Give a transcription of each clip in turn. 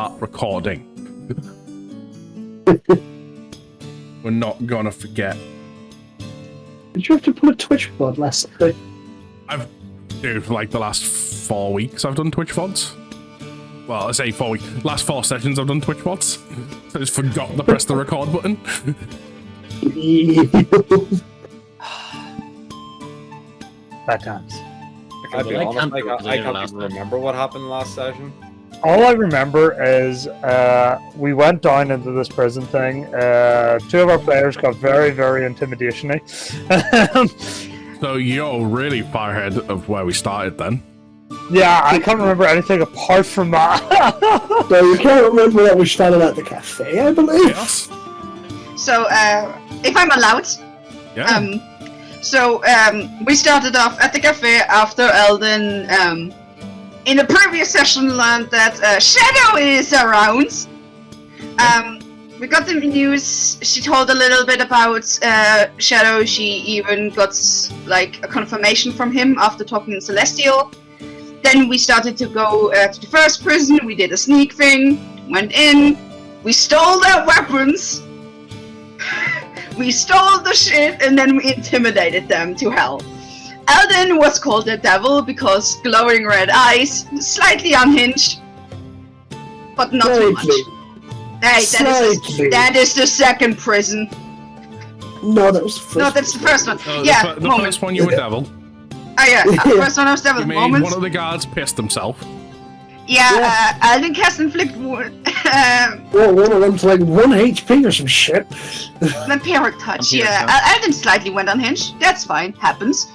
start recording. We're not gonna forget. Did you have to put a Twitch VOD last night? Dude, for like the last 4 weeks I've done Twitch VODs. Well, I say 4 weeks. Last 4 sessions I've done Twitch VODs. So I just forgot to press the record button. Bad times. I'll be honest, I can't even remember what happened last session. All I remember is we went down into this prison thing. 2 of our players got very, very intimidation-y. So you're really far ahead of where we started then. Yeah, I can't remember anything apart from that. So you can't remember that we started at the cafe, I believe? Yes. So, if I'm allowed, Yeah. we started off at the cafe after Eldon, in the previous session learned that Shadow is around. We got the news, she told a little bit about Shadow, she even got like a confirmation from him after talking to Celestial. Then we started to go to the first prison, we did a sneak thing, went in, we stole their weapons, we stole the shit, and then we intimidated them to hell. Eldon was called the devil because glowing red eyes, slightly unhinged, but not too much. Hey, that is the second prison. No, that was the first. No, that's the first one. So yeah, the first one you were devil. Oh yeah, first one I was devil. You made Moment. one of the guards pissed himself. Yeah, Eldon cast inflict wound. Well, one of them's like 1 HP or some shit. Vampiric touch, yeah. Eldon slightly went unhinged. That's fine, happens.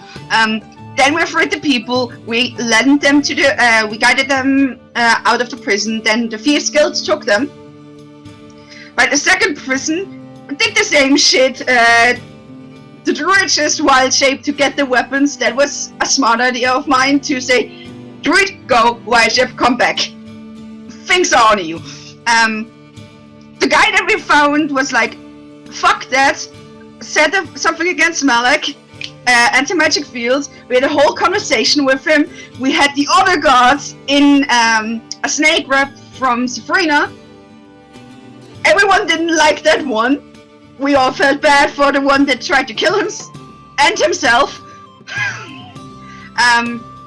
Then we freed the people. We led them to the. We guided them out of the prison. Then the Thieves Guild took them. Right, the second prison did the same shit. The druid just wild shape to get the weapons. That was a smart idea of mine to say, druid, go, wild shape, come back. Things are on you. The guy that we found was like, fuck that, said something against Malek, anti-magic fields. We had a whole conversation with him. We had the other guards in a snake wrap from Sifrina. Everyone didn't like that one. We all felt bad for the one that tried to kill him and himself.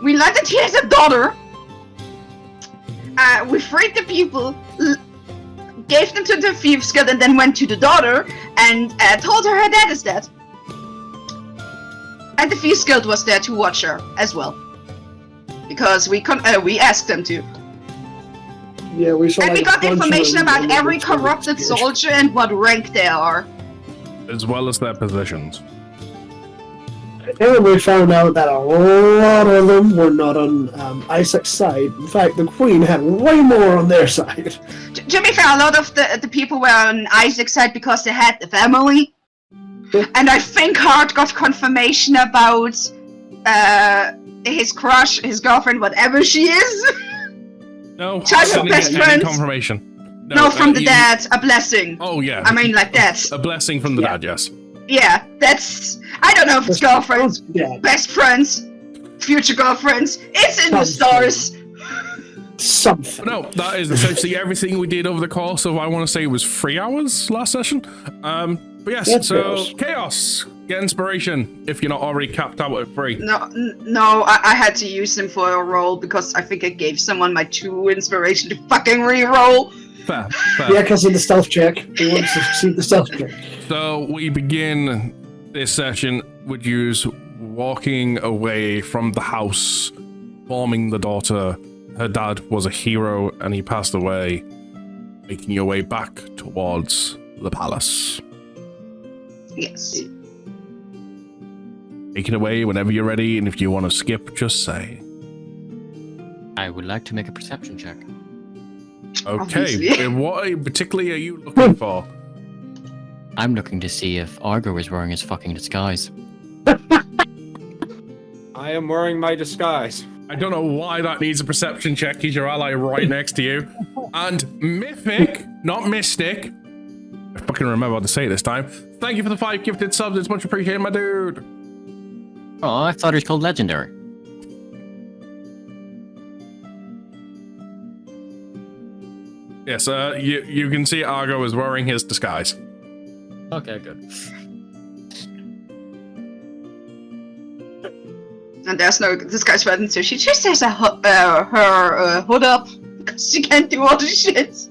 We learned that he has a daughter. We freed the people, gave them to the Thieves Guild, and then went to the daughter and told her dad is dead. And the Thieves Guild was there to watch her as well, because we asked them to. Yeah, we saw. And like, we got information about every corrupted soldier and what rank they are, As well as their positions. And we found out that a lot of them were not on Isaac's side. In fact, the Queen had way more on their side. To be fair, a lot of the people were on Isaac's side because they had the family. And I think Hart got confirmation about his crush, his girlfriend, whatever she is. No, Just I didn't best get any friends. confirmation. No, from the dad, a blessing. Oh yeah. I mean, like that. A blessing from the dad, yes. Yeah, that's. I don't know if it's girlfriends, Yeah, best friends, future girlfriends. It's in the stars. something. No, that is essentially everything we did over the course of, I want to say it was 3 hours last session. But yes, Yes, so yes. Chaos, get inspiration if you're not already capped out at 3. No, I had to use them for a roll because I think I gave someone my 2 inspiration to fucking re-roll. Fair. Yeah, because of the stealth check. He wants to see the stealth check. So we begin this session with you walking away from the house, forming the daughter. Her dad was a hero and he passed away, making your way back towards the palace. Yes. Take it away whenever you're ready, and if you want to skip, just say. I would like to make a perception check. Okay, Obviously. and what particularly are you looking for? I'm looking to see if Argo is wearing his fucking disguise. I am wearing my disguise. I don't know why that needs a perception check. He's your ally right next to you. And Mythic, not Mystic. I fucking remember how to say it this time. Thank you for the 5 gifted subs. It's much appreciated, my dude. Oh, I thought it was called Legendary. Yes, you can see Argo is wearing his disguise. Okay, good. And there's no disguise button, so she just has her hood up because she can't do all the shit.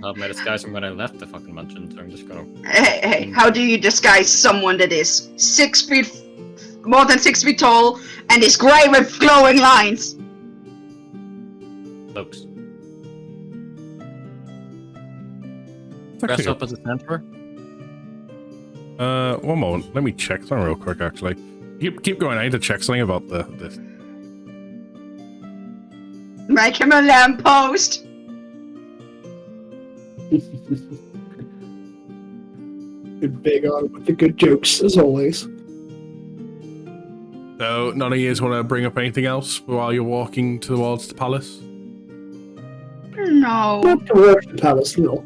I'll have my disguise from when I left the fucking mansion, so I'm just gonna... Hey, how do you disguise someone that is 6 feet, more than 6 feet tall, and is grey with glowing lines? Looks. It's Dress actually- up as a centaur? One moment. Let me check something real quick, actually. Keep going. I need to check something about this. Make him a lamppost. Good big on with the good jokes, as always. So, none of you want to bring up anything else while you're walking towards the palace? No. Not towards the palace, no.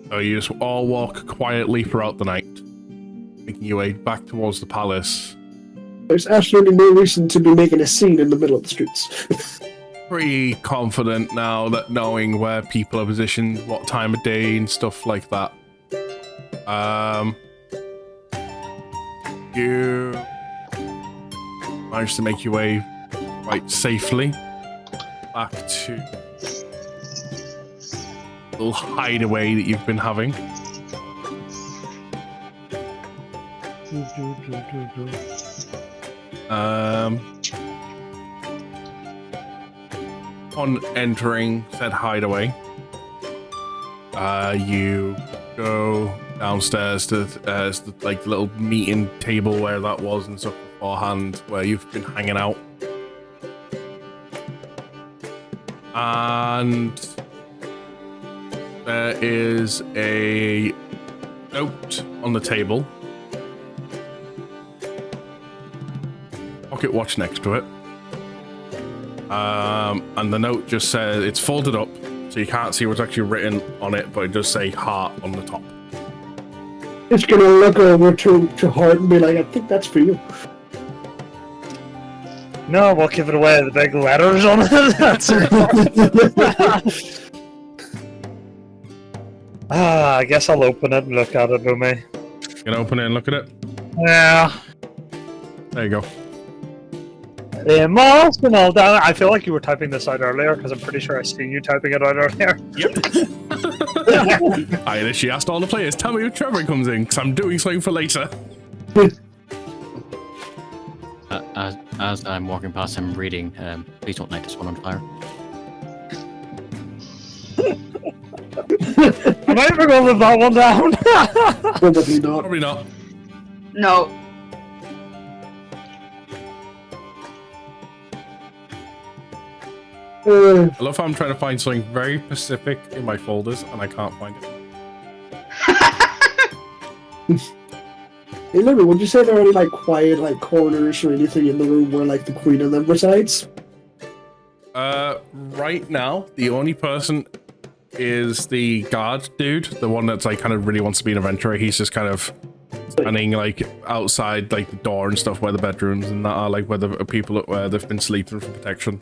So you just all walk quietly throughout the night, making your way back towards the palace. There's absolutely no reason to be making a scene in the middle of the streets. Pretty confident now that knowing where people are positioned, what time of day and stuff like that. You managed to make your way quite safely back to the little hideaway that you've been having. On entering said hideaway, you go downstairs to the little meeting table where that was and stuff beforehand, where you've been hanging out. And there is a note on the table. Pocket watch next to it. And the note just says, it's folded up, so you can't see what's actually written on it, but it does say heart on the top. It's gonna look over to Hart and be like, I think that's for you. No, we'll give it away. The big letters on it. That's I guess I'll open it and look at it, Lumi. You can open it and look at it. Yeah. There you go. Emotional down. I feel like you were typing this out earlier because I'm pretty sure I seen you typing it out earlier. Yep. I initially asked all the players, tell me if Trevor comes in, because I'm doing something for later. As I'm walking past him reading, please don't light this one on fire. Am I ever going to live that one down? Probably not. Probably not. No. I love how I'm trying to find something very specific in my folders, and I can't find it. Hey, Lemmy, would you say there are any, like, quiet, like, corners or anything in the room where, like, the queen and them resides? Right now, the only person is the guard dude, the one that's, like, kind of really wants to be an adventurer. He's just kind of standing, like, outside, like, the door and stuff where the bedrooms and that are, like, where the people, where they've been sleeping for protection.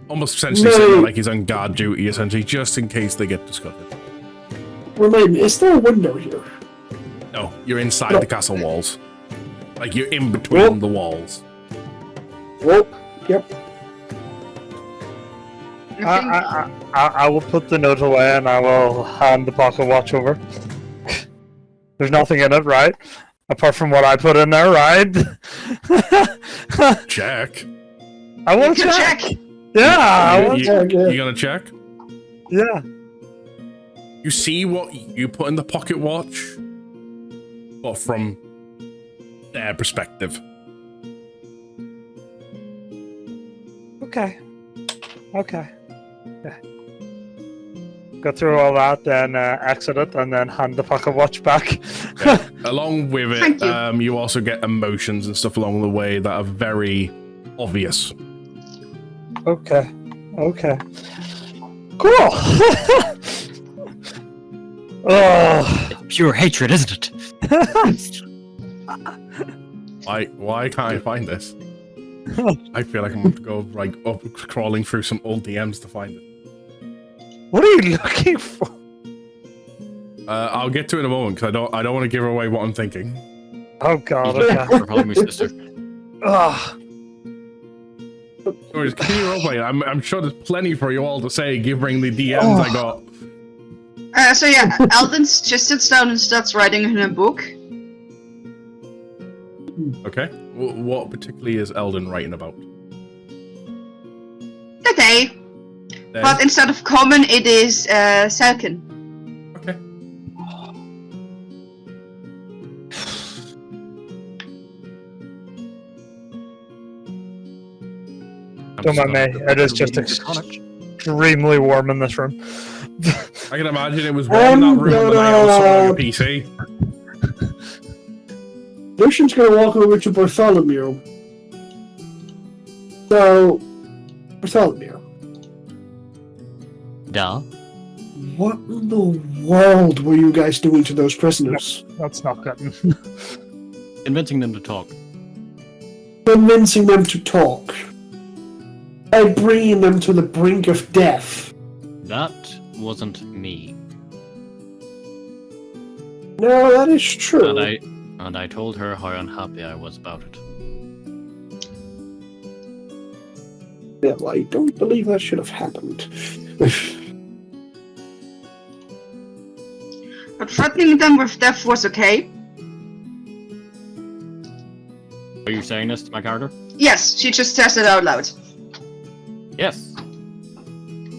Almost essentially saying, like, he's on guard duty, essentially, just in case they get discovered. Remind me, is there a window here? No, you're inside the castle walls. Like, you're in between the walls. Well, yep. I will put the note away and I will hand the pocket watch over. There's nothing in it, right? Apart from what I put in there, right? Check. I want to check. Yeah, I want to check. You gonna check? Yeah. You see what you put in the pocket watch, but from their perspective. Okay. Yeah. Go through all that, then exit it, and then hand the pocket watch back. Yeah. Along with Thank it, you. you also get emotions and stuff along the way that are very obvious. Okay. Cool. Oh. Pure hatred, isn't it? Why can't I find this? I feel like I'm going to go like up, crawling through some old DMs to find it. What are you looking for? I'll get to it in a moment because I don't want to give away what I'm thinking. Oh god, You okay. can probably my sister. Ugh. Anyways, can you roleplay? I'm sure there's plenty for you all to say, given the DMs I got. So yeah, Alden just sits down and starts writing in a book. Okay. What particularly is Eldon writing about? The day. Then? But instead of common, it is Selkin. Okay. Don't mind me. It is just extremely warm in this room. I can imagine it was warm in that room when I was on your PC. Lucian's gonna walk over to Bartholomew. So, Bartholomew, Da. what in the world were you guys doing to those prisoners? That's not good. Convincing them to talk. Convincing them to talk. By bringing them to the brink of death. That wasn't me. No, that is true. And I told her how unhappy I was about it. Yeah, well, I don't believe that should have happened. But threatening them with death was okay. Are you saying this to my character? Yes, she just says it out loud. Yes.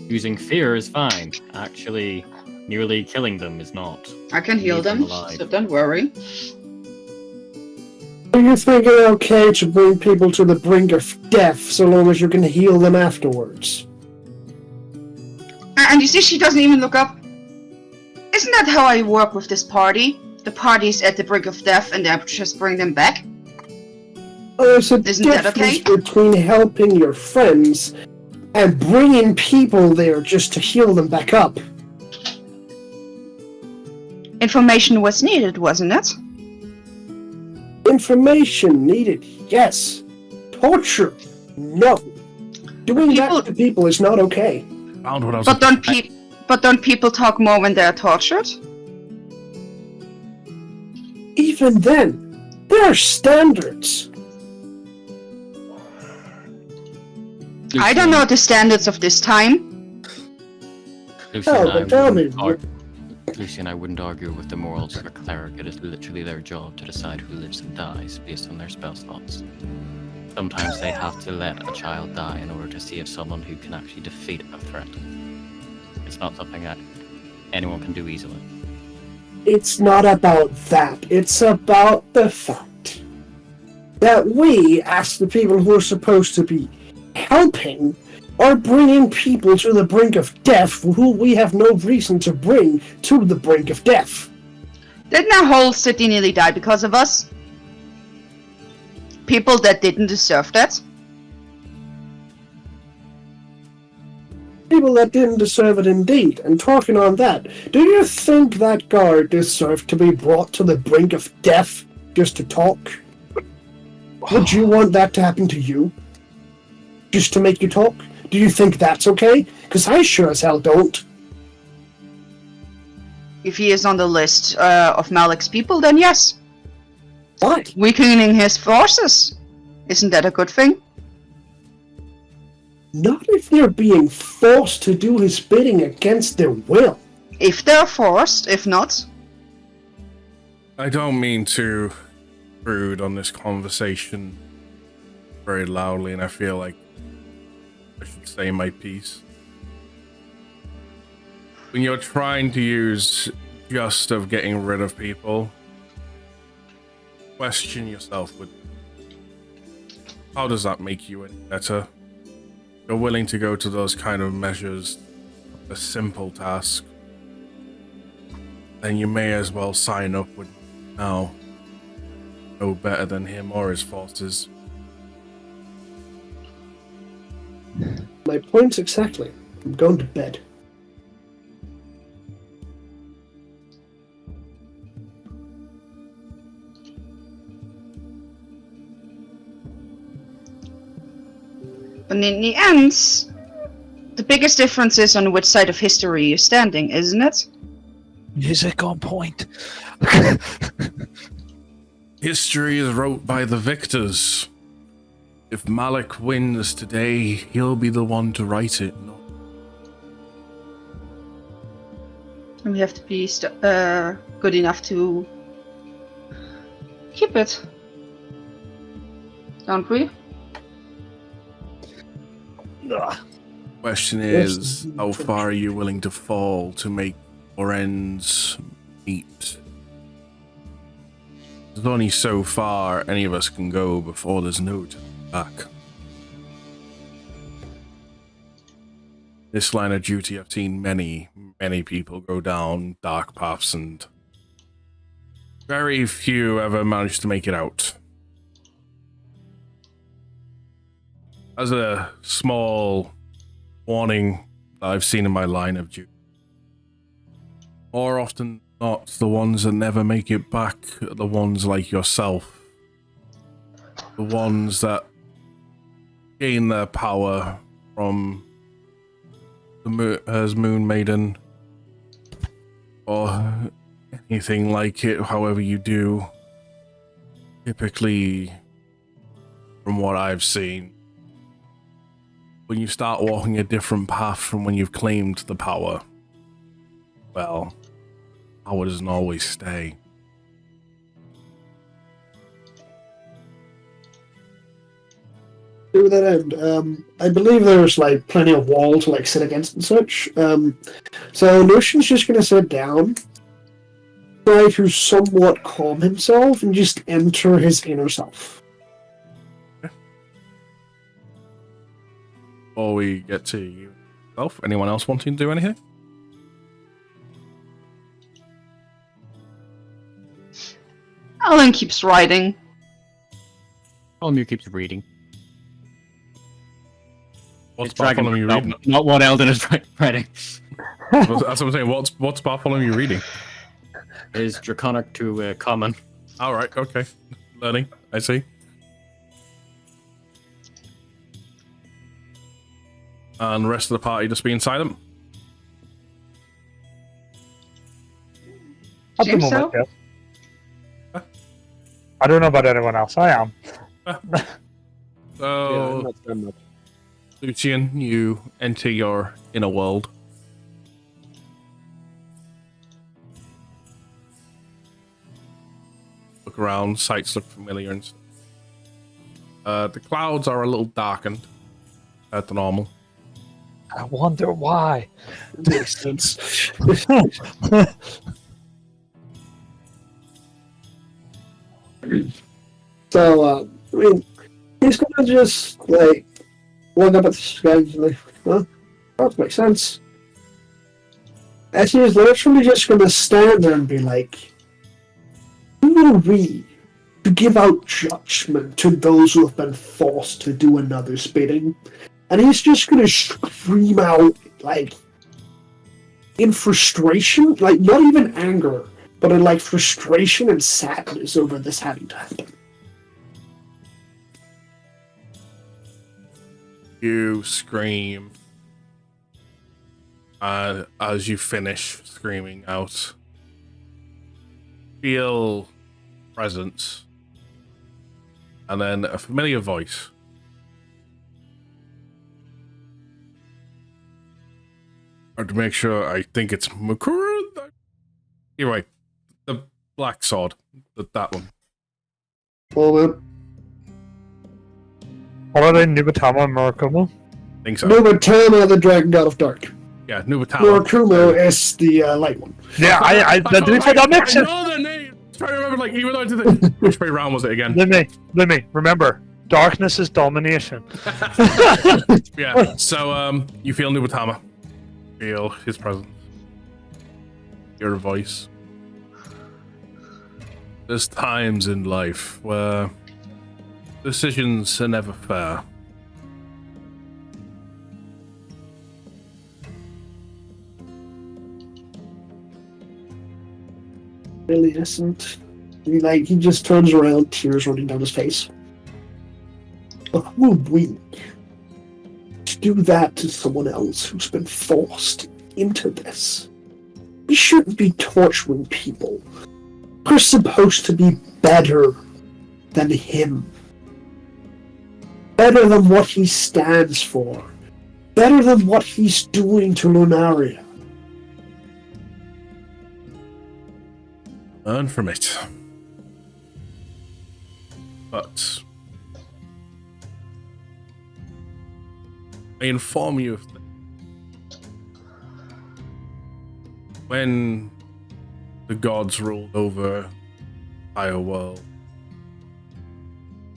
Using fear is fine. Actually, nearly killing them is not. I can heal Leave them them, alive. so don't worry. Do you think it's okay to bring people to the brink of death so long as you can heal them afterwards? And you see, she doesn't even look up. Isn't that how I work with this party? The party's at the brink of death and I just bring them back? There's a Isn't that difference okay? between helping your friends and bringing people there just to heal them back up. Information was needed, wasn't it? Information needed, yes. Torture, no. Doing that to people is not okay. Found what I was. But don't people talk more when they're tortured? Even then, there are standards. I don't know the standards of this time. Lucy Oh, and I but tell me, wouldn't Lucy and I wouldn't argue with the morals of a cleric. It is literally their job to decide who lives and dies based on their spell slots. Sometimes they have to let a child die in order to save someone who can actually defeat a threat. It's not something that anyone can do easily. It's not about that. It's about the fact that we, as the people who are supposed to be helping, are bringing people to the brink of death who we have no reason to bring to the brink of death. Didn't our whole city nearly die because of us? People that didn't deserve that? People that didn't deserve it indeed. And talking on that, do you think that guard deserved to be brought to the brink of death just to talk? Would you want that to happen to you? Just to make you talk? Do you think that's okay? Because I sure as hell don't. If he is on the list of Malik's people, then yes. Why? Weakening his forces. Isn't that a good thing? Not if they're being forced to do his bidding against their will. If they're forced, if not. I don't mean to intrude on this conversation very loudly, and I feel like I should say my piece. When you're trying to use just of getting rid of people, question yourself with how does that make you any better? You're willing to go to those kind of measures, a simple task, then you may as well sign up with now. No better than him or his forces. My point's exactly. I'm going to bed. But in the end, the biggest difference is on which side of history you're standing, isn't it? Music on point. History is wrote by the victors. If Malik wins today, he'll be the one to write it. And we have to be good enough to keep it. Don't we? Question is, how far are you willing to fall to make your ends meet? There's only so far any of us can go before there's no turning back. This line of duty, I've seen many people go down dark paths, and very few ever manage to make it out. As a small warning that I've seen in my line of duty, more often than not, the ones that never make it back are the ones like yourself. The ones that gain their power from as Moon Maiden, or anything like it, however you do. Typically, from what I've seen, when you start walking a different path from when you've claimed the power, well, power doesn't always stay. To that end, I believe there's like plenty of wall to like sit against and such. So Notion's just gonna sit down, try to somewhat calm himself, and just enter his inner self. Before we get to you, anyone else wanting to do anything? Alan keeps writing. Olmir keeps reading. What's Bartholomew reading? Not what Eldon is writing. That's what I'm saying. What's Bartholomew reading? Is Draconic to Common. All right, okay. Learning, I see. And the rest of the party just being silent? At the Think moment, so? yes. I don't know about anyone else. I am. So, not so much. Lucian, you enter your inner world. Look around, sights look familiar and stuff. The clouds are a little darkened at the normal. I wonder why. Makes sense. So, I mean, he's gonna just like look up at the sky and like, huh? That makes sense. As he's literally just gonna stand there and be like, who are we to give out judgment to those who have been forced to do another's bidding? And he's just gonna scream out, like, in frustration, like, not even anger, but in, like, frustration and sadness over this having to happen. You scream as you finish screaming out. Feel presence, and then a familiar voice. To make sure, I think it's Makura. You're right. The black sword. That one. Well, man. What are they? Nubatama and Murakumo? I think so. Nubatama, the Dragon God of Dark. Yeah, Nubatama. Murakumo is the light one. Yeah, that makes sense. I know their name. Try to remember, like, even though I did it. Which way round was it again? Limmy, remember, darkness is domination. Yeah, so, you feel Nubatama. Feel his presence. Your voice. There's times in life where decisions are never fair. Really isn't. He just turns around, tears running down his face. Who we? do that to someone else who's been forced into this. We shouldn't be torturing people. We're supposed to be better than him. Better than what he stands for. Better than what he's doing to Lunaria. Learn from it. But I inform you of this. When the gods ruled over the entire world,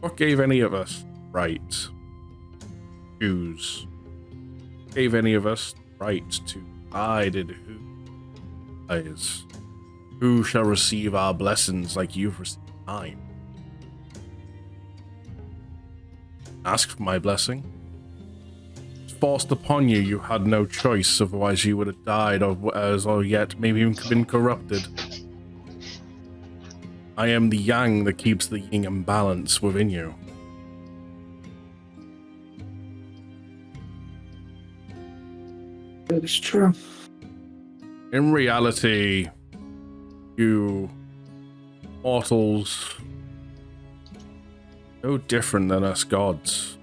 what gave any of us right to choose? What gave any of us right to decide who is? Who shall receive our blessings like you've received mine? Ask for my blessing. It's forced upon you. You had no choice, otherwise you would have died, or yet maybe even been corrupted. I am the yang that keeps the yin in balance within you. That is true. In reality, you mortals no different than us gods.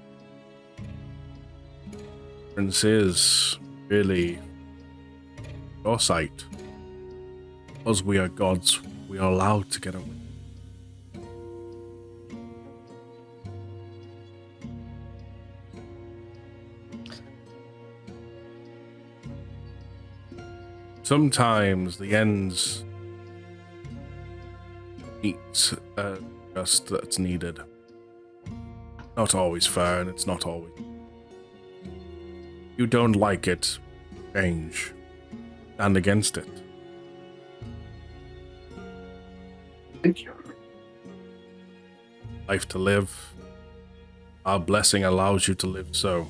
Difference is really your sight. Because we are gods, we are allowed to get away. Sometimes the ends meet just that's needed. Not always fair, and it's not always. You don't like it, change. Stand against it. Thank you. Life to live. Our blessing allows you to live so.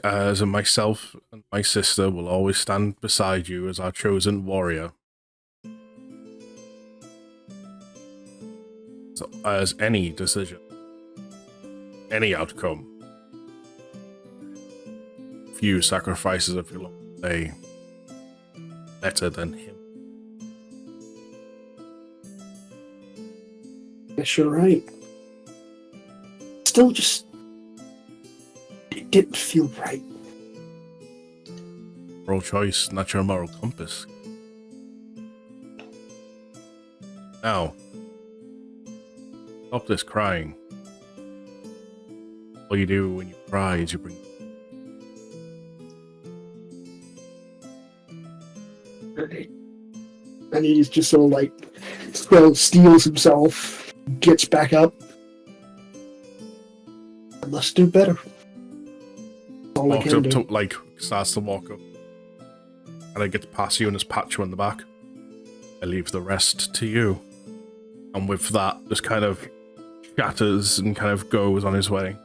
As myself and my sister will always stand beside you as our chosen warrior. So, as any decision, any outcome, few sacrifices of your long day, better than him. Yes, you're right. Still just... it didn't feel right. Moral choice, not your moral compass. Now, stop this crying. All you do when you cry is you bring... And he's just sort of like, steals himself, gets back up. I must do better. All I Walks can up do. to, like, starts to walk up. And I get to pass you and just pat you on the back. I leave the rest to you. And with that, just kind of shatters and kind of goes on his way.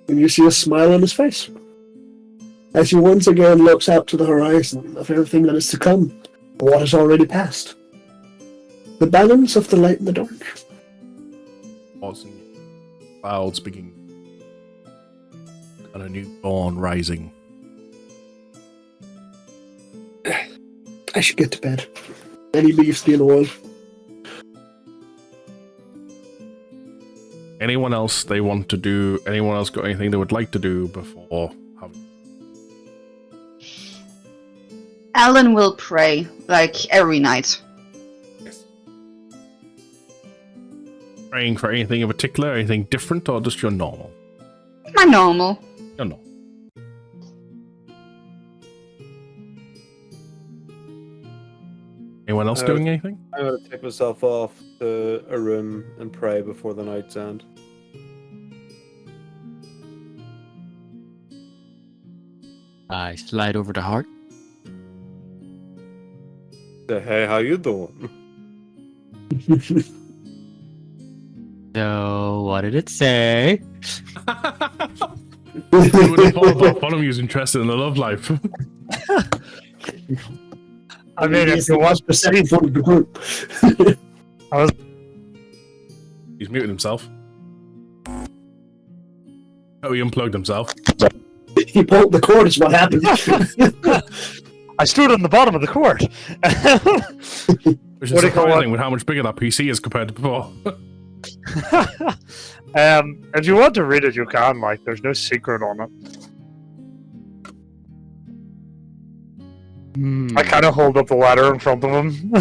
And you see a smile on his face as he once again looks out to the horizon of everything that is to come, what has already passed. The balance of the light and the dark. Pausing, clouds begin, and a new dawn rising. I should get to bed. And he leaves the oil. Anyone else they want to do? Anyone else got anything they would like to do before having? Alan will pray, like, every night. Yes. Praying for anything in particular, anything different, or just your normal? My normal. Your normal. Anyone else doing anything? I'm going to take myself off to a room and pray before the night's end. I slide over to Hart. Say, hey, how you doing? So, what did it say? You would have thought Bartholomew's interested in the love life. I mean, if you want to see, for the group. I was. He's muted himself. Oh, he unplugged himself. He pulled the cord is what happened. I stood on the bottom of the court. Which is What do you call surprising it? with how much bigger that PC is compared to before. If you want to read it, you can. Like, there's no secret on it. I kind of hold up the letter in front of him.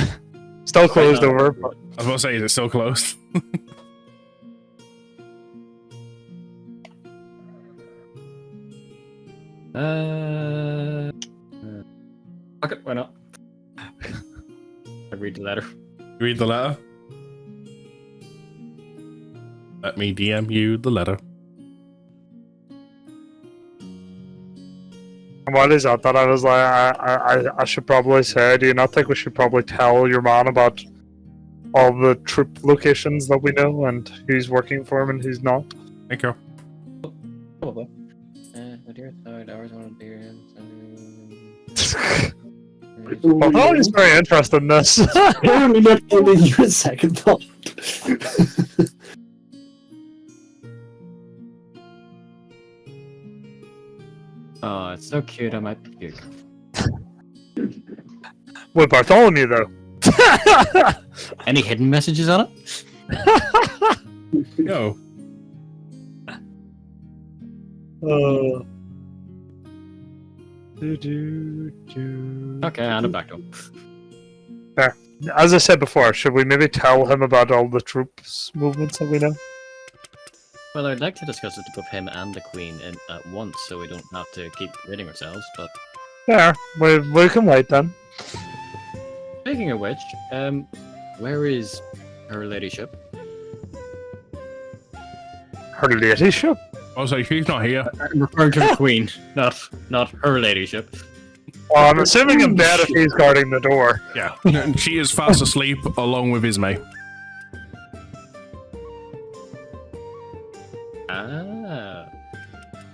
Still closed over. But... I was about to say, is it still closed? Fuck it, why not? I read the letter. Read the letter. Let me DM you the letter. And what is that? That I was like, I should probably say, do you not think we should probably tell your man about all the troop locations that we know and who's working for him and who's not? Thank you. Probably. Dear side, hours on a dear. Well, Holly's very interested in this. Apparently not giving you a second thought. Oh, it's so cute, I might puke. With Bartholomew, though. Any hidden messages on it? Yo. Okay, and I'm back to him. As I said before, should we maybe tell him about all the troops movements that we know? Well, I'd like to discuss it with him and the Queen at once, so we don't have to keep ridding ourselves, but... Yeah, we can wait then. Speaking of which, where is her ladyship? Her ladyship? Also, she's not here. I'm referring to the Queen, not her ladyship. Well, I'm assuming in bed if he's guarding the door. Yeah. And she is fast asleep along with Ismay. Ah.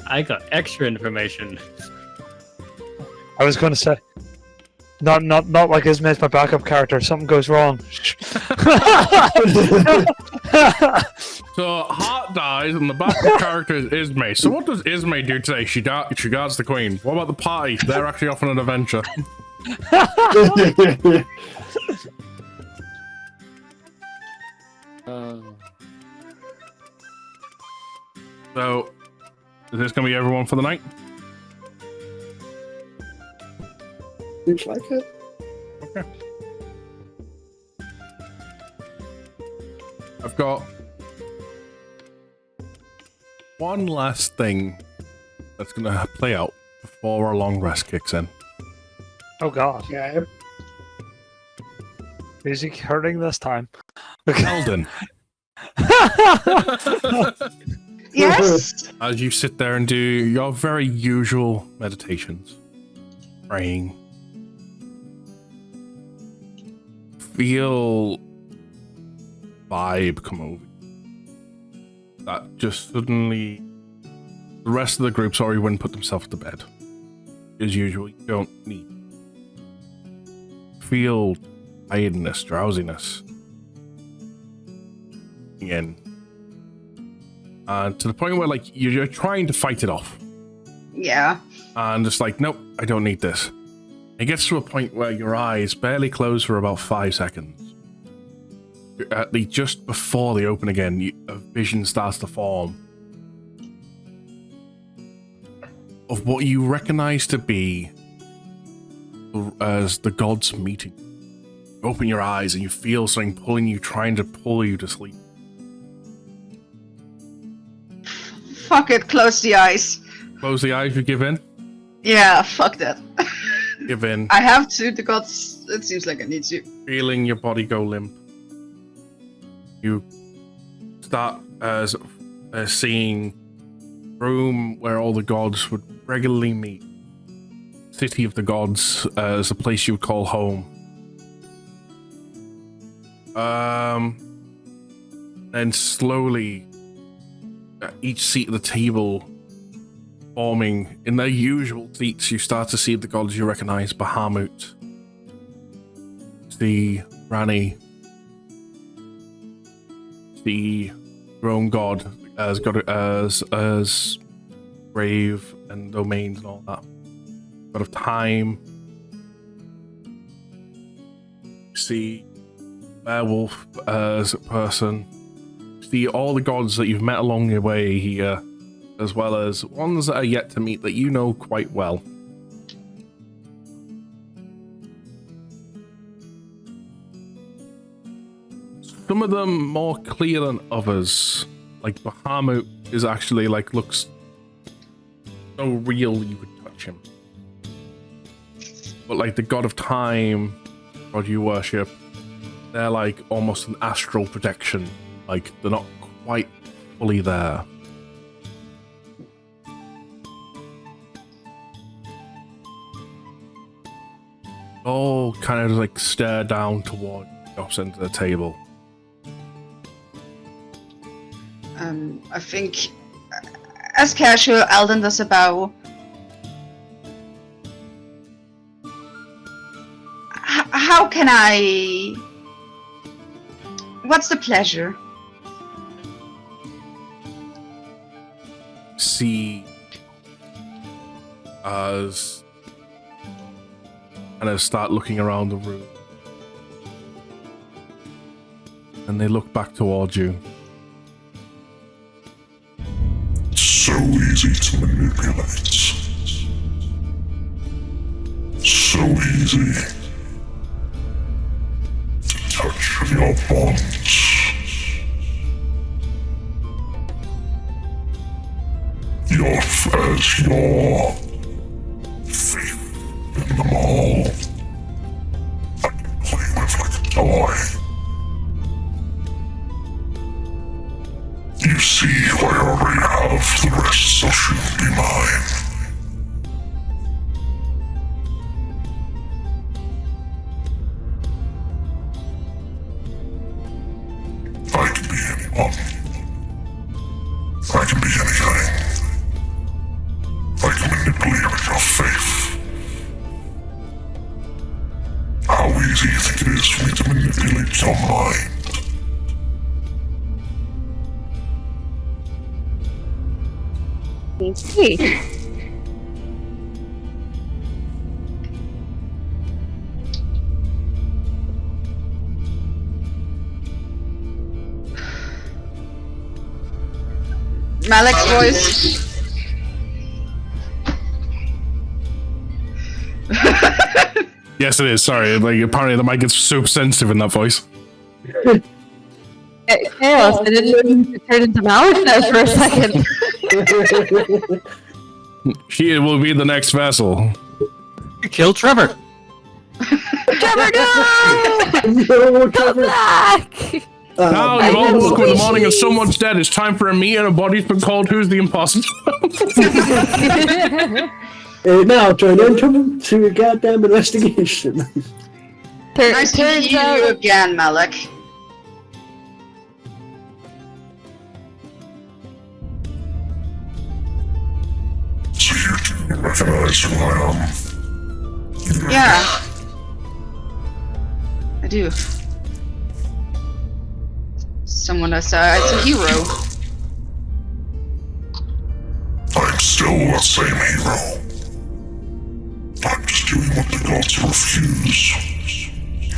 I got extra information. I was going to say, not like Ismay's my backup character. Something goes wrong. So, Hart dies, and the backup character is Ismay. So what does Ismay do today? She guards the Queen. What about the party? They're actually off on an adventure. So, is this going to be everyone for the night? Seems like it. Okay. I've got one last thing that's going to play out before our long rest kicks in. Oh god. Yeah. Is he hurting this time? Eldon, Yes? as you sit there and do your very usual meditations, praying, feel vibe come over you. That just suddenly the rest of the group wouldn't put themselves to bed. As usual, you don't need. Feel tiredness, drowsiness. Again. And to the point where like you're trying to fight it off. Yeah. And it's like, nope, I don't need this. It gets to a point where your eyes barely close for about 5 seconds. At least just before they open again, a vision starts to form of what you recognize to be as the gods meeting. You open your eyes and you feel something trying to pull you to sleep. Fuck it, close the eyes. Close the eyes, you give in. Yeah, fuck that. Give in. I have to, the gods, it seems like I need to. Feeling your body go limp. You start as seeing room where all the gods would regularly meet. City of the gods as a place you would call home. Then slowly, each seat at the table forming in their usual seats, you start to see the gods you recognize: Bahamut, the Rani, see your own god as grave and domains and all that. God of time. You see werewolf as a person. You see all the gods that you've met along your way here, as well as ones that are yet to meet that you know quite well. Some of them more clear than others. Like Bahamut is actually like looks so real you could touch him. But like the god of time, god you worship, they're like almost an astral projection. Like they're not quite fully there. All kind of like stare down toward the opposite end of the table. I think, as casual, Alden does a bow. How can I... What's the pleasure? See as kind of start looking around the room, and they look back towards you. So easy to manipulate. So easy to touch your bonds. Your faith in them all. I can play with like a toy. You see who I already have, the rest shall soon be mine. I can be anyone. I can be anything. I can manipulate your faith. How easy you think it is for me to manipulate your mind? Sweet. Malik's voice. Yes, it is. Sorry, like apparently the mic gets super sensitive in that voice. Chaos, I didn't know you could turn into Malik there for a second. She will be the next vessel. Kill Trevor! Trevor, no! No, Come Trevor. back! Now you've all woke up in the morning and someone's dead. It's time for a meet and a body's been called. Who's the imposter? Now turn into a goddamn investigation. Nice to meet you again, Malik. So you do recognize who I am? Yeah. I do. Someone that's a hero. I'm still that same hero. I'm just doing what the gods refuse.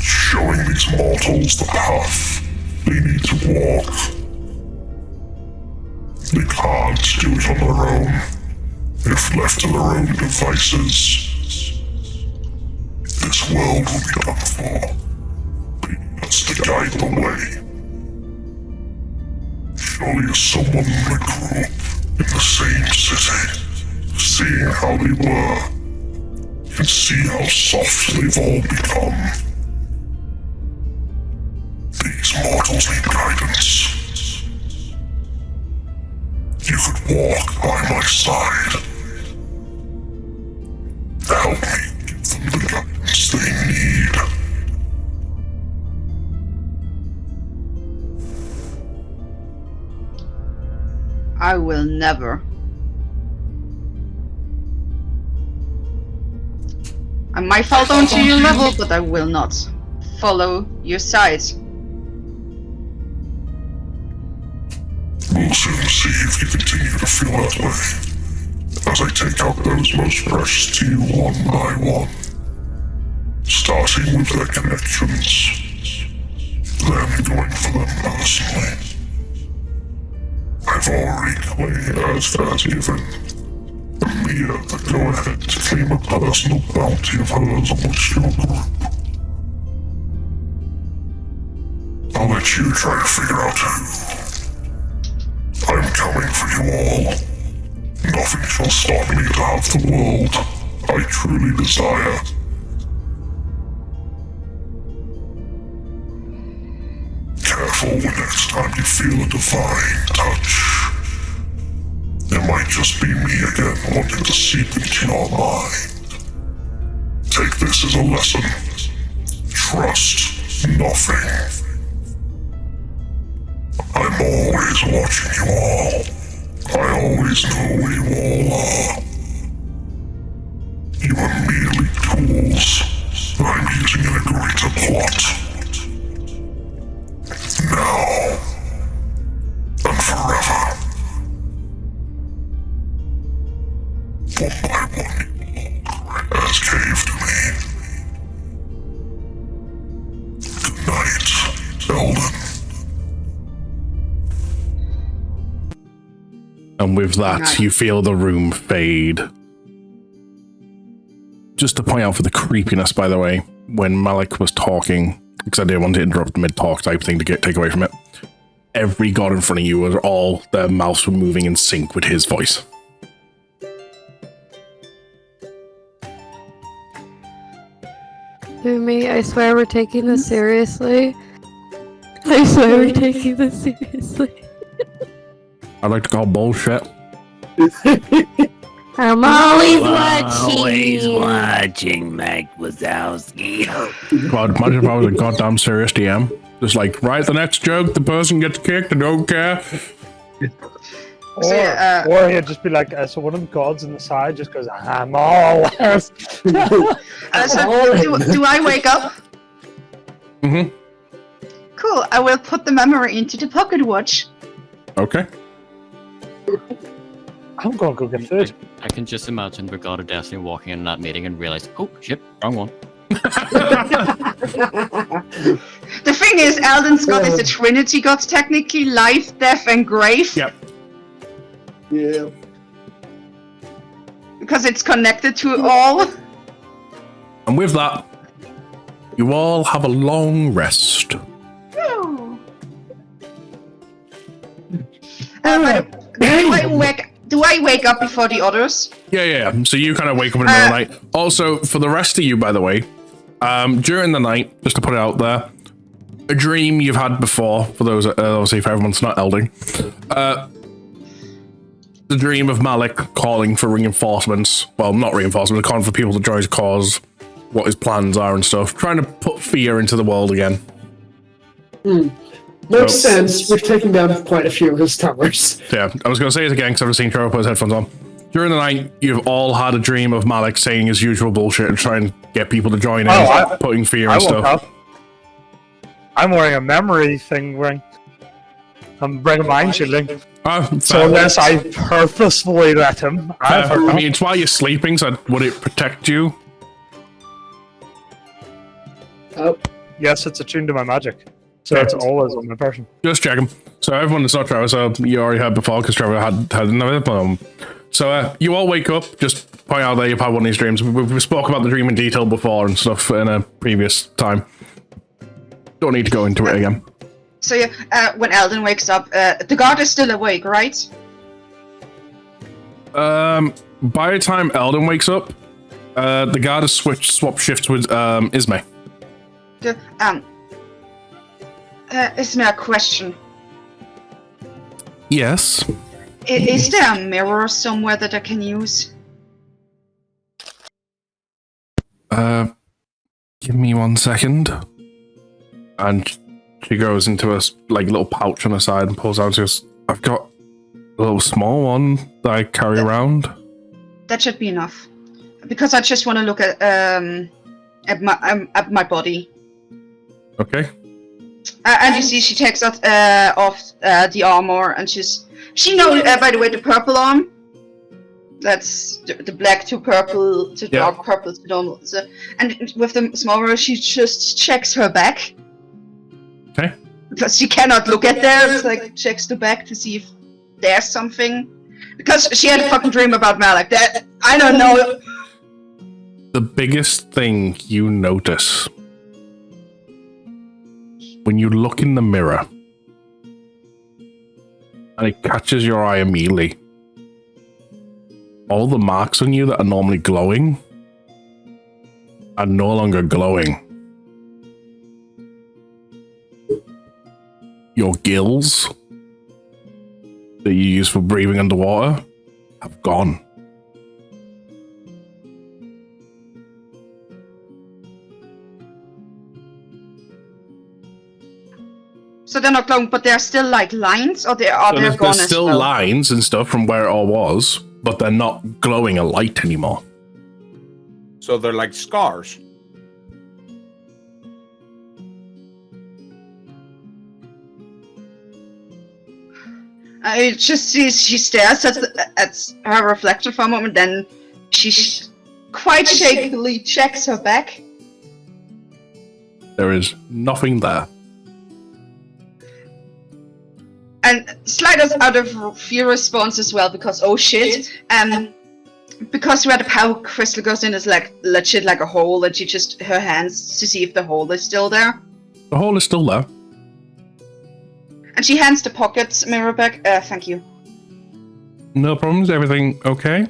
Showing these mortals the path they need to walk. They can't do it on their own. If left to their own devices, this world will be done for. They need us to guide the way. Surely as someone that grew up in the same city, seeing how they were, and see how soft they've all become. These mortals need guidance. You could walk by my side. Help me give them the guidance they need. I will never. I might fall down to your level, but I will not follow your side. We'll soon see if you continue to feel that way, as I take out those most precious to you one by one, starting with their connections, then going for them personally. I've already given Mia the go-ahead to claim a personal bounty of hers amongst your group. I'll let you try to figure out who. I'm coming for you all. Nothing shall stop me to have the world I truly desire. Careful the next time you feel a divine touch. It might just be me again wanting to seep into your mind. Take this as a lesson. Trust nothing. I'm always watching you all. I always know where you all are. You are merely tools that I'm using in a greater plot. Now and forever. One by one, as cave to me. Good night, Eldon. And with that, you feel the room fade. Just to point out for the creepiness, by the way, when Malik was talking, because I didn't want to interrupt mid-talk type thing to take away from it, every god in front of you was all their mouths were moving in sync with his voice. Boomy, I swear we're taking this seriously. I swear we're taking this seriously. I like to call bullshit. I'm always watching. Always watching, Mike Wazowski. God, imagine if I was a goddamn serious DM. Just like, write the next joke, the person gets kicked, I don't care. Or he'd just be like, so one of the gods on the side just goes, I'm all earth. So do I wake up? Mm-hmm. Cool, I will put the memory into the pocket watch. Okay. I'm gonna go get food. I can just imagine the God of Destiny walking in that meeting and realize, oh shit, wrong one. The thing is, Eldon's god is a trinity god, technically, life, death, and grave. Yep. Yeah. Because it's connected to all. And with that, you all have a long rest. Do I wake up before the others? Yeah. So you kind of wake up in the middle of the night. Also, for the rest of you, by the way, during the night, just to put it out there, a dream you've had before, for those, obviously, if everyone's not elding, the dream of Malik calling for reinforcements. Well, not reinforcements, calling for people to join his cause, what his plans are and stuff, trying to put fear into the world again. Makes sense. We've taken down quite a few of his towers. Yeah, I was going to say it again because I've seen Trevor put his headphones on. During the night, you've all had a dream of Malik saying his usual bullshit and trying to get people to join in, putting fear and stuff. I'm wearing a memory thing, I'm wearing mind shielding. So unless I purposefully let him, I mean, it's while you're sleeping, so would it protect you? Oh. Yes, it's attuned to my magic. So it's always on my person. Just checking. So everyone that's not Trevor, so you already had before because Trevor had another problem. So you all wake up, just point out that you've had one of these dreams. We spoke about the dream in detail before and stuff in a previous time. Don't need to go into it again. So when Eldon wakes up, the guard is still awake, right? By the time Eldon wakes up, the guard has swapped shifts with Ismay. Ismay, a question. Yes. Is there a mirror somewhere that I can use? Give me 1 second. And she goes into a little pouch on her side and pulls out. She goes, I've got a little small one that I carry around. That should be enough, because I just want to look at my body. Okay. And you see she takes off the armor, and she knows, by the way, the purple arm. That's the black to purple to dark purple to normal. So, and with the small arrow, she just checks her back. Okay. Because she cannot look at there, it's like checks the back to see if there's something. Because she had a fucking dream about Malik. That I don't know. The biggest thing you notice when you look in the mirror, and it catches your eye immediately, all the marks on you that are normally glowing are no longer glowing. Your gills that you use for breathing underwater have gone. So they're not glowing, but they're still like lines, or they're gone There's as still well? lines and stuff from where it all was, but they're not glowing a light anymore. So they're like scars. I just see she stares at her reflection for a moment, then she quite shakily checks her back. There is nothing there. And slight out of fear response as well, because oh shit, because where the power crystal goes in is like legit like a hole, and she just her hands to see if the hole is still there. The hole is still there. And she hands the pocket mirror back. Thank you. No problems. Everything okay?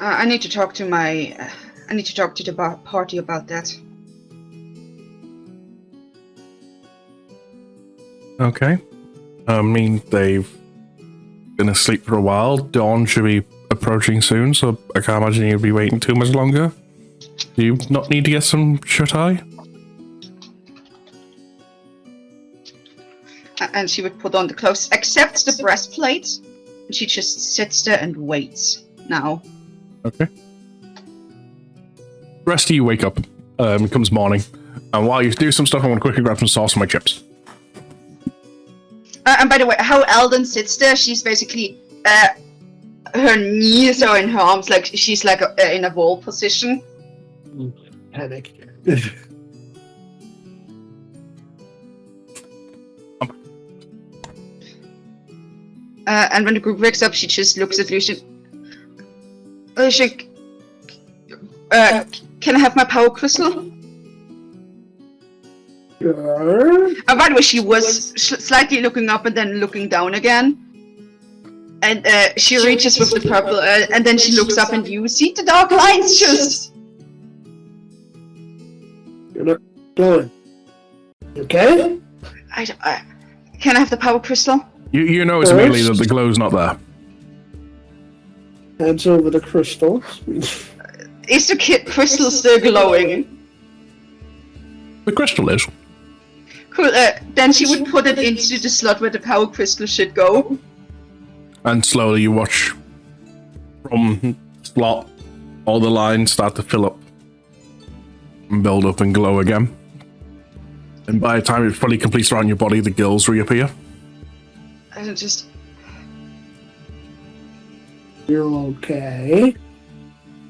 I need to talk to my. I need to talk to the party about that. Okay. I mean, they've been asleep for a while. Dawn should be approaching soon, so I can't imagine you'd be waiting too much longer. Do you not need to get some shut-eye? And she would put on the clothes, except the breastplate. And she just sits there and waits now. Okay. The rest of you wake up. It comes morning. And while you do some stuff, I want to quickly grab some sauce for my chips. And by the way, how Eldon sits there, she's basically, her knees are in her arms, like she's like in a wall position. Panic. And when the group wakes up, she just looks at Lucian. Lucian, can I have my power crystal? Sure. By the way, she was slightly looking up and then looking down again. And she reaches with the purple, and then she looks up, and you see the dark lines just. You're not glowing. Okay? Can I have the power crystal? You notice immediately that the glow's not there. Hands over the crystals. Is the crystal still glowing? The crystal is. Cool. Then she would put it into the slot where the power crystal should go. And slowly you watch from slot all the lines start to fill up and build up and glow again. And by the time it fully completes around your body, the gills reappear. And just. You're okay.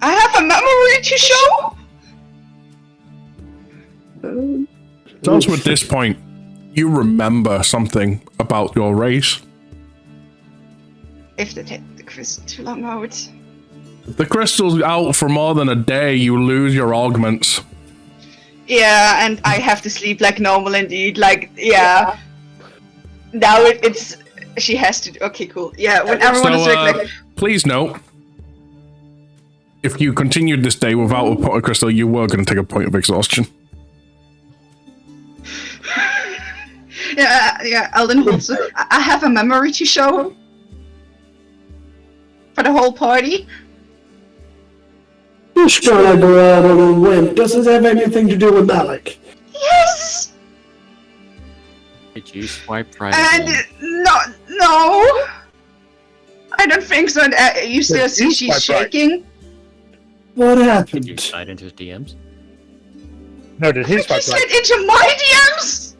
I have a memory to show. It's also at this point, you remember something about your race. If they take the crystal out. If the crystal's out for more than a day, you lose your augments. Yeah, and I have to sleep like normal indeed. Like, yeah. Now it's. She has to. Okay, cool. Yeah, when everyone is like. Please note, if you continued this day without a pot of crystal, you were going to take a point of exhaustion. Yeah, Eldon holds it. I have a memory to show. For the whole party. This gonna go out on a whim. Does it have anything to do with Malik? Yes! Did you swipe right? And no! I don't think so. And you still see she's shaking. What Did you happened? slide into his DMs? No, did he You swipe slid right? into my DMs!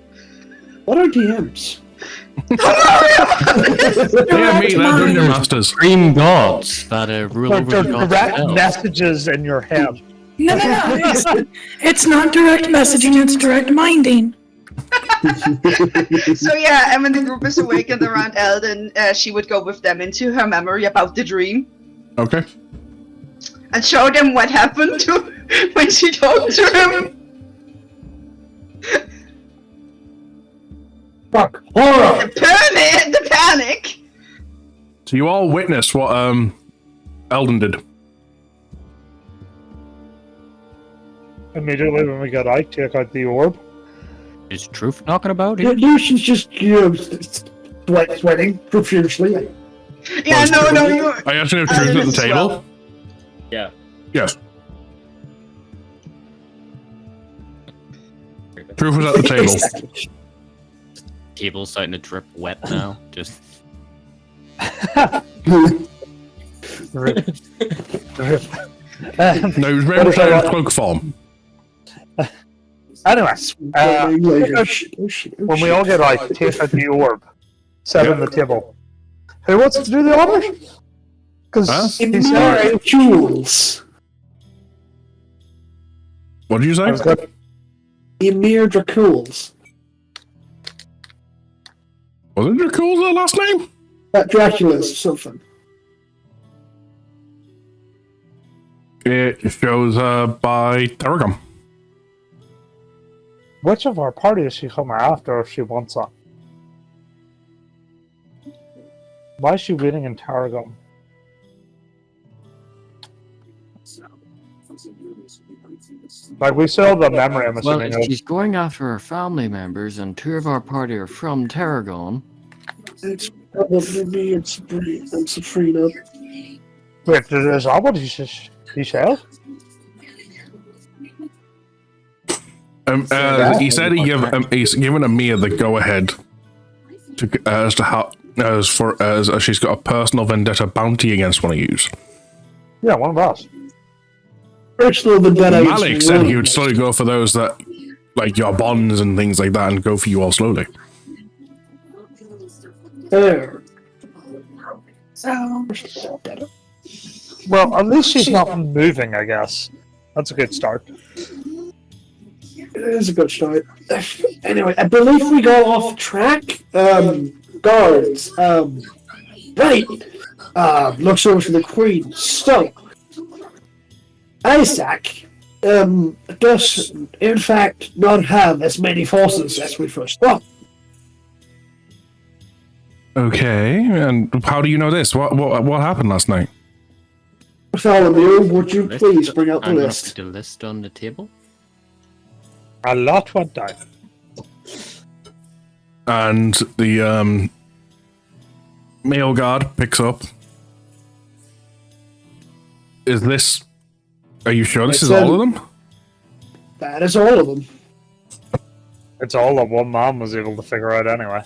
What are DMs? Yeah, me, they're Dungeon Masters. Green gods that rule over the gods Direct themselves. messages in your head. No. It's not direct messaging, it's direct minding. So yeah, and when the group is awakened around Eldon, she would go with them into her memory about the dream Okay. and show them what happened to when she talked to him. Fuck. Horror! The panic! So you all witnessed what Eldon did. Immediately when we got out, take out the orb. Is Truth knocking about Yeah, it? Lucian's just, sweating profusely. Yeah, no, you. I actually have Truth at the as table. well. Yeah. Yes. Truth was at the table. Table's starting to drip wet now. Just Rip. No, he was very much in cloak form. Anyway, Oh, shit. when we all get out, take out the orb. Set on the table. Who wants to do the honors? Because he's sorry. Jules. What did you say? I was good. Emir Dracules. Wasn't Dracul's last name? That Dracula's something. It shows by Tarragon. Which of our party is she coming after if she wants that? Why is she waiting in Tarragon? Like, we still have the memory, I'm well, assuming. if she's going after her family members, and 2 of our party are from Tarragon. It's probably me and Sabrina. Wait, is that what he said? He said he's given Amir the go-ahead to as to how as she's got a personal vendetta bounty against one of you. Yeah, one of us. Personal vendetta. Malik said he would slowly go for those that, like your bonds and things like that, and go for you all slowly. There. So, Well, at least she's not moving, I guess. That's a good start. It is a good start. Anyway, I believe we got off track. Guards. Right. Looks over to the Queen. So, Isaac does, in fact, not have as many forces as we first thought. Okay, and how do you know this? What happened last night? Bartholomew, would you please bring out the I'm gonna list? put the list on the table. A lot went down. And the male guard picks up. Is this? Are you sure this is all of them? That is all of them. It's all that one man was able to figure out anyway.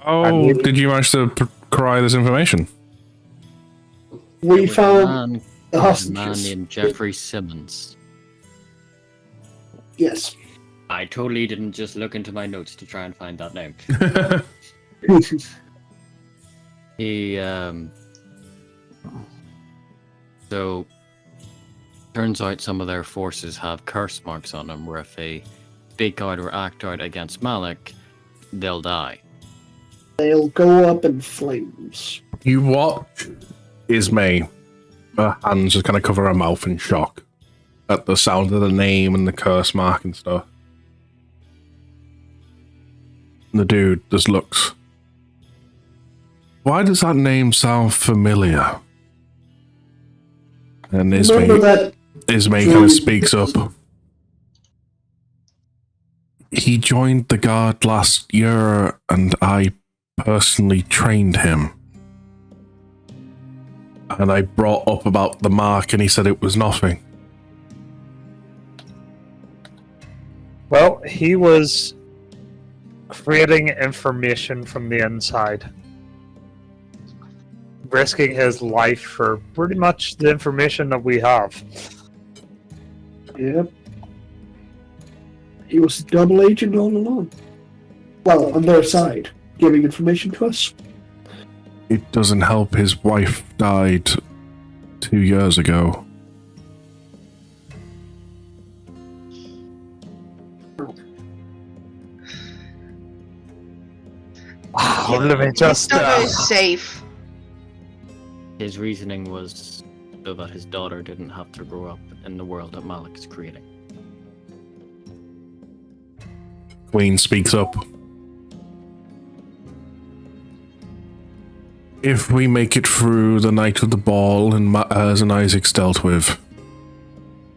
Oh, did you manage to cry this information? We There was found the a man hostages. named Jeffrey Simmons. Yes. I totally didn't just look into my notes to try and find that name. He, So, turns out some of their forces have curse marks on them, where if they speak out or act out against Malik, they'll die. They'll go up in flames. You watch Ismay, her hands just kind of cover her mouth in shock at the sound of the name and the curse mark and stuff. And the dude just looks. Why does that name sound familiar? And Remember that Ismay kind of speaks up. He joined the guard last year, and I personally trained him. And I brought up about the mark, and he said it was nothing. Well, he was creating information from the inside. risking his life for pretty much the information that we have. Yep. He was a double agent all along. Well, on their side, giving information to us. It doesn't help his wife died 2 years ago. Oh, let me just. His daughter is safe. His reasoning was so that his daughter didn't have to grow up in the world that Malik is creating. Queen speaks up. If we make it through the night of the ball and Matters and Isaac's dealt with,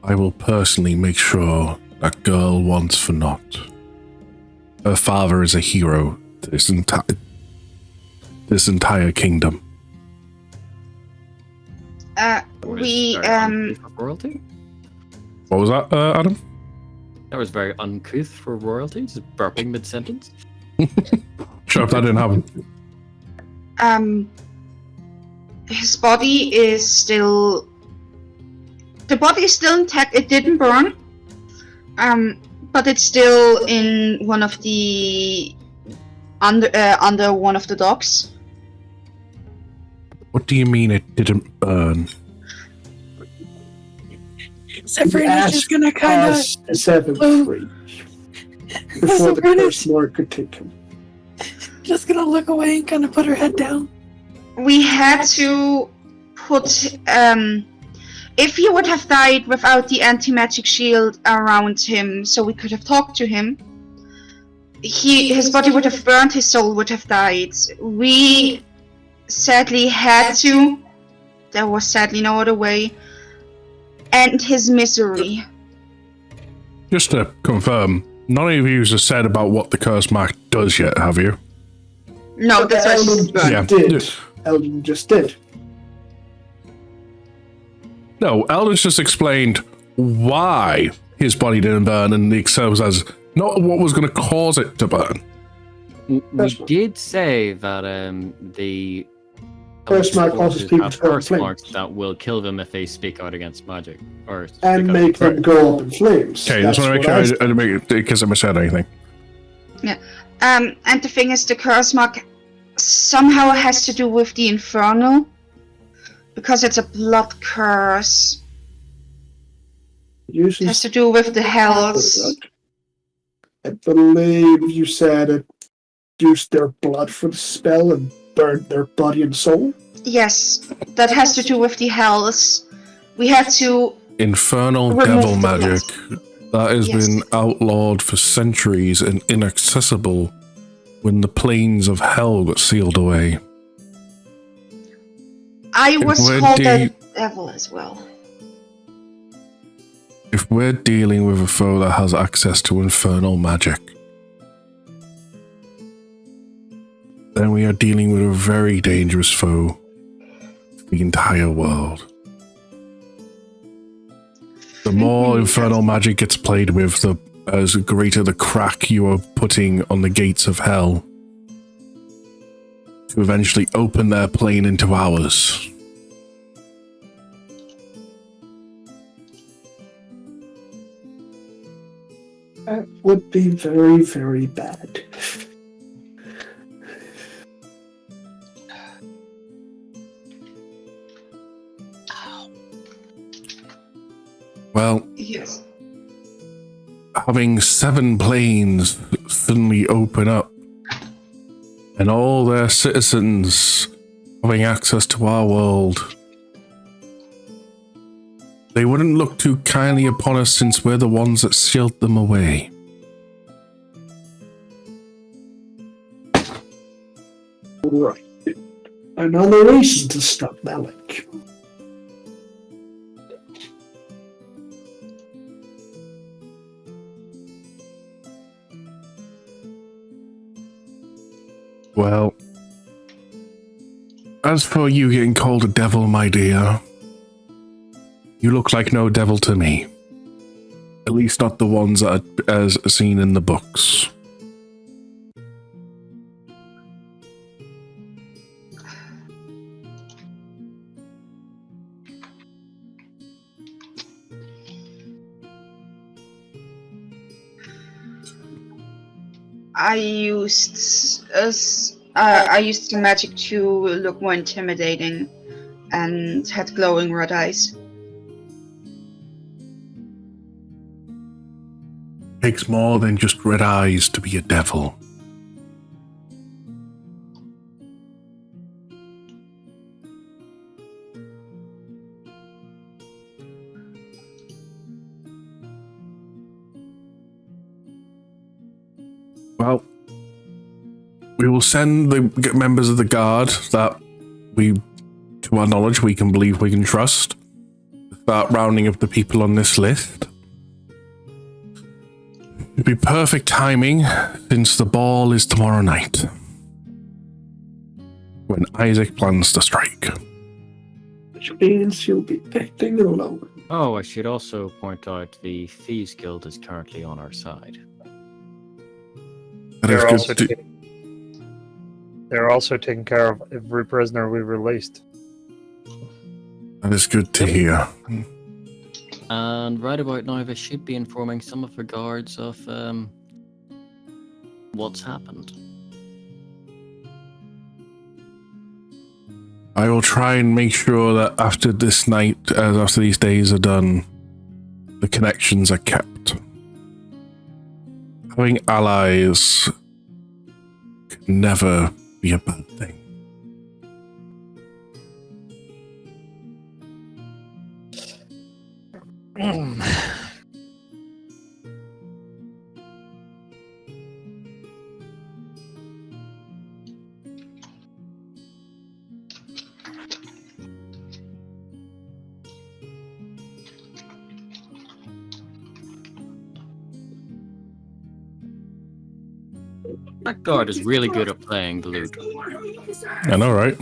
I will personally make sure that girl wants for naught. Her father is a hero to this entire kingdom. We royalty? What was that, Adam? That was very uncouth for royalty, just burping mid-sentence. Shut up, that didn't happen. His body is still... The body is still intact, it didn't burn. But it's still in one of the... under one of the docks. What do you mean it didn't burn? Sabrina's just gonna kind of 7-3 before the curse lord could take him. just gonna look away and kind of put her head down. We had to put... if he would have died without the anti-magic shield around him, so we could have talked to him, his body would have burned, his soul would have died. We sadly had to, there was sadly no other way, end his misery. Just to confirm, none of you have said about what the curse mark does yet, have you? No, that's what Eldon did. Eldon just did. No, Eldon's just explained why his body didn't burn, and the Excel says not what was going to cause it to burn. We did say that the Curse mark causes people to go in curse flames. marks that will kill them if they speak out against magic or speak And out make them go up in flames. Okay, just want to make sure I didn't make it because I missaid anything. Yeah. And the thing is, the curse mark somehow has to do with the infernal, because it's a blood curse. It has to do with the hells. I believe you said it used their blood for the spell and burned their body and soul. Yes, that has to do with the hells. We had to Infernal remove devil the magic that has Yes. been outlawed for centuries and inaccessible when the plains of hell got sealed away. I was we're called the devil as well. If we're dealing with a foe that has access to infernal magic, then we are dealing with a very dangerous foe to the entire world. The more infernal magic gets played with, the greater the crack you are putting on the gates of hell to eventually open their plane into ours. That would be very, very bad. Well, Yes. having 7 planes suddenly open up and all their citizens having access to our world, they wouldn't look too kindly upon us since we're the ones that sealed them away. Right. Another reason to stop Malik. Well, as for you getting called a devil, my dear, you look like no devil to me. At least not the ones that are as seen in the books. I used the magic to look more intimidating, and had glowing red eyes. Takes more than just red eyes to be a devil. Well, we will send the members of the guard that to our knowledge, we can believe we can trust. Start rounding up the people on this list. It'd be perfect timing, since the ball is tomorrow night, when Isaac plans to strike. Which means you'll be acting alone. Oh, I should also point out the Thieves Guild is currently on our side. That is good to- They're also taking care of every prisoner we released. That is good to hear. And right about now, they should be informing some of the guards of what's happened. I will try and make sure that after this night, after these days are done, the connections are kept. Having allies can never be a bad thing. That guard is really good at playing the lute. I know, right?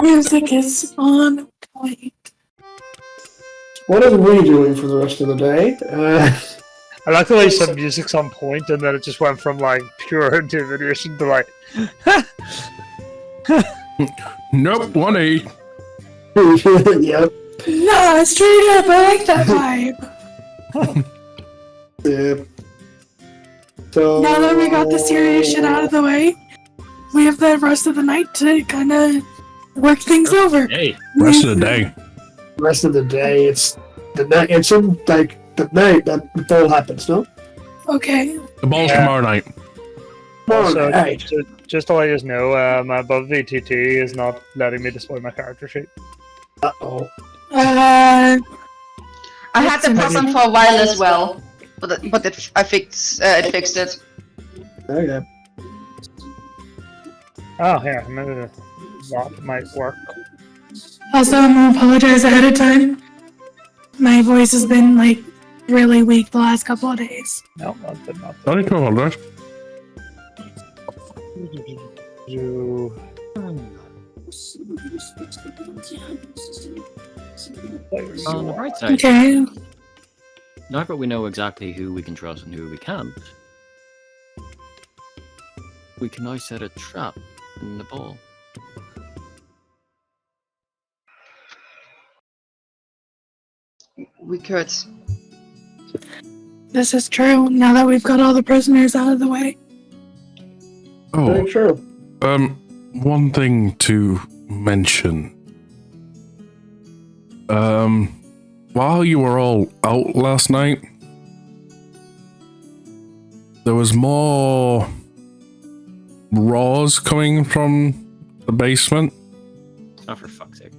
Music is on point. What are we doing for the rest of the day? I like the way you said music's on point, and then it just went from like pure intimidation to like. Nope, 180. Yep. No, straight up, I like that vibe. Yep. So Now that we got the serious shit out of the way, we have the rest of the night to kind of work things over. Hey, Rest of the day. rest of the day, it's the night. It's in like the night that it all happens. No. Okay. The ball's tomorrow night. Also, Alright. just to let you know, my above VTT is not letting me display my character sheet. Uh-oh. I had the That's problem amazing. for a while as well, but it fixed it. Okay. Oh, here, maybe that might work. Also, I'm gonna apologize ahead of time. My voice has been like really weak the last couple of days. No, that did not. Don't need to apologize. on the bright side, Okay. now that we know exactly who we can trust and who we can't, we can now set a trap in the ball. We could. This is true. Now that we've got all the prisoners out of the way. Oh, Very true. one thing to mention. While you were all out last night, there was more roars coming from the basement. Oh, for fuck's sake.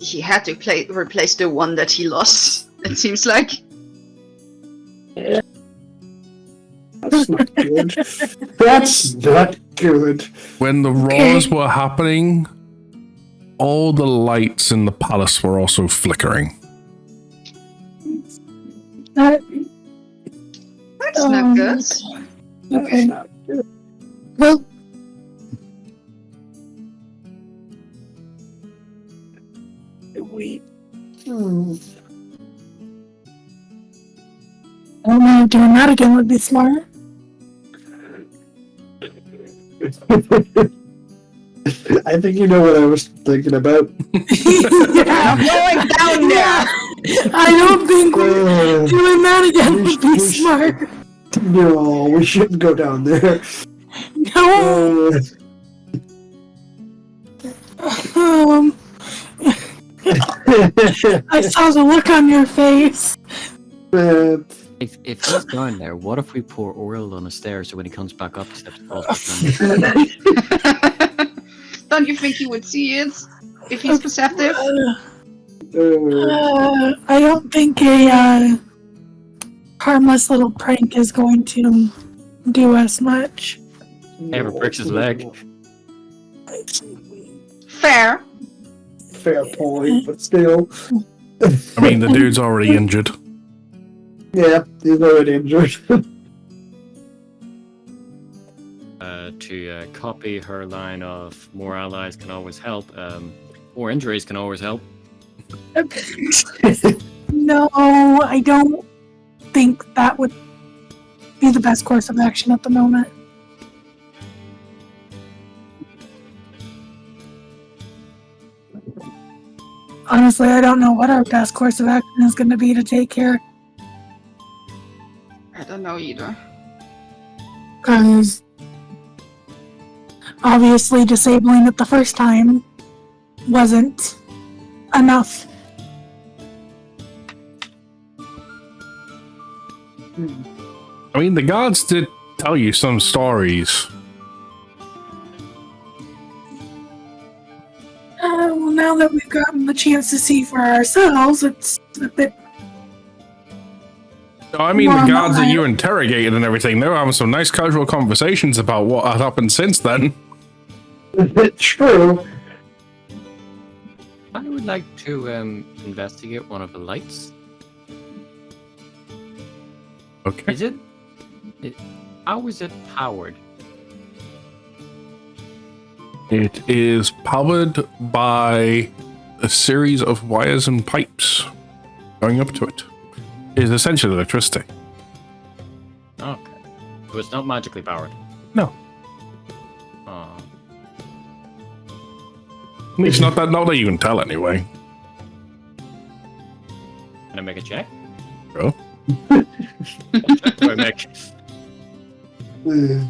He had to replace the one that he lost, it seems like. That's not good. That's not good. When the roars were happening, all the lights in the palace were also flickering. That, That's not good. okay. That's not good. Well, We. I don't know if doing that again would be smart. I think you know what I was thinking about. I'm going down there. I don't think doing that again would be smart. No, we shouldn't go down there. No. I saw the look on your face. If he's down there, what if we pour oil on the stairs so when he comes back up, he steps across the Don't you think he would see it if he's perceptive? I don't think a harmless little prank is going to do us much. Ever breaks his leg. Fair. Fair point, but still. I mean, the dude's already injured. Yeah, he's already injured. To copy her line of more allies can always help, more injuries can always help. No, I don't think that would be the best course of action at the moment. Honestly, I don't know what our best course of action is going to be to take care. I don't know either. Because obviously disabling it the first time wasn't enough. I mean, the guards did tell you some stories. Well, now that we've gotten the chance to see for ourselves, it's a bit. No, I mean, Well, the guards no, that you interrogated and everything, they were having some nice casual conversations about what had happened since then. True. I would like to investigate one of the lights. Okay. Is it how is it powered? It is powered by a series of wires and pipes going up to it. It is essentially electricity. Okay. So it's not magically powered? No. Oh. At least not that you can tell anyway. Can I make a check? Sure. What check do I make? Uh,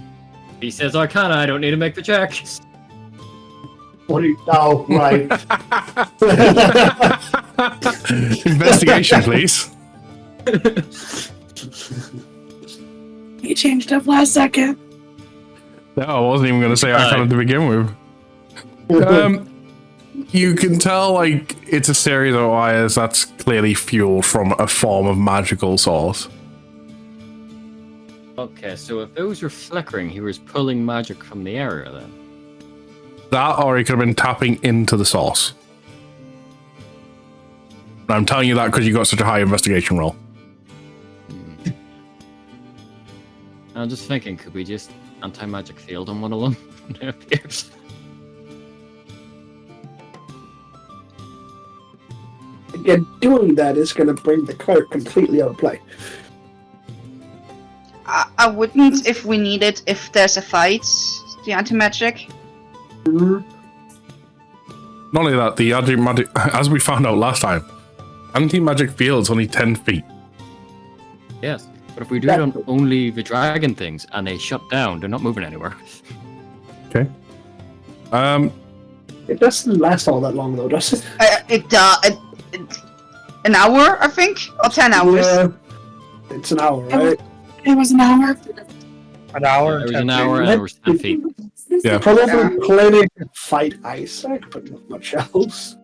He says Arcana, I don't need to make the check. What do you? Oh, right. Investigation, please. You changed up last second. No, I wasn't even going to say Arcana to begin with. You can tell, like, it's a series of wires that's clearly fueled from a form of magical source. Okay, so if those were flickering, he was pulling magic from the area then. That, or he could have been tapping into the source. And I'm telling you that because you got such a high investigation roll. I'm just thinking, could we just anti-magic field on one of them? It appears. Again, doing that is going to bring the cleric completely out of play. I wouldn't if we need it, if there's a fight, the anti-magic. Mhm. Not only that, the anti-magic, as we found out last time, anti-magic field's only 10 feet. Yes, but if we do it on only the dragon things and they shut down, they're not moving anywhere. Okay. It doesn't last all that long, though, does it? An hour, I think, or 10 hours. Yeah. It's an hour, right? It was an hour. An hour There and was 10 an hour and there was 10 feet. Yeah. Probably plenty to fight Isaac, but not much else.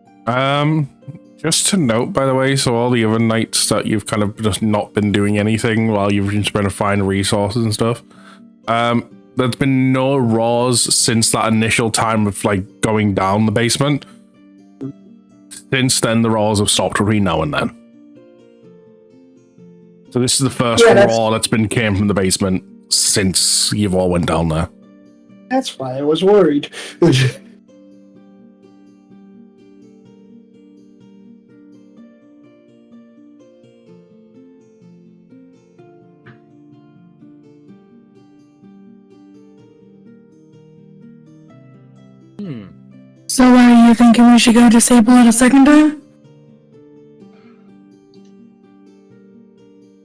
Just to note, by the way, so all the other nights that you've kind of just not been doing anything while you've just been trying to find resources and stuff, there's been no Raws since that initial time of, like, going down the basement. Since then, the Raws have stopped every now and then. So this is the first Raw that's been came from the basement since you've all went down there. That's why I was worried. So are you thinking we should go disable it a second time?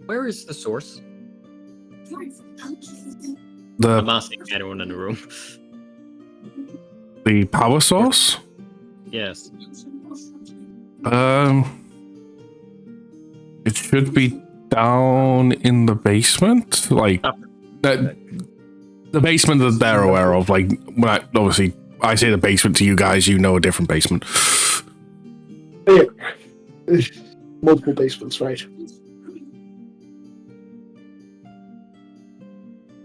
Where is the source? The I'm asking anyone in the room. the power source? Yes. It should be down in the basement, like the basement that they're aware of. Like, when obviously I say the basement to you guys, you know a different basement. Yeah. Multiple basements, right?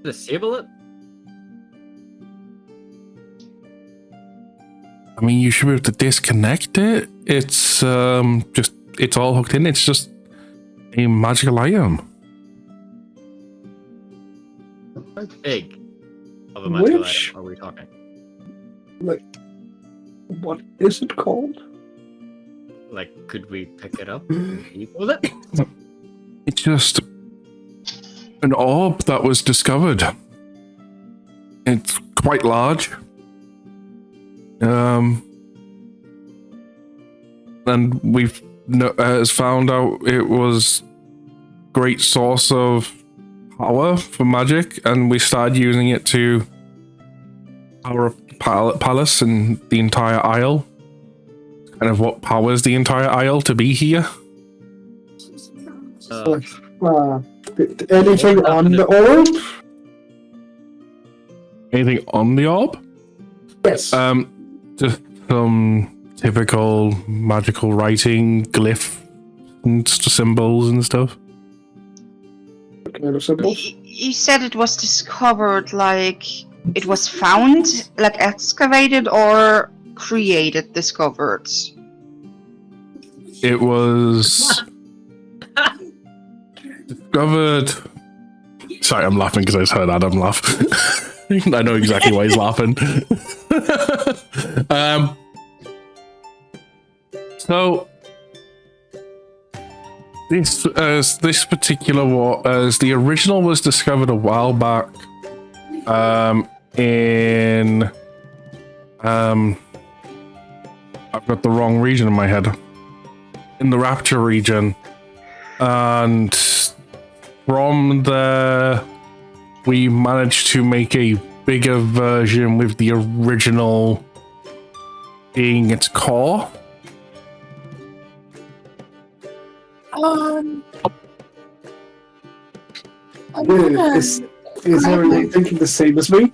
Disable it? I mean, you should be able to disconnect it. It's just it's all hooked in. It's just a magical item. How big of a magical Which- item are we talking? Like, what is it called? Like, could we pick it up and leave with it? It's just an orb that was discovered. It's quite large. And we've has found out it was great source of power for magic, and we started using it to power up palace and the entire isle. Kind of what powers the entire isle to be here. Anything on the orb? Anything on the orb? Yes. Just some typical magical writing, glyph, and symbols and stuff. What kind of symbols? You said it was discovered, like it was found, like excavated or created, discovered. It was discovered. Sorry, I'm laughing because I just heard Adam laugh. I know exactly why he's laughing. So this particular one, as the original was discovered a while back, in I've got the wrong region in my head. In the Rapture region, and from there we managed to make a bigger version with the original being its core. Is everyone thinking the same as me?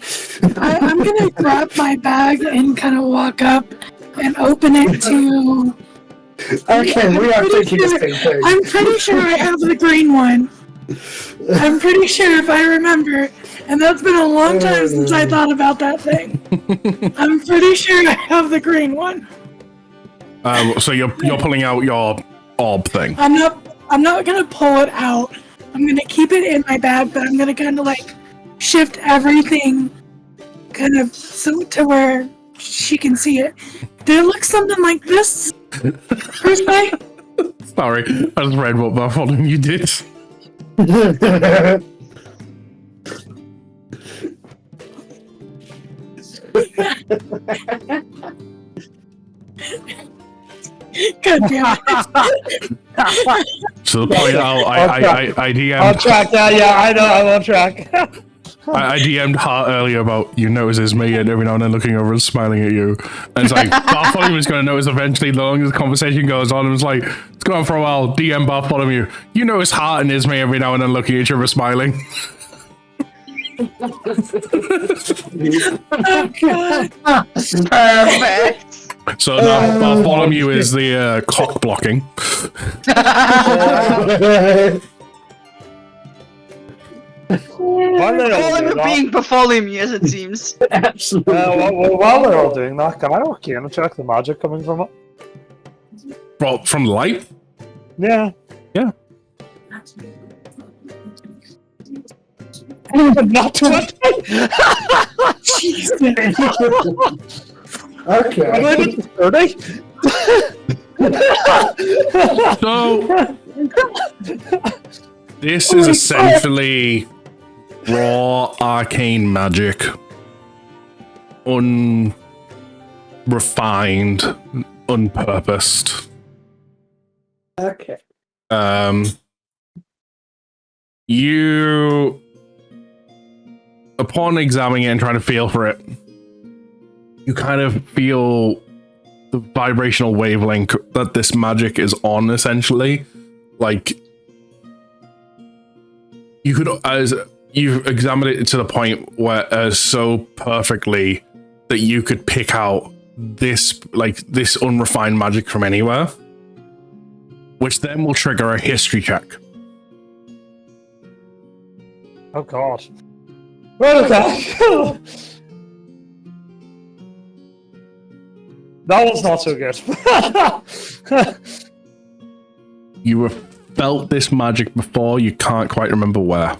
I'm gonna grab my bag and kind of walk up and open it to. Okay, we are thinking the same thing. I'm pretty sure I have the green one. I'm pretty sure if I remember, and that's been a long time since I thought about that thing. I'm pretty sure I have the green one. So you're pulling out your orb thing. I'm not gonna pull it out. I'm gonna keep it in my bag, but I'm gonna kind of like shift everything, kind of so to where she can see it. Did it look something like this? Per se? Sorry, I just read what Bartholomew you did. Good job. So the point out, I DM'd. I'll track. Yeah, I know. I'm on track. I DM'd Hart earlier about you notice it's me, and every now and then looking over and smiling at you. And it's like Bartholomew was going to notice eventually. The longer the conversation goes on, it was like it's going on for a while. DM Bartholomew, you notice Hart and Ismay every now and then looking at each other smiling. Oh god. Perfect. So now Bartholomew is the cock blocking. While they're all All of doing it that, being Bartholomew, as it seems. Absolutely. while they're all doing that, can I walk in and check the magic coming from it? From the light? Yeah. Yeah. Not to it. Okay. Am I even 30? So this is essentially raw arcane magic, unrefined refined, unpurposed. Okay. You, upon examining it and trying to feel for it, you kind of feel the vibrational wavelength that this magic is on, essentially. Like, you could, as you've examined it to the point where so perfectly that you could pick out this unrefined magic from anywhere, which then will trigger a history check. Oh god. Okay. That was not so good. You have felt this magic before, you can't quite remember where.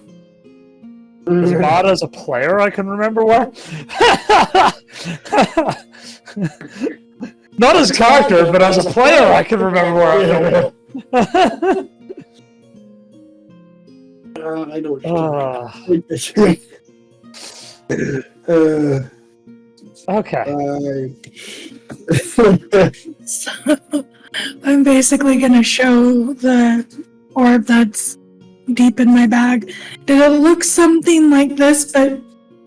As bad as a player, I can remember where. Not as character, but as a player, I can remember where I know. I know what Okay. So, I'm basically gonna show the orb that's deep in my bag. Did it look something like this, but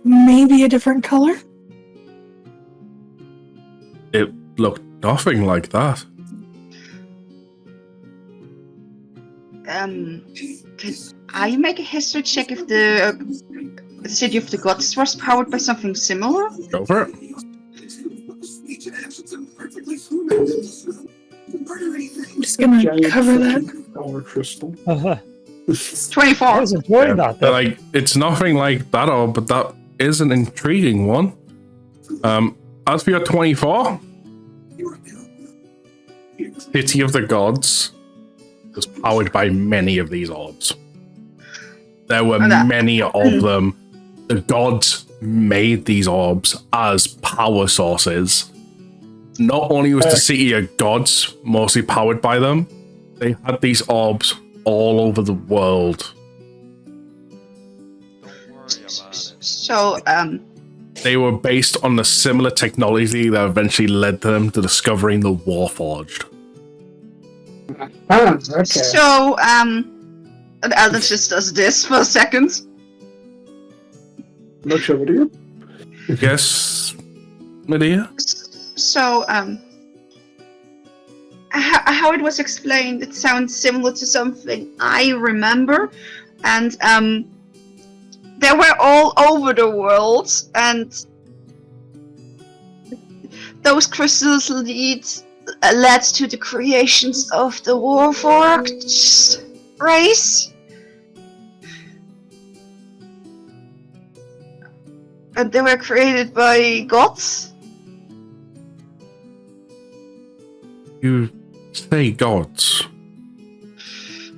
maybe a different color? It looked nothing like that. Can I make a history check if the City of the Gods was powered by something similar? Go for it. I'm just gonna cover that. Power crystal. 24. I was enjoying that, though. Like, it's nothing like that, but that is an intriguing one. As for your 24, City of the Gods was powered by many of these orbs. There were many of them. The gods made these orbs as power sources. Not only was the City of Gods mostly powered by them, they had these orbs all over the world. So, They were based on the similar technology that eventually led them to discovering the Warforged. Okay. So, and Alden just does this for a second. Not sure what you. Yes, Medea? So, how it was explained, it sounds similar to something I remember, and they were all over the world, and those crystals led to the creations of the Warforged race. And they were created by gods. You say gods.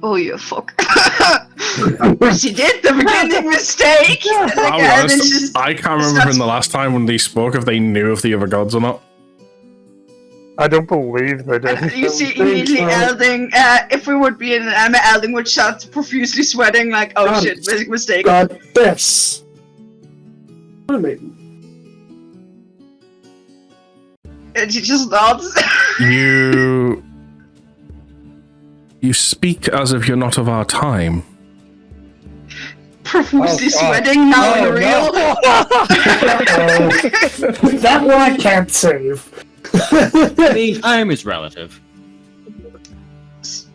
Oh, you fuck. She did the beginning mistake. I'll be honest, I can't remember from the last time when they spoke if they knew of the other gods or not. I don't believe they did. You see immediately Elding, if we would be in an anime, Elding would start profusely sweating like, oh God, shit, big mistake. God, this. I mean, And she just nods. You speak as if you're not of our time. Profusely sweating, now you're real. that one I can't save. The time is relative.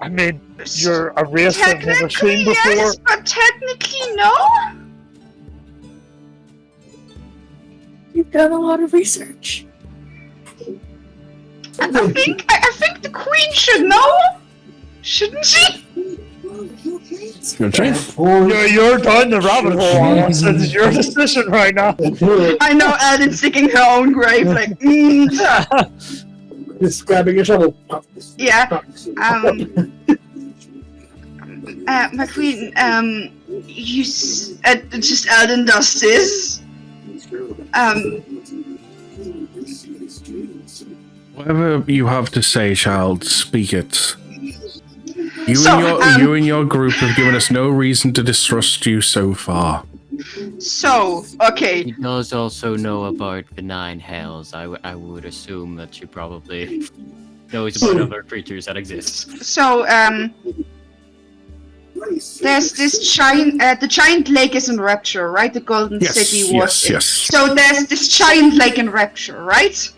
I mean, you're a race I've never seen before. Yes, but technically no. You've done a lot of research. I think the queen should know, shouldn't she? You're down the rabbit hole. It's your decision right now. I know Eldon's digging her own grave, like, Just grabbing a shovel. Yeah. My queen, you just Eldon does this. Whatever you have to say, child, speak it. You and your group have given us no reason to distrust you so far. So, okay. He does also know about the 9 hells. I would assume that she probably knows about other creatures that exist. So, there's this giant, the giant lake is in Rapture, right? The Golden City was in. Yes. So there's this giant lake in Rapture, right?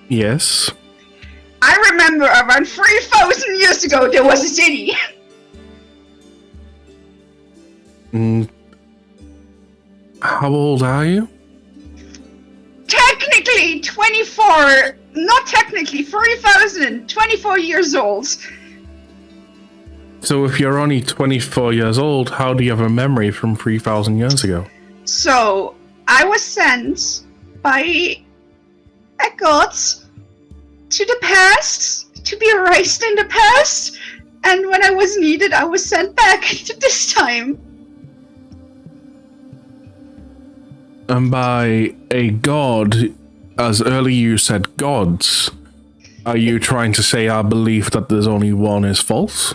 Yes. I remember around 3,000 years ago there was a city. How old are you? Technically 24, not technically, 3,000, 24 years old. So if you're only 24 years old, how do you have a memory from 3,000 years ago? So, I was sent by a god to the past, to be erased in the past, and when I was needed, I was sent back to this time. And by a god, as earlier you said gods, are you trying to say our belief that there's only one is false?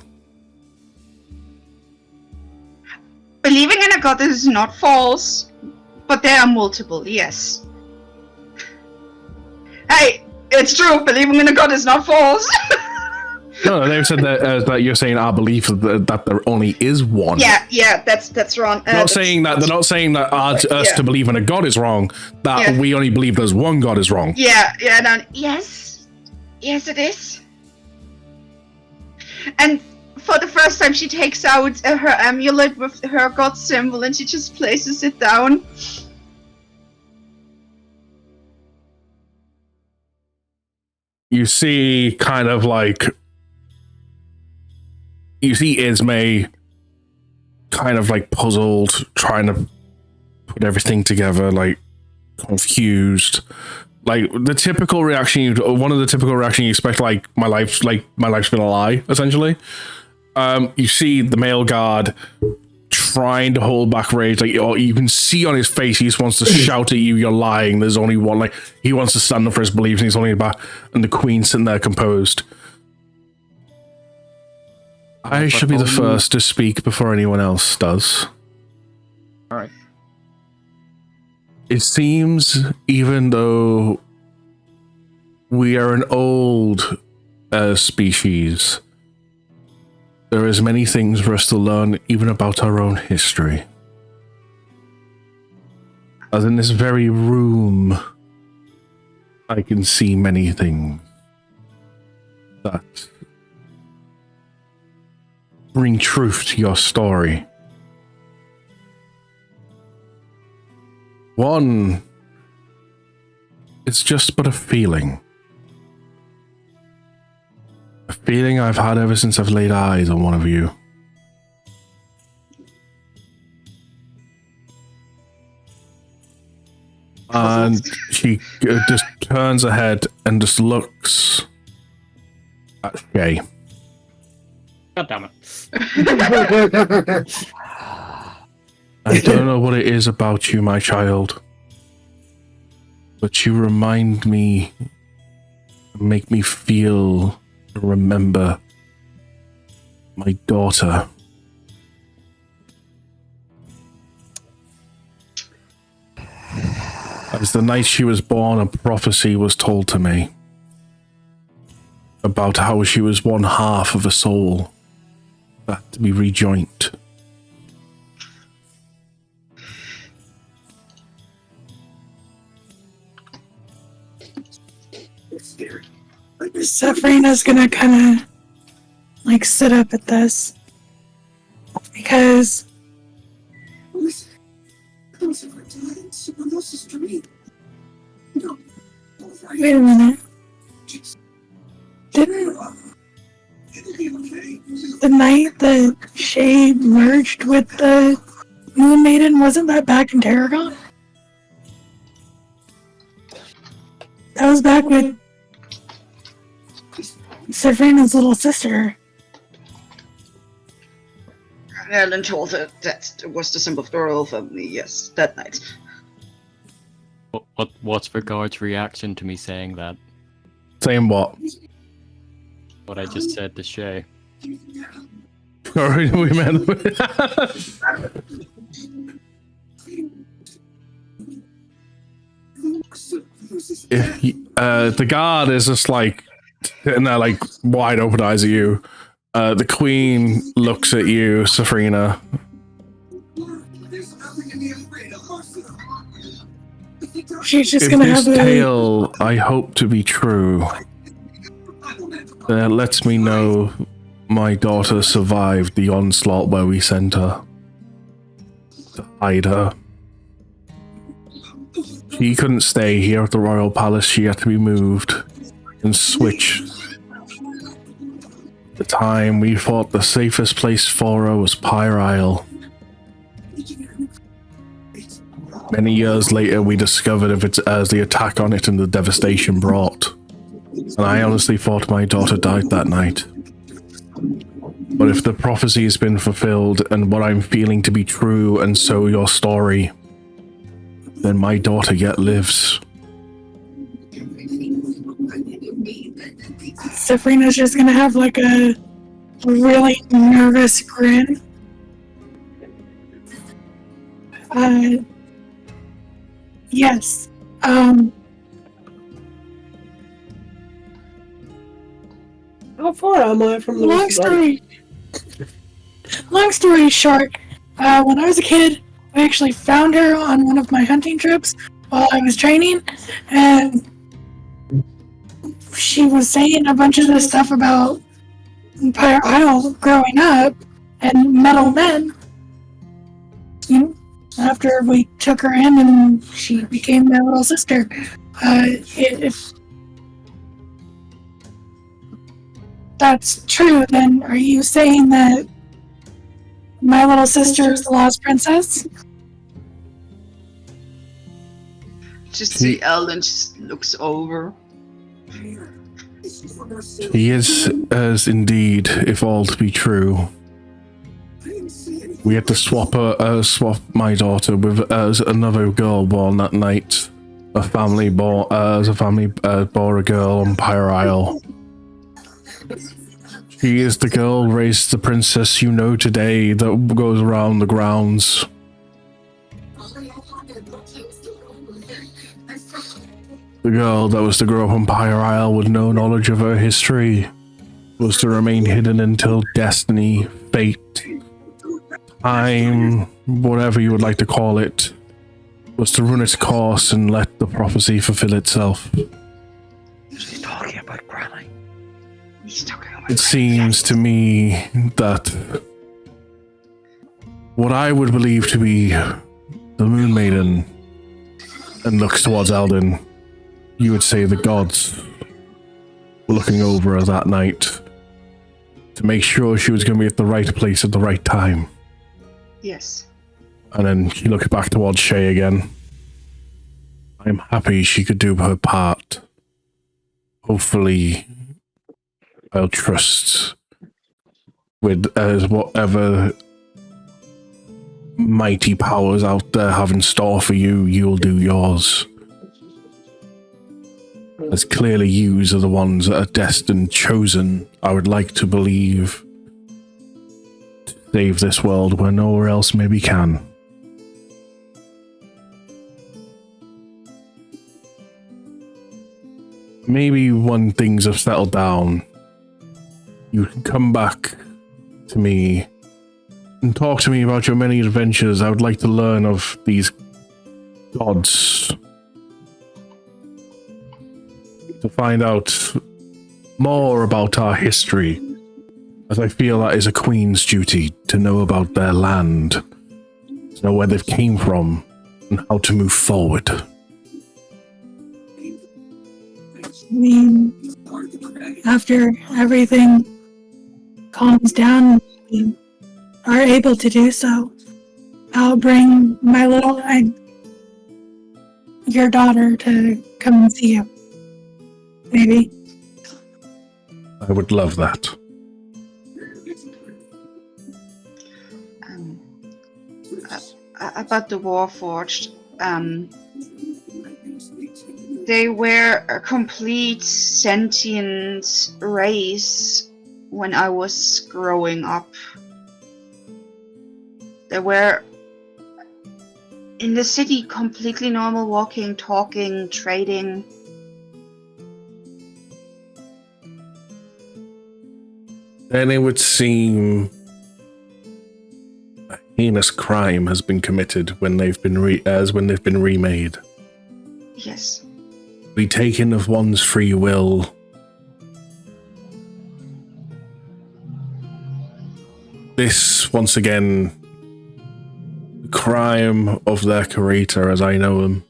Believing in a god is not false, but there are multiple, yes. Hey, it's true, believing in a god is not false. No, they've said that you're saying our belief that there only is one. Yeah, that's wrong. They're not saying that us to believe in a god is wrong. That we only believe there's one god is wrong. Yes, it is. And for the first time, she takes out her amulet with her god symbol and she just places it down. You see Ismay kind of like puzzled, trying to put everything together, like confused. Like the typical reaction, one of the typical reactions you expect, like my life's been a lie, essentially. You see the male guard trying to hold back rage, like you can see on his face he just wants to shout at you, you're lying, there's only one, like he wants to stand up for his beliefs and he's only back, and the queen sitting there composed. I should be the first to speak before anyone else does. Alright. It seems, even though we are an old species, there is many things for us to learn even about our own history. As in this very room, I can see many things that bring truth to your story. One, it's just but a feeling. A feeling I've had ever since I've laid eyes on one of you. And she just turns her head and just looks at Shay. God damn it. I don't know what it is about you, my child, but you remind me, make me feel, remember my daughter. As the night she was born, a prophecy was told to me about how she was one half of a soul that to be rejoined. Sabrina's gonna kind of like sit up at this because wait a minute. Didn't the night that Shay merged with the Moon Maiden, wasn't that back in Tarragon? That was back with Sabrina's little sister. Ellen told her that was the symbol of the royal family, yes, that night. What's the guard's reaction to me saying that? Saying what? What I just said to Shay. Sorry, we meant. The guard is just like sitting there, like wide open eyes at you. The queen looks at you, Safrina. She's just If gonna this have a. tale I hope to be true, then it lets me know my daughter survived the onslaught where we sent her to hide her. She couldn't stay here at the royal palace. She had to be moved and switched. At the time, we thought the safest place for her was Pyre Isle. Many years later, we discovered of it as the attack on it and the devastation brought. And I honestly thought my daughter died that night. But if the prophecy has been fulfilled and what I'm feeling to be true, and so your story, then my daughter yet lives. Sabrina's just gonna have like a really nervous grin. Yes. How far am I from the Long story short, when I was a kid, I actually found her on one of my hunting trips while I was training, and she was saying a bunch of this stuff about Pyre Isle growing up and metal men. You know, after we took her in and she became my little sister. If that's true, then are you saying that my little sister is the lost princess? Just see Ellen just looks over. He is, as indeed, if all to be true. We had to swap my daughter with another girl born that night. A family bore a girl on Pyre Isle. She is the girl raised the princess you know today that goes around the grounds. The girl that was to grow up on Pyre Isle with no knowledge of her history was to remain hidden until destiny, fate, time, whatever you would like to call it, was to run its course and let the prophecy fulfill itself. She's talking about Granny. It seems to me that what I would believe to be the Moon Maiden and looks towards Eldon, you would say the gods were looking over her that night to make sure she was going to be at the right place at the right time. Yes. And then she looked back towards Shay again. I'm happy she could do her part. Hopefully, I'll trust with whatever mighty powers out there have in store for you, you'll do yours. As clearly yous are the ones that are destined, chosen, I would like to believe, to save this world where nowhere else maybe can. Maybe when things have settled down, you can come back to me and talk to me about your many adventures. I would like to learn of these gods, to find out more about our history, as I feel that is a queen's duty to know about their land, to know where they came from, and how to move forward. I mean, after everything calms down, we are able to do so. I'll bring my your daughter to come and see you. Maybe. I would love that. About the Warforged, they were a complete sentient race when I was growing up. They were In the city, completely normal, walking, talking, trading. Then it would seem a heinous crime has been committed when they've been remade. Yes. Be taken of one's free will. This, once again, the crime of their creator as I know him.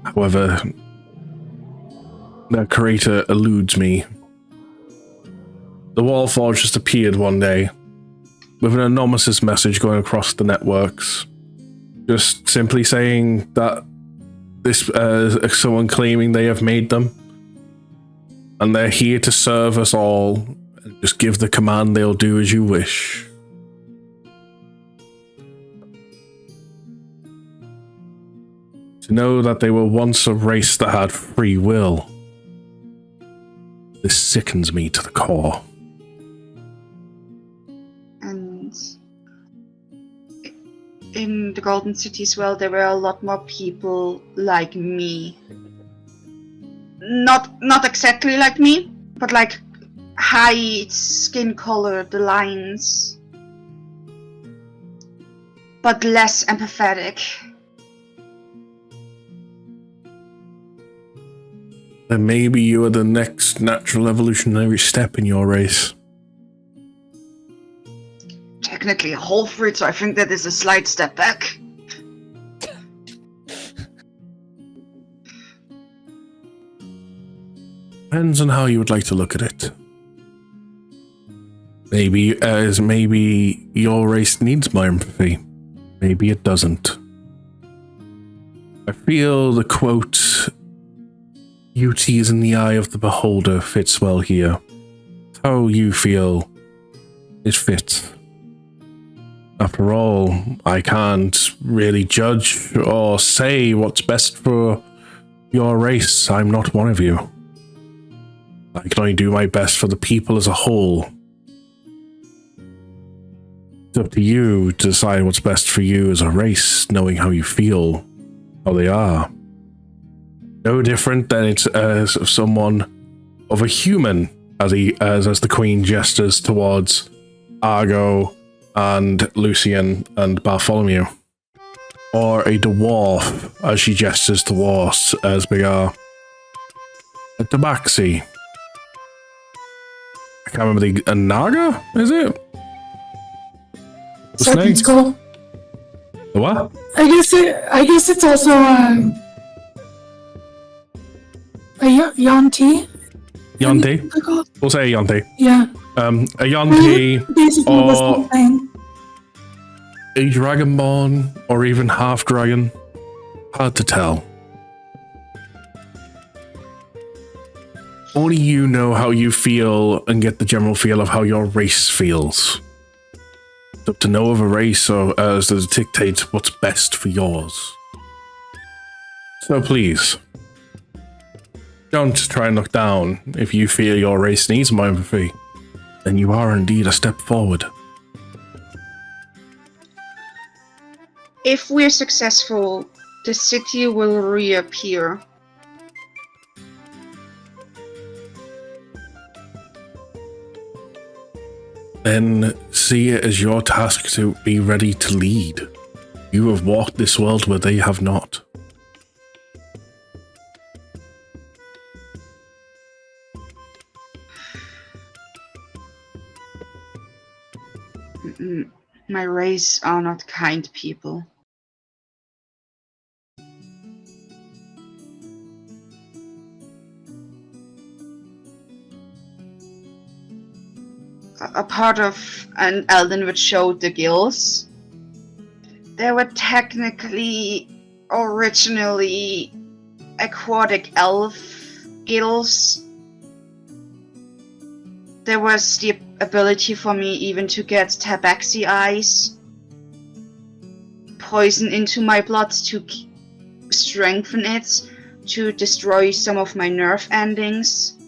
However, their creator eludes me. The Wallforge just appeared one day with an anonymous message going across the networks, just simply saying that this someone claiming they have made them, and they're here to serve us all, and just give the command, they'll do as you wish. To know that they were once a race that had free will, this sickens me to the core. And in the Golden City as well, there were a lot more people like me. Not exactly like me, but like high skin color, the lines, but less empathetic. Then maybe you are the next natural evolutionary step in your race. Technically a whole fruit, so I think that is a slight step back. Depends on how you would like to look at it. Maybe your race needs my empathy. Maybe it doesn't. I feel the quote, "Beauty is in the eye of the beholder," fits well here. How you feel, it fits. After all, I can't really judge or say what's best for your race. I'm not one of you. I can only do my best for the people as a whole. It's up to you to decide what's best for you as a race, knowing how you feel, how they are. No different than it's as of someone of a human, as the Queen gestures towards Argo and Lucian and Bartholomew, or a dwarf as she gestures towards Esbigar, a Tabaxi. I can't remember a Naga, is it? The Serpent snake? skull. The what? I guess it's also a Yanti. Yonti? We'll say a Yonti. Yeah. A Yonti, Basically the same or thing. a Dragonborn, or even half-dragon. Hard to tell. Only you know how you feel and get the general feel of how your race feels. It's up to no other race or as to dictate what's best for yours. So please, don't try and look down. If you feel your race needs my empathy, then you are indeed a step forward. If we're successful, the city will reappear. Then see it as your task to be ready to lead. You have walked this world where they have not. My race are not kind people. A part of an Elden which showed the guilds. They were technically originally aquatic elf guilds. There was the ability for me even to get tabaxi eyes, poison into my blood to strengthen it, to destroy some of my nerve endings.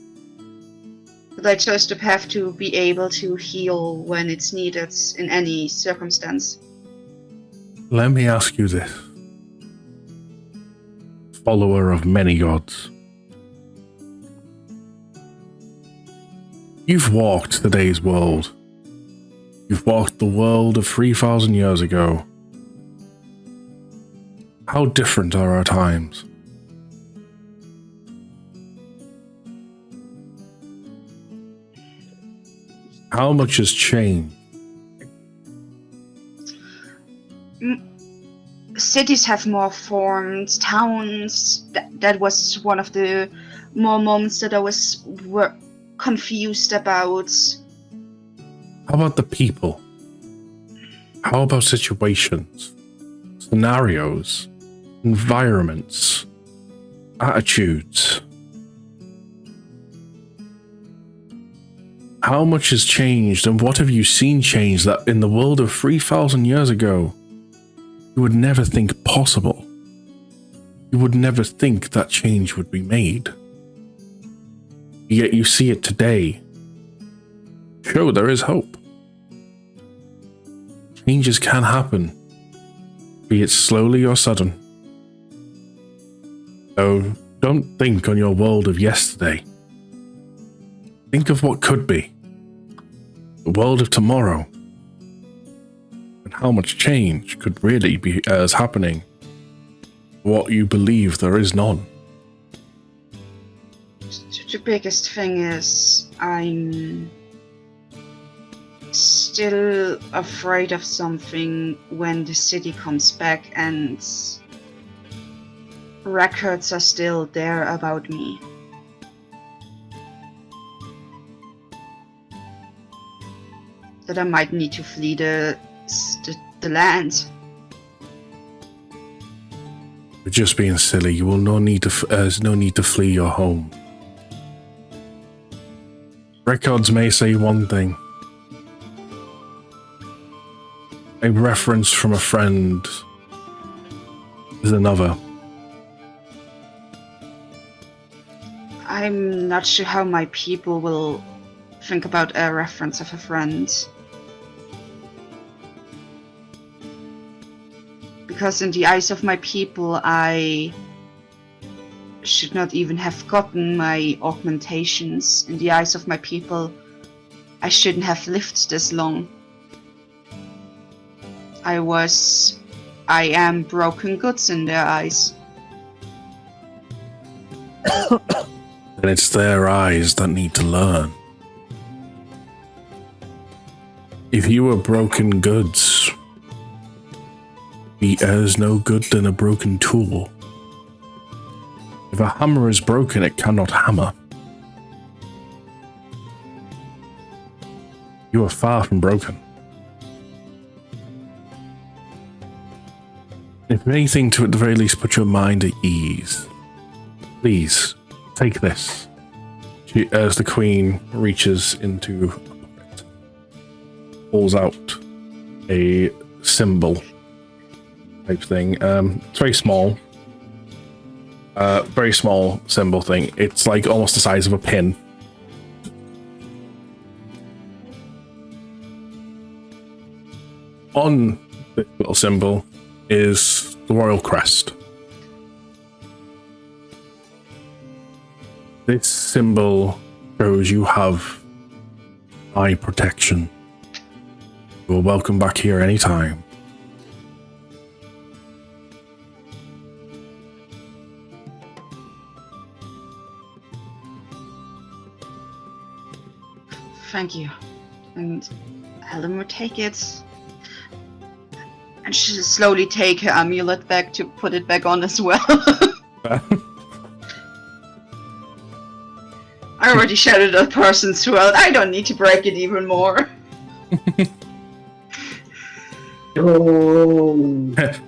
But I chose the path to be able to heal when it's needed in any circumstance. Let me ask you this. Follower of many gods. You've walked today's world. You've walked the world of 3,000 years ago. How different are our times? How much has changed? Cities have more formed, towns. That was one of the more moments that I was confused about. How about the people? How about situations, scenarios, environments, attitudes? How much has changed, and what have you seen change that in the world of 3,000 years ago you would never think possible? You would never think that change would be made. Yet you see it today. Sure, there is hope. Changes can happen, be it slowly or sudden. So don't think on your world of yesterday. Think of what could be. The world of tomorrow. And how much change could really be as happening. What you believe there is none. The biggest thing is I'm still afraid of something when the city comes back and records are still there about me. That I might need to flee the land. You're just being silly. You will there's no need to flee your home. Records may say one thing. A reference from a friend is another. I'm not sure how my people will think about a reference of a friend. Because in the eyes of my people, I should not even have gotten my augmentations. In the eyes of my people, I shouldn't have lived this long. I am broken goods in their eyes. And it's their eyes that need to learn. If you were broken goods, be as no good than a broken tool. If a hammer is broken, it cannot hammer. You are far from broken. If anything, to at the very least put your mind at ease. Please, take this. As the Queen reaches into a pocket, pulls out a symbol type thing. It's very small. Very small symbol thing. It's like almost the size of a pin. On this little symbol is the royal crest. This symbol shows you have my protection. You are welcome back here anytime. Thank you. And Helen will take it. And she'll slowly take her amulet back to put it back on as well. I already shattered that person's world. I don't need to break it even more.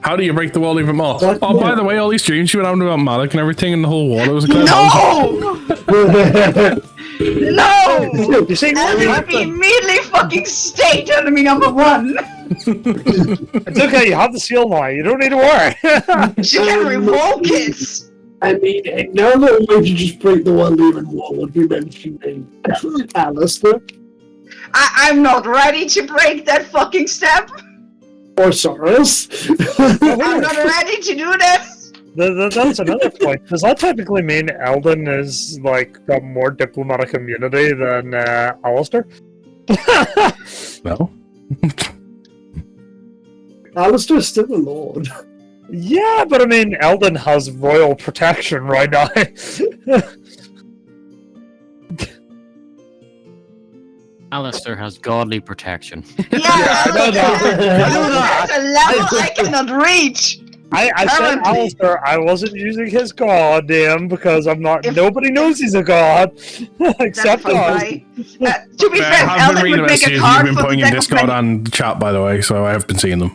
How do you break the wall even more? Oh, by the way, all these dreams you were having about Malik and everything and the whole water was a clear No! You see, let me immediately fucking state enemy number one. It's okay, you have the seal now. You don't need to worry. She can revoke it. I mean, another way to just break the one leaving wall would be mentioning Alistair. I'm not ready to break that fucking step. Or Soros. I'm not ready to do this. That's another point. Does that technically mean Eldon is like got more diplomatic immunity than Alistair? No. Alistair's still a lord. Yeah, but I mean, Eldon has royal protection right now. Alistair has godly protection. Yeah, I know that. That's a level I cannot reach. I said Apparently. Alistair, I wasn't using his goddamn because I'm not. If- nobody knows he's a god except That's a us. lie. To be I fair, have been Eldon reading would the make a messages you've card been for the putting in deck of Discord many. and chat, by the way, so I have been seeing them.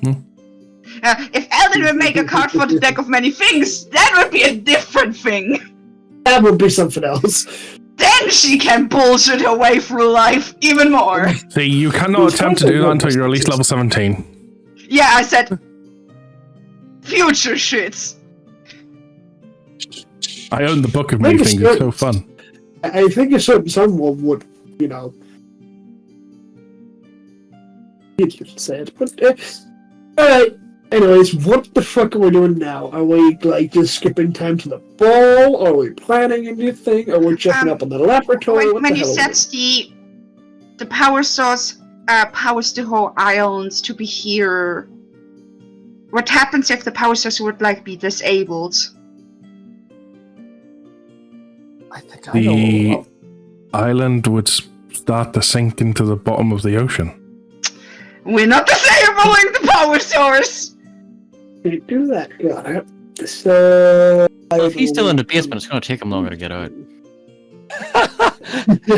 If Eldon would make a card for the deck of many things, that would be a different thing. That would be something else. Then she can bullshit her way through life even more. See, you cannot attempt to do that until you're at least level 17. Yeah, I said future shits. I own the book of many things, it's so fun. I think a certain someone would, you know. You can say it, but alright. Anyways, what the fuck are we doing now? Are we like just skipping time to the ball? Or are we planning anything? Or we're checking up on the laboratory? What When the you hell are said the power source powers the whole islands to be here, what happens if the power source would like be disabled? I think The island would start to sink into the bottom of the ocean. We're not disabling the power source. Can't do that, got it. So Well, if he's still in the basement, it's going to take him longer to get out.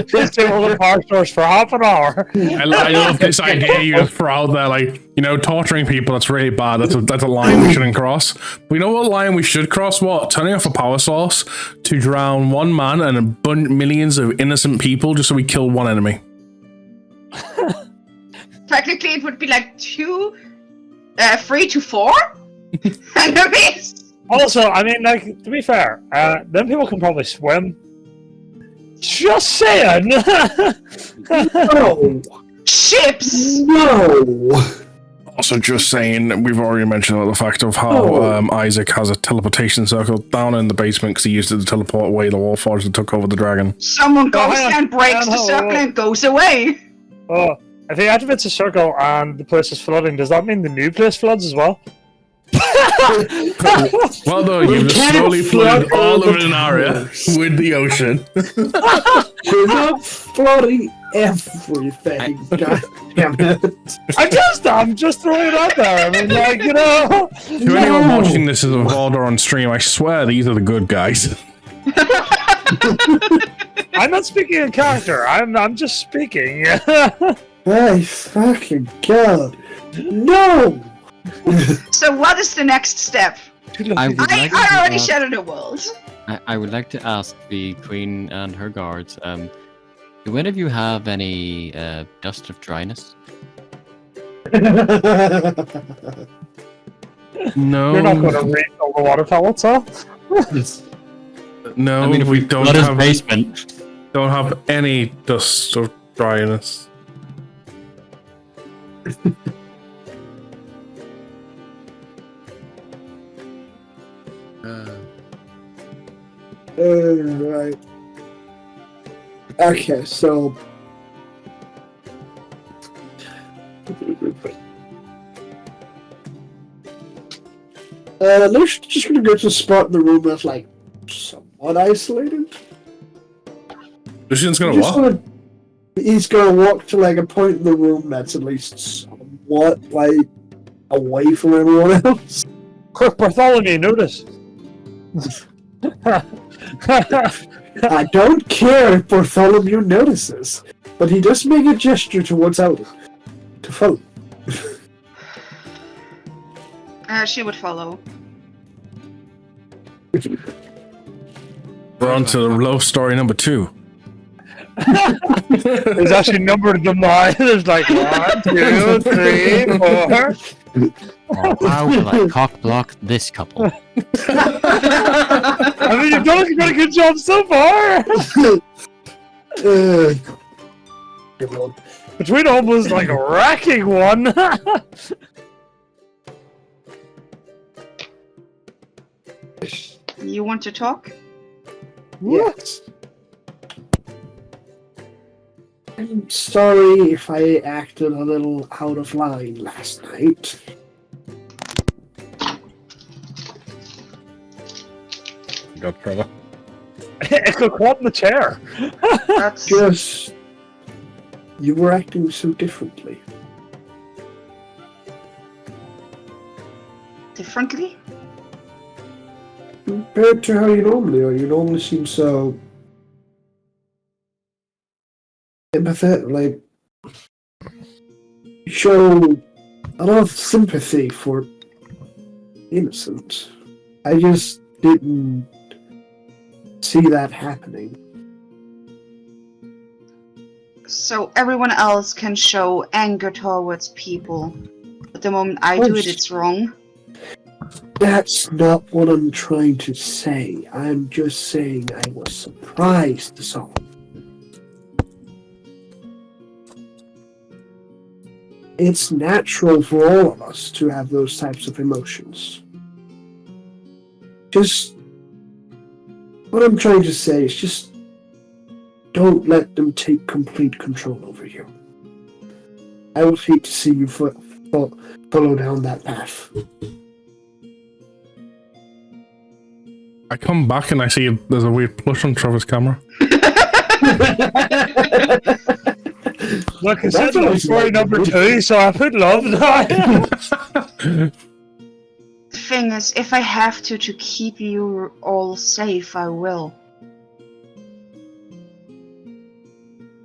Just stay on the power source for half an hour. I love this idea you throw out there, like, you know, torturing people, that's really bad. That's a line we shouldn't cross. But you know what line we should cross? What? Turning off a power source to drown one man and millions of innocent people just so we kill one enemy. Technically, it would be like 3 to 4 enemies. Also, I mean, like, to be fair, them people can probably swim. Just saying! No! Ships! No! Also, just saying, we've already mentioned about the fact of how Isaac has a teleportation circle down in the basement because he used it to teleport away the Warforged that took over the dragon. Someone goes hang on, and breaks the circle and goes away. Oh, if he activates a circle and the place is flooding, does that mean the new place floods as well? Well, though, you've slowly flooded all of Lunaria with the ocean. We're not flooding everything. God damn it. I'm just throwing it out there. I mean, like, you know. To anyone watching this as a Valdor on stream, I swear these are the good guys. I'm not speaking in character. I'm just speaking. My fucking god. No! So what is the next step? I already ask, shattered the world. I would like to ask the Queen and her guards, do any of you have any dust of dryness? No. You're not going to read all the water pellets, huh? No, I mean, if we we don't flood his have basement. Don't have any dust of dryness. Right. Okay, so. Lucian's just gonna go to a spot in the room that's like somewhat isolated. Lucian's gonna Just what? gonna- He's gonna walk to like a point in the room that's at least somewhat like away from everyone else. Quick, Bartholomew, notice. I don't care if Bartholomew notices, but he does make a gesture towards Alden to follow. She would follow. We're on to love story number 2. There's actually numbered them mine. There's like 1, 2, 3, 4. Or how will I cock block this couple? I mean, you've done a good job so far. Good lord. Between almost like racking one. You want to talk? Yes. I'm sorry if I acted a little out of line last night. You got Trevor. Echo caught in the chair. That's Just... You were acting so differently. differently. Compared to how you normally are. You normally seem so... empathetic, like... You show a lot of sympathy for innocent. I just didn't see that happening. So everyone else can show anger towards people. But the moment I do it, it's wrong. That's not what I'm trying to say. I'm just saying I was surprised, that's all. It's natural for all of us to have those types of emotions. Just... What I'm trying to say is just... Don't let them take complete control over you. I would hate to see you follow down that path. I come back and I see there's a weird plush on Trevor's camera. Look, it's actually story number 2, so I put love now. The thing is, if I have to keep you all safe, I will.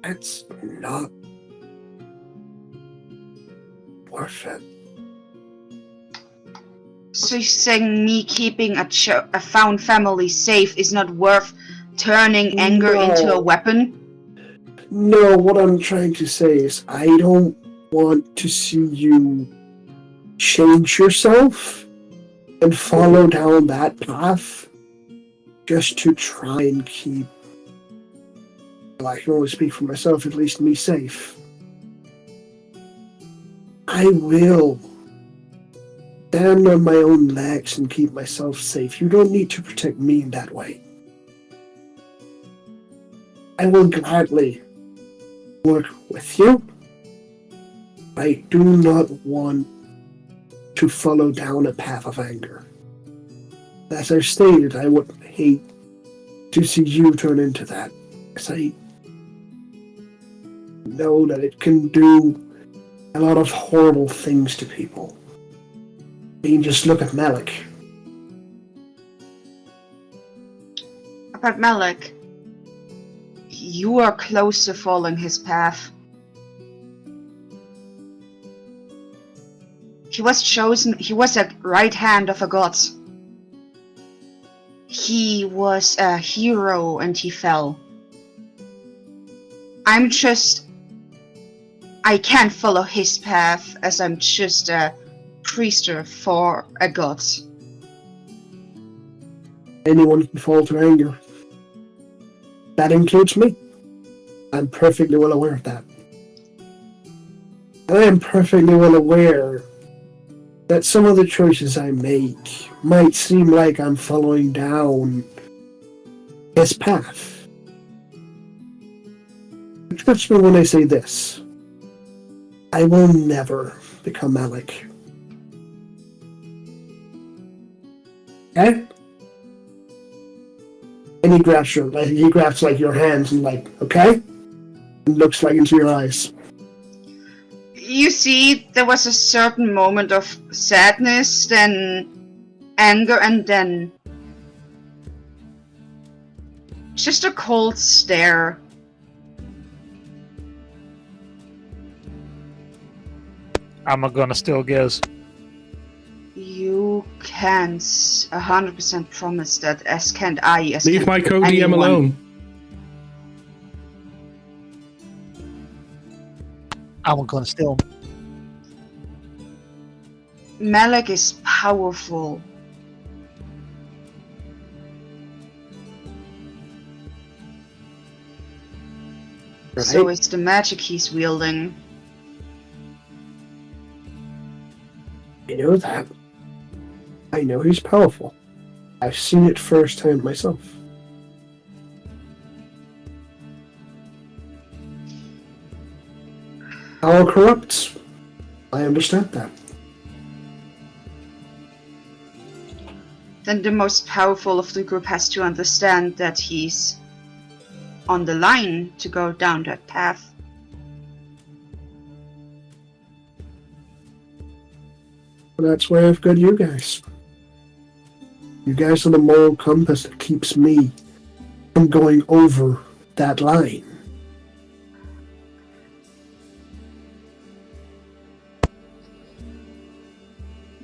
That's not worth it. So you're saying me keeping a found family safe is not worth turning anger into a weapon? No, what I'm trying to say is I don't want to see you change yourself and follow down that path just to try and keep, well, I can only speak for myself, at least me safe. I will stand on my own legs and keep myself safe. You don't need to protect me in that way. I will gladly work with you. I do not want to follow down a path of anger. As I've stated, I would hate to see you turn into that, as I know that it can do a lot of horrible things to people. I mean, just look at Malik. About Malik, you are close to following his path. He was chosen, he was a right hand of a god. He was a hero and he fell. I can't follow his path as I'm just a priester for a god. Anyone can fall to anger. That includes me. I'm perfectly well aware of that. And I am perfectly well aware that some of the choices I make might seem like I'm following down his path. But trust me when I say this. I will never become Malik. Okay? And he grabs your hands and okay? And looks into your eyes. You see, there was a certain moment of sadness, then anger, and then just a cold stare. I'm gonna still guess. You can't 100% promise that, as can't I, as Leave can my co-DM anyone. alone. I'm gonna still. Malak is powerful. So Right? is the magic he's wielding. I know that. I know he's powerful. I've seen it firsthand myself. Power corrupts. I understand that. Then the most powerful of the group has to understand that he's on the line to go down that path. But that's why I've got you guys. You guys are the moral compass that keeps me from going over that line.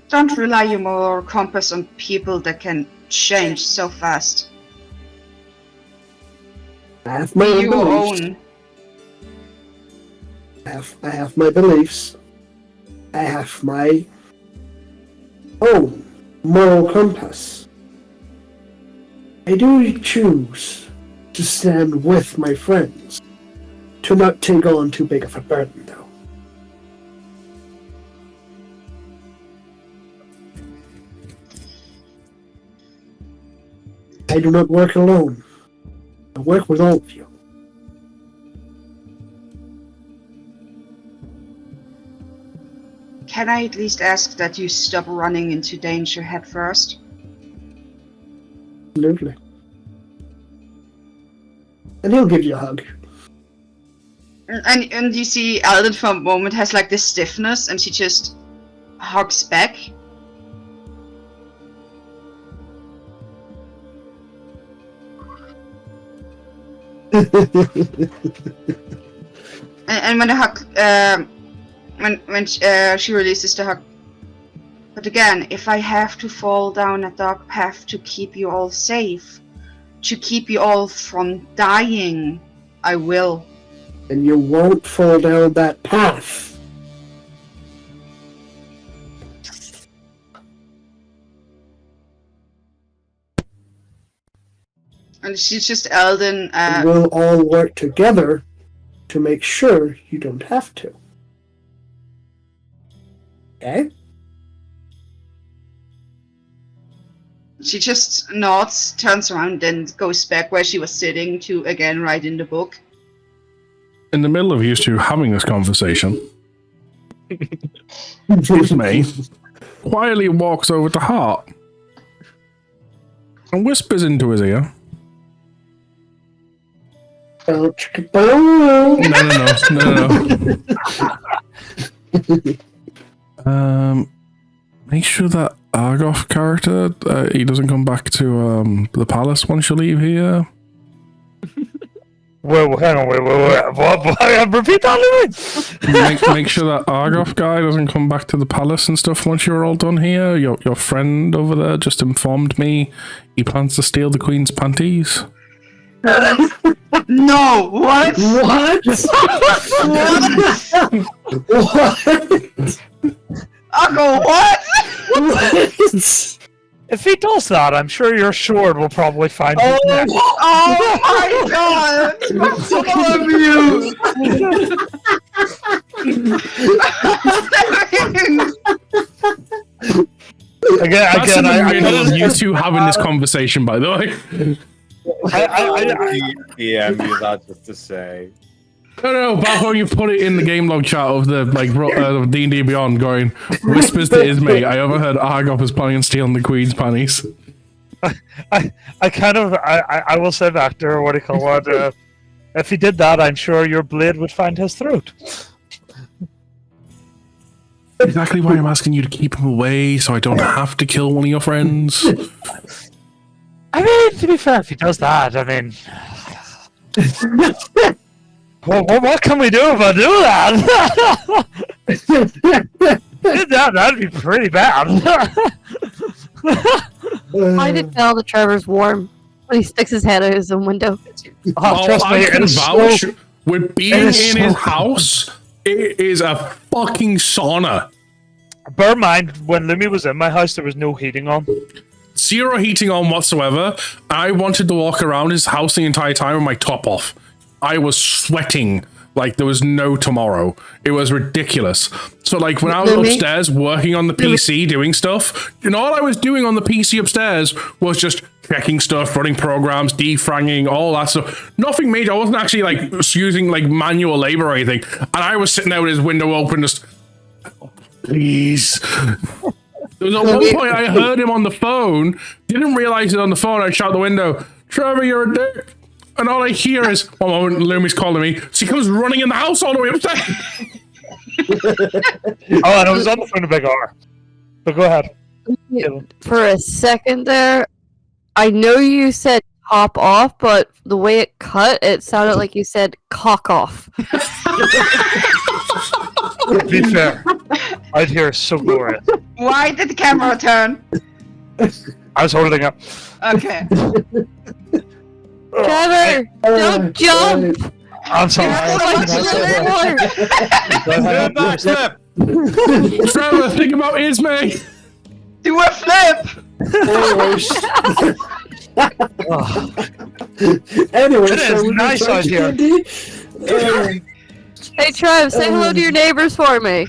Don't rely your moral compass on people that can change so fast. I have my Be own your beliefs. own. I have my beliefs. I have my own moral compass. I do choose to stand with my friends, to not take on too big of a burden, though. I do not work alone. I work with all of you. Can I at least ask that you stop running into danger head first? Absolutely. And he'll give you a hug. And you see Alden for a moment has like this stiffness and she just hugs back. And when the hug, when she releases the hug. But again, if I have to fall down a dark path to keep you all safe, to keep you all from dying, I will. And you won't fall down that path. And she's just Alden. We'll all work together to make sure you don't have to. Okay? She just nods, turns around, and goes back where she was sitting to again write in the book. In the middle of you two having this conversation, Ismay quietly walks over to Hart and whispers into his ear. No. Make sure that Argoff character, he doesn't come back to the palace once you leave here. Wait, hang on, wait, what? Repeat that, Make sure that Argoff guy doesn't come back to the palace and stuff once you're all done here. Your friend over there just informed me he plans to steal the Queen's panties. No, what? What? What? Uncle, what? What? If he does that, I'm sure your sword will probably find his neck. Oh my god! I love you! That's in Again, the middle of you two having this conversation, by the way. DM you that just to say. No, back when you put it in the game log chat of the D&D Beyond, going whispers to Ismay, I overheard Argoff is planning on stealing the Queen's panties. I will say back there, what do you call it? If he did that, I'm sure your blade would find his throat. Exactly why I'm asking you to keep him away, so I don't have to kill one of your friends. I mean, to be fair, if he does that, I mean... what can we do if I do that? That'd be pretty bad. I did tell the Trevor's warm when he sticks his head out his own window. Trust me, I can vouch with being in so his house. It is a fucking sauna. Bear in mind, when Lumi was in my house, there was no heating on. Zero heating on whatsoever. I wanted to walk around his house the entire time with my top off. I was sweating like there was no tomorrow. It was ridiculous. So like when I was upstairs working on the PC doing stuff, all I was doing on the PC upstairs was just checking stuff, running programs, defragging, all that stuff. Nothing major. I wasn't actually like using like manual labor or anything. And I was sitting there with his window open just, please. There was at one point I heard him on the phone, didn't realize it on the phone. I shut the window, Trevor, you're a dick. And all I hear is, one moment, Lumi's calling me. She comes running in the house all the way upstairs. Oh, and I was on the phone to Big R. But go ahead. For a second there, I know you said top off, but the way it cut, it sounded like you said cock off. To be fair, I'd hear so glorious. Why did the camera turn? I was holding up. Okay. Trevor, don't jump! I'm sorry. Trevor, think about Ismay. Do a flip! Anyway, It is nice out here. Hey Trev, say hello to your neighbors for me.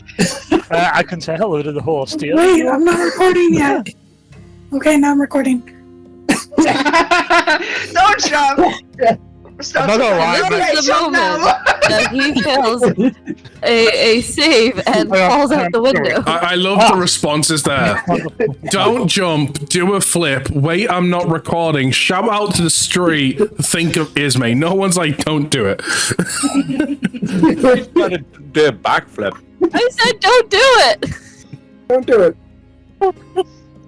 I can say hello to the whole estate. Wait, I'm not recording yet. Okay, now I'm recording. Don't jump! I'm not gonna lie, This is the moment that he fails a save and falls out the window. I love the responses there. Don't jump, do a flip, wait, I'm not recording, shout out to the street, think of Ismay. No one's like, don't do it. He's gotta do a backflip. I said don't do it! Don't do it.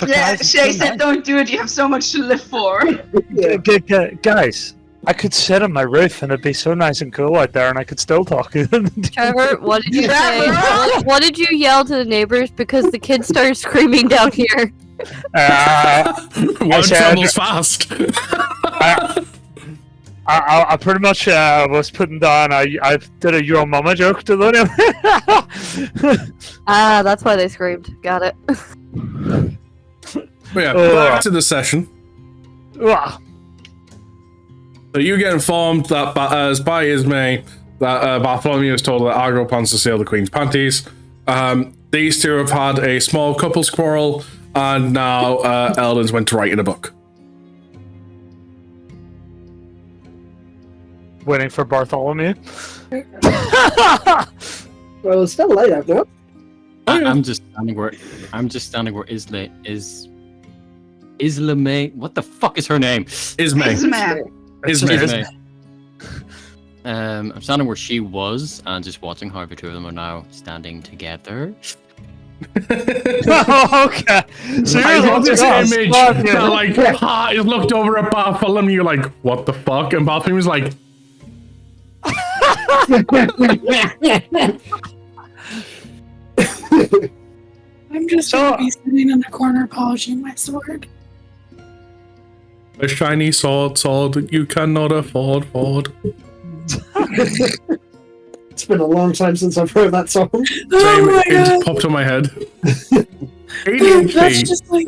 Yeah, Shay said don't do it, you have so much to live for. Guys, I could sit on my roof and it'd be so nice and cool out there and I could still talk. Trevor, what did you say? What did you yell to the neighbors because the kids started screaming down here? One travels fast. I pretty much was putting down, I did a your mama joke to them. That's why they screamed. Got it. But yeah, back to the session. Ugh. So you get informed that by Ismay that Bartholomew is told that Argo plans to steal the Queen's panties. These two have had a small couple's quarrel, and now Eldon's went to write in a book. Waiting for Bartholomew. Well, it's still light out there. I'm just standing where Islamay. What the fuck is her name? Ismay. Ismay. I'm standing where she was and just watching how the two of them are now standing together. Okay. So I love this us. image that like Hart is looked over at Bartholomew, you're like, what the fuck? And Bartholomew's like, I'm just gonna be sitting in the corner polishing my sword. a shiny sword you cannot afford. It's been a long time since I've heard that song. Oh Same, my it god! just popped on my head. Dude, that's just like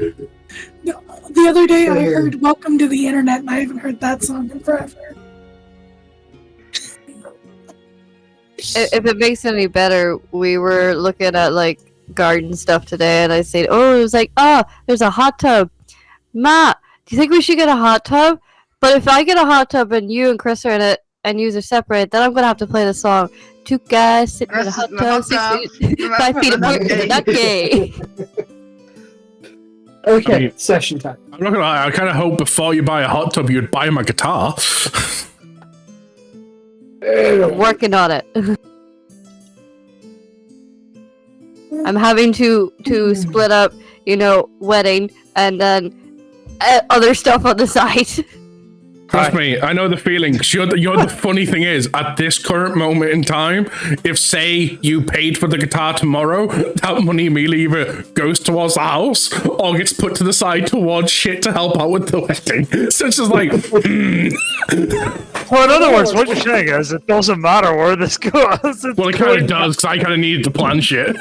the other day I heard "Welcome to the Internet" and I haven't heard that song in forever. If it makes it any better, we were looking at like garden stuff today, and I said, "Oh, it was like, there's a hot tub, Ma. Do you think we should get a hot tub? But if I get a hot tub and you and Chris are in it and you are separate, then I'm gonna have to play the song. Two guys sitting in a hot tub, 5 feet apart, not gay." Okay, I mean, session time. I'm not gonna lie, I kind of hope before you buy a hot tub, you'd buy my guitar. Working on it. I'm having to split up, wedding and then other stuff on the side. Trust me, I know the feeling. 'Cause you're the funny thing is, at this current moment in time, if say you paid for the guitar tomorrow, that money immediately either goes towards the house or gets put to the side towards shit to help out with the wedding. So it's just like, Well, in other words, what you're saying is it doesn't matter where this goes. Well, it kind of does, because I kind of needed to plan shit.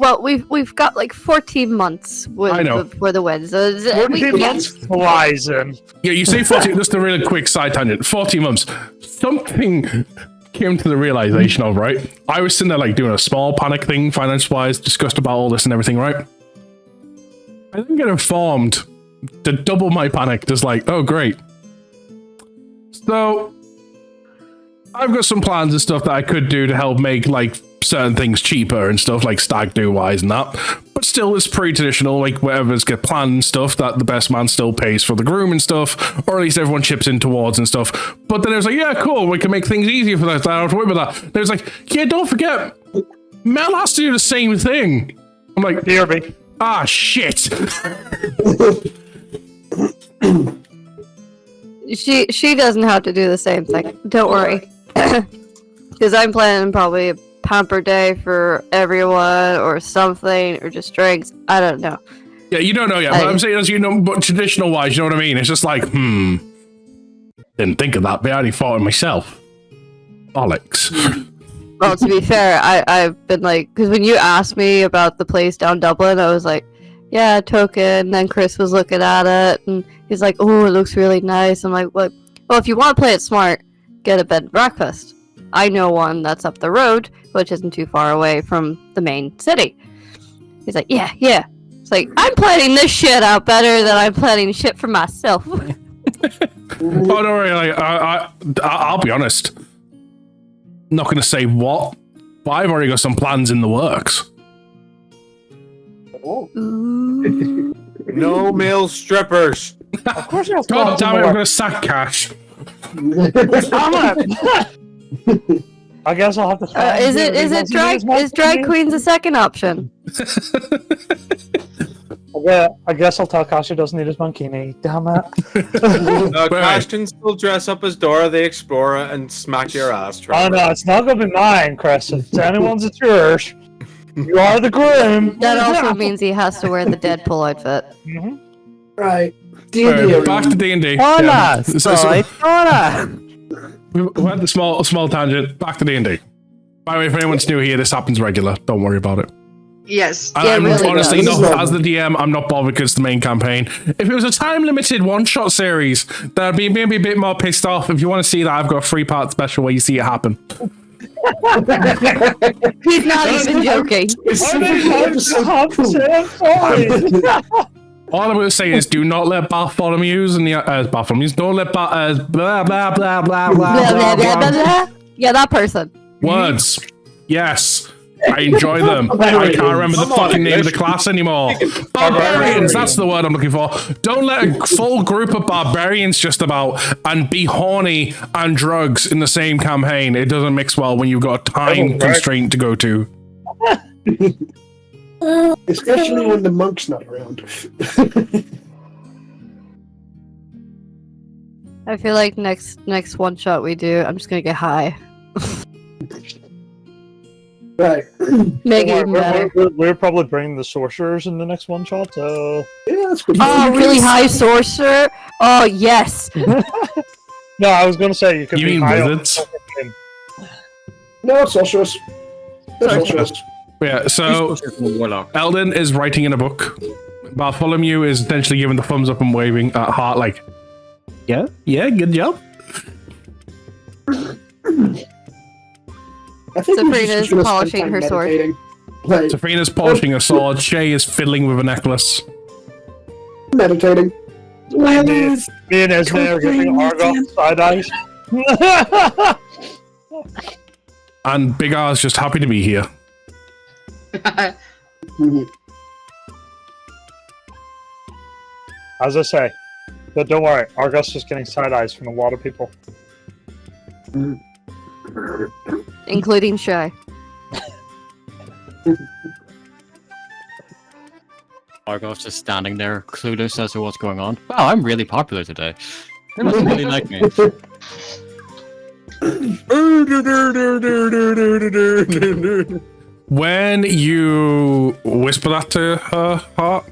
Well, we've got like 14 months I know. for the win. So 14 months flies in. Yeah, you say 40. Just a really quick side tangent. 40 months. Something came to the realization of, right? I was sitting there like doing a small panic thing, finance-wise, discussed about all this and everything, right? I then get informed to double my panic, just like, oh, great. So, I've got some plans and stuff that I could do to help make, like, certain things cheaper and stuff, like stag do-wise and that. But still, it's pretty traditional, like, whatever's get planned and stuff, that the best man still pays for the groom and stuff, or at least everyone chips in towards and stuff. But then it was like, yeah, cool, we can make things easier for that, I don't have to worry about that. And it was like, yeah, don't forget, Mel has to do the same thing. I'm like, Hear me. Ah, shit. She doesn't have to do the same thing. Don't worry. Because I'm planning probably a pamper day for everyone or something, or just drinks. I don't know. Yeah, you don't know yet, but I'm saying, as you know, but traditional wise, you know what I mean? It's just like, didn't think of that, but I only thought of myself. Bollocks. Well, to be fair, I've been like, because when you asked me about the place down Dublin, I was like, yeah, token. And then Chris was looking at it, and he's like, oh, it looks really nice. I'm like, well, if you want to play it smart, get a bed and breakfast. I know one that's up the road, which isn't too far away from the main city. He's like, yeah. It's like, I'm planning this shit out better than I'm planning shit for myself. Oh, don't worry, like, I'll be honest. Not going to say what, but I've already got some plans in the works. No male strippers. Of course, you're God damn it, I'm going to sack Cash. I guess I'll have to. Is drag queens a second option? I guess I'll tell Cash he doesn't need his mankini. Damn it. Cash can still dress up as Dora the Explorer and smack your ass. Oh no, it's not gonna be mine, Chris. If it's anyone's, it's yours. You are the groom. That also means he has to wear the Deadpool outfit. Mm-hmm. Right. D&D. Back to D&D. Hola, soy Dora. We had the small tangent. Back to D&D. By the way, if anyone's new here, this happens regular. Don't worry about it. Yes. I'm really honestly does. not, as the DM, I'm not bothered because it's the main campaign. If it was a time-limited one-shot series, then I'd be maybe a bit more pissed off. If you want to see that, I've got a 3-part special where you see it happen. He's not even joking. All I'm going to say is, do not let Bartholomew's and the Bartholomew's. Don't let blah blah blah blah blah blah blah. Yeah, that person. Words. Yes. I enjoy them. I can't remember the fucking name of the class anymore. Barbarians, that's the word I'm looking for. Don't let a full group of barbarians just about and be horny and drugs in the same campaign. It doesn't mix well when you've got a time constraint to go to. Especially when the monk's not around. I feel like next one shot we do, I'm just gonna get high. Right. Make it even better. We're probably bringing the sorcerers in the next one shot, so... Yeah, that's good. Oh, really high sorcerer? Oh, yes. No, I was going to say you could You be mean high wizards? No, it's sorcerers. They're sorcerers. Yeah, so Eldon is writing in a book. Bartholomew is essentially giving the thumbs up and waving at heart like, yeah, good job. I think Sabrina's polishing her sword. Like, Sabrina's polishing her sword. Shay is fiddling with a necklace. meditating. Me and Esme are giving Argo side eyes. And Big R's just happy to be here. As I say, but don't worry, Argos is getting side eyes from a lot of people. Including Shy. Argos just standing there, clueless as to what's going on. Wow, I'm really popular today. They must really like me. When you whisper that to her heart,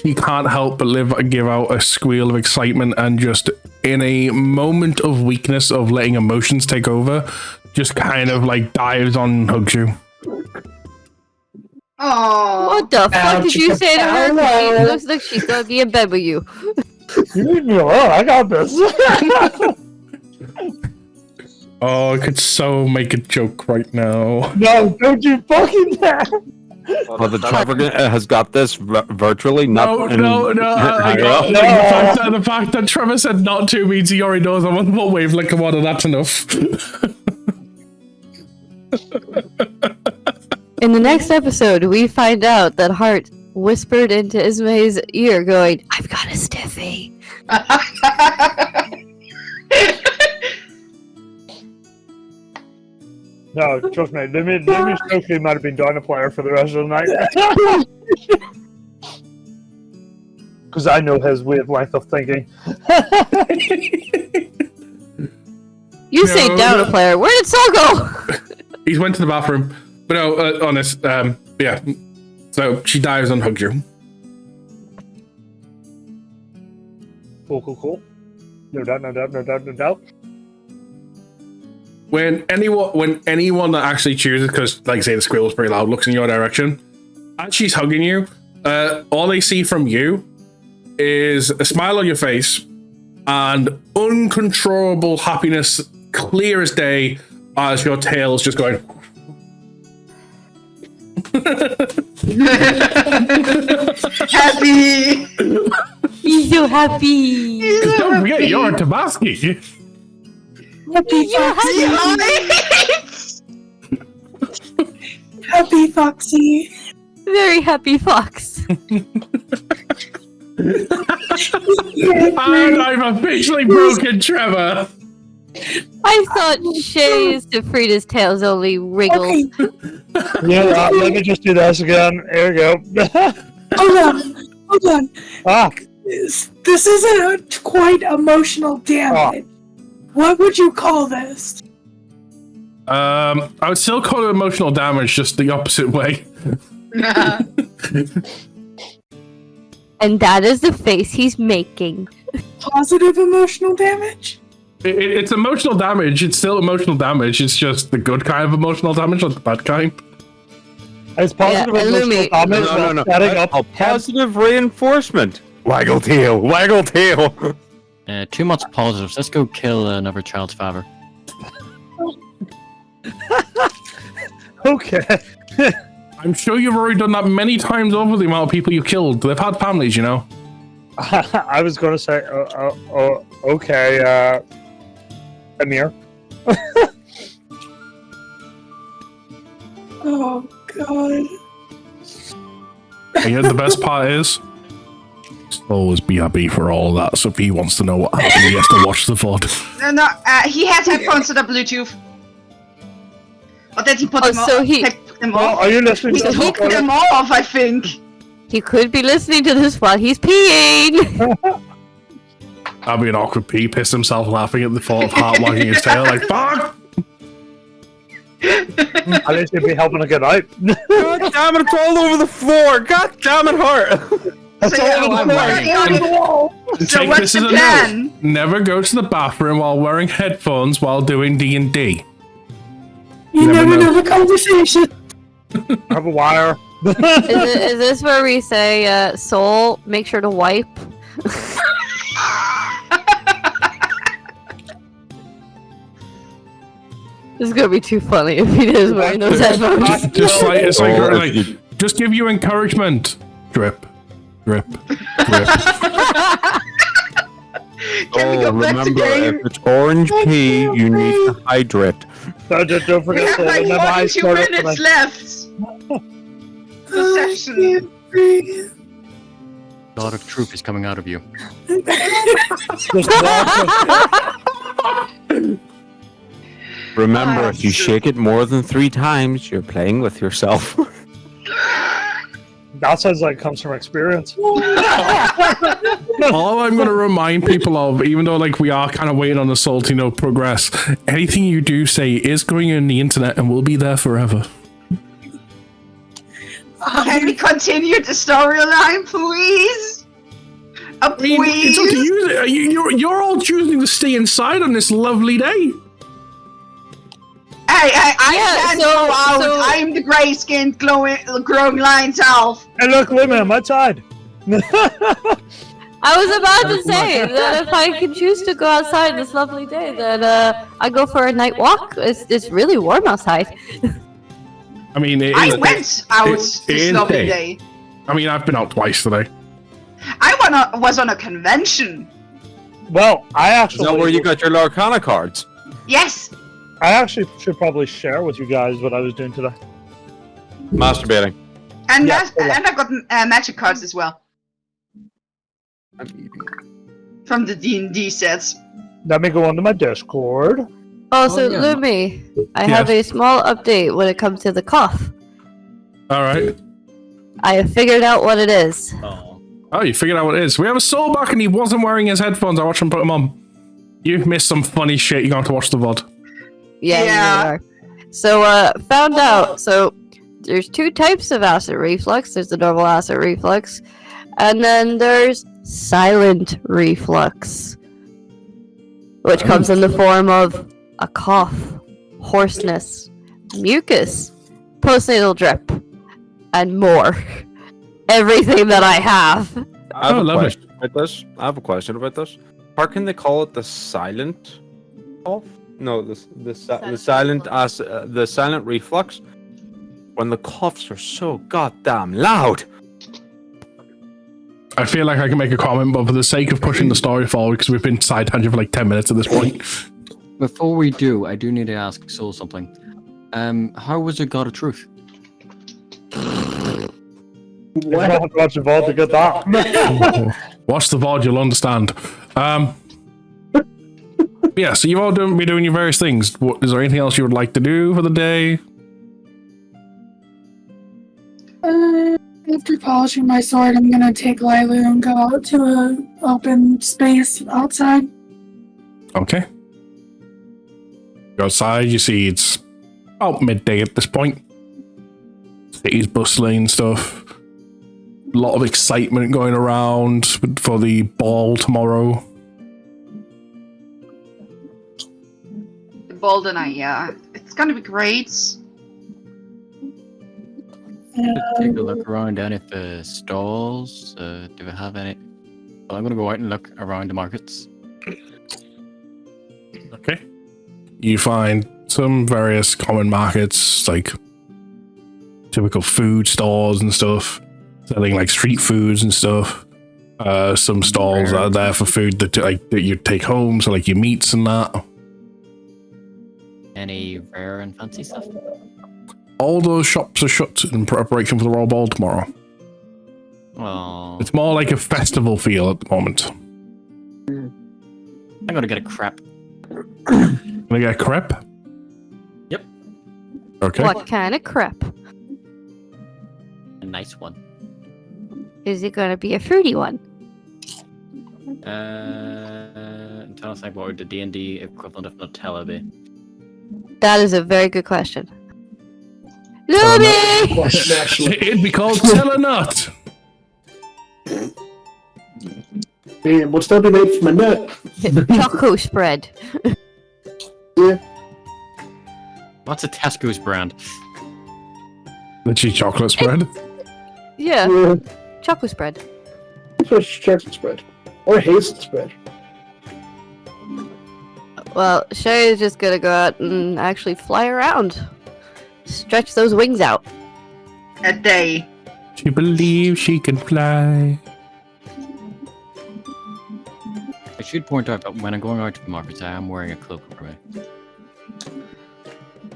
she can't help but give out a squeal of excitement and just in a moment of weakness of letting emotions take over, just kind of like dives on and hugs you. Oh. What the fuck did you say to her? Hello. It looks like she's gonna be in bed with you. You leave me alone. I got this. Oh, I could so make a joke right now. No, don't you fucking dare. Well, the Trevor has got this virtually. No. The fact that Trevor said not to means he already knows I'm on what wavelength I'm on, and that's enough. In the next episode, we find out that Hart whispered into Ismay's ear, going, "I've got a stiffy." No, trust me. Lemmy Stokely might have been down a player for the rest of the night. Because I know his wavelength of thinking. You say down a player. Where did Saul go? He's went to the bathroom. But no, honest, yeah. So she dives and hugs you. Cool. No doubt. When anyone that actually chooses, because like say the squirrel's pretty loud, looks in your direction, as she's hugging you, all they see from you is a smile on your face and uncontrollable happiness, clear as day, as your tail's just going. Happy. He's so happy. Don't forget you're a Tabasco. Happy Foxy. Happy Foxy. Very happy fox. And I've officially broken Trevor. I thought Shay's to Frida's tails only wriggles. Okay. Yeah, let me just do this again. There we go. Hold on. Ah. This isn't quite emotional damage. What would you call this? I would still call it emotional damage, just the opposite way. And that is the face he's making. Positive emotional damage? It's emotional damage. It's still emotional damage. It's just the good kind of emotional damage, not the bad kind. It's positive emotional damage. No. Setting up A positive reinforcement. Waggle tail. Too much positives. Let's go kill another child's father. Okay. I'm sure you've already done that many times over the amount of people you killed. They've had families, you know. I was going to say, okay, Amir. Oh, God. And yet the best part is, always be happy for all that. So if he wants to know what happened, he has to watch the VOD. No, he had headphones that are Bluetooth. But then he put them off. Are you listening He to took them off, I think. He could be listening to this while he's peeing. That'd be an awkward pee. Pissed himself laughing at the thought of Hart wagging his tail like, fuck! At least he'd be helping to get out. God damn it, it's all over the floor. God damn it, Hart. That's all over the floor. So Take what's this the as a plan? note. Never go to the bathroom while wearing headphones while doing D&D. You never know the conversation. I have a wire. Is this where we say, Soul, make sure to wipe? This is gonna be too funny if he is wearing those headphones. Just like, it's like, just give you encouragement. Drip, drip, drip. Remember, if it's orange pea, you need to hydrate. Don't We forget have like 42 minutes left. The session. A lot of truth is coming out of you. Remember, if you shake it more than 3 times, you're playing with yourself. That sounds like it comes from experience. All I'm going to remind people of, even though like we are kind of waiting on the Soul to progress, anything you do say is going on the internet and will be there forever. Can we continue the storyline, please? Please? It's up to you. You're all choosing to stay inside on this lovely day. I can't go out. I am the gray-skinned, growing lion's elf. Hey, look, women on my side. I was about to say that if I can choose to go outside this lovely day, then I go for a night walk. It's really warm outside. I mean, I went out this lovely day. I mean, I've been out twice today. I was on a convention. Well, I actually. Is that where you got your Lorcana cards? Yes. I actually should probably share with you guys what I was doing today. Masturbating. And I've got magic cards as well. From the D&D sets. Let me go onto my Discord. Also, Lumi, I have a small update when it comes to the cough. All right. I have figured out what it is. Oh, you figured out what it is. We have a soul back and he wasn't wearing his headphones. I watched him put them on. You've missed some funny shit. You're going to watch the VOD. Yeah. You are. So, found out. So, there's two types of acid reflux. There's the normal acid reflux. And then there's silent reflux. Which comes in the form of a cough, hoarseness, mucus, postnatal drip, and more. Everything that I have. I have a question about this. How can they call it the silent cough? No, the silent reflux. When the coughs are so goddamn loud. I feel like I can make a comment, but for the sake of pushing the story forward, because we've been side tangent for like 10 minutes at this point. Before we do, I do need to ask Soul something. How was it God of Truth? You don't have to watch the VOD to get that. Watch the VOD, you'll understand. Yeah, so you've all been doing your various things. Is there anything else you would like to do for the day? After polishing my sword, I'm gonna take Lilu and go out to an open space outside. Okay. Go outside, you see it's about midday at this point. City's bustling and stuff. A lot of excitement going around for the ball tomorrow. The ball tonight, yeah. It's gonna be great. Take a look around down at the stalls. Do we have any? Well, I'm gonna go out and look around the markets. Okay. You find some various common markets, like typical food stores and stuff, selling like street foods and stuff. Some stalls are there for food that you take home, so like your meats and that. Any rare and fancy stuff? All those shops are shut in preparation for the Royal Ball tomorrow. Oh. It's more like a festival feel at the moment. I'm gonna get a crepe. Gonna get a crepe? Yep. Okay. What kind of crepe? A nice one. Is it gonna be a fruity one? I'm trying to think what would the D&D equivalent of Nutella be? That is a very good question. Lumi! It'd be called Telenut. Man, what's that be made from a nut? Choco spread. Yeah. What's a Tesco's brand? The cheese chocolate spread. Yeah. Choco spread. Chocolate spread. Or hazel spread. Well, Shay is just gonna go out and actually fly around. Stretch those wings out. A day. She believes she can fly. I should point out that when I'm going out to the markets, I am wearing a cloak over me.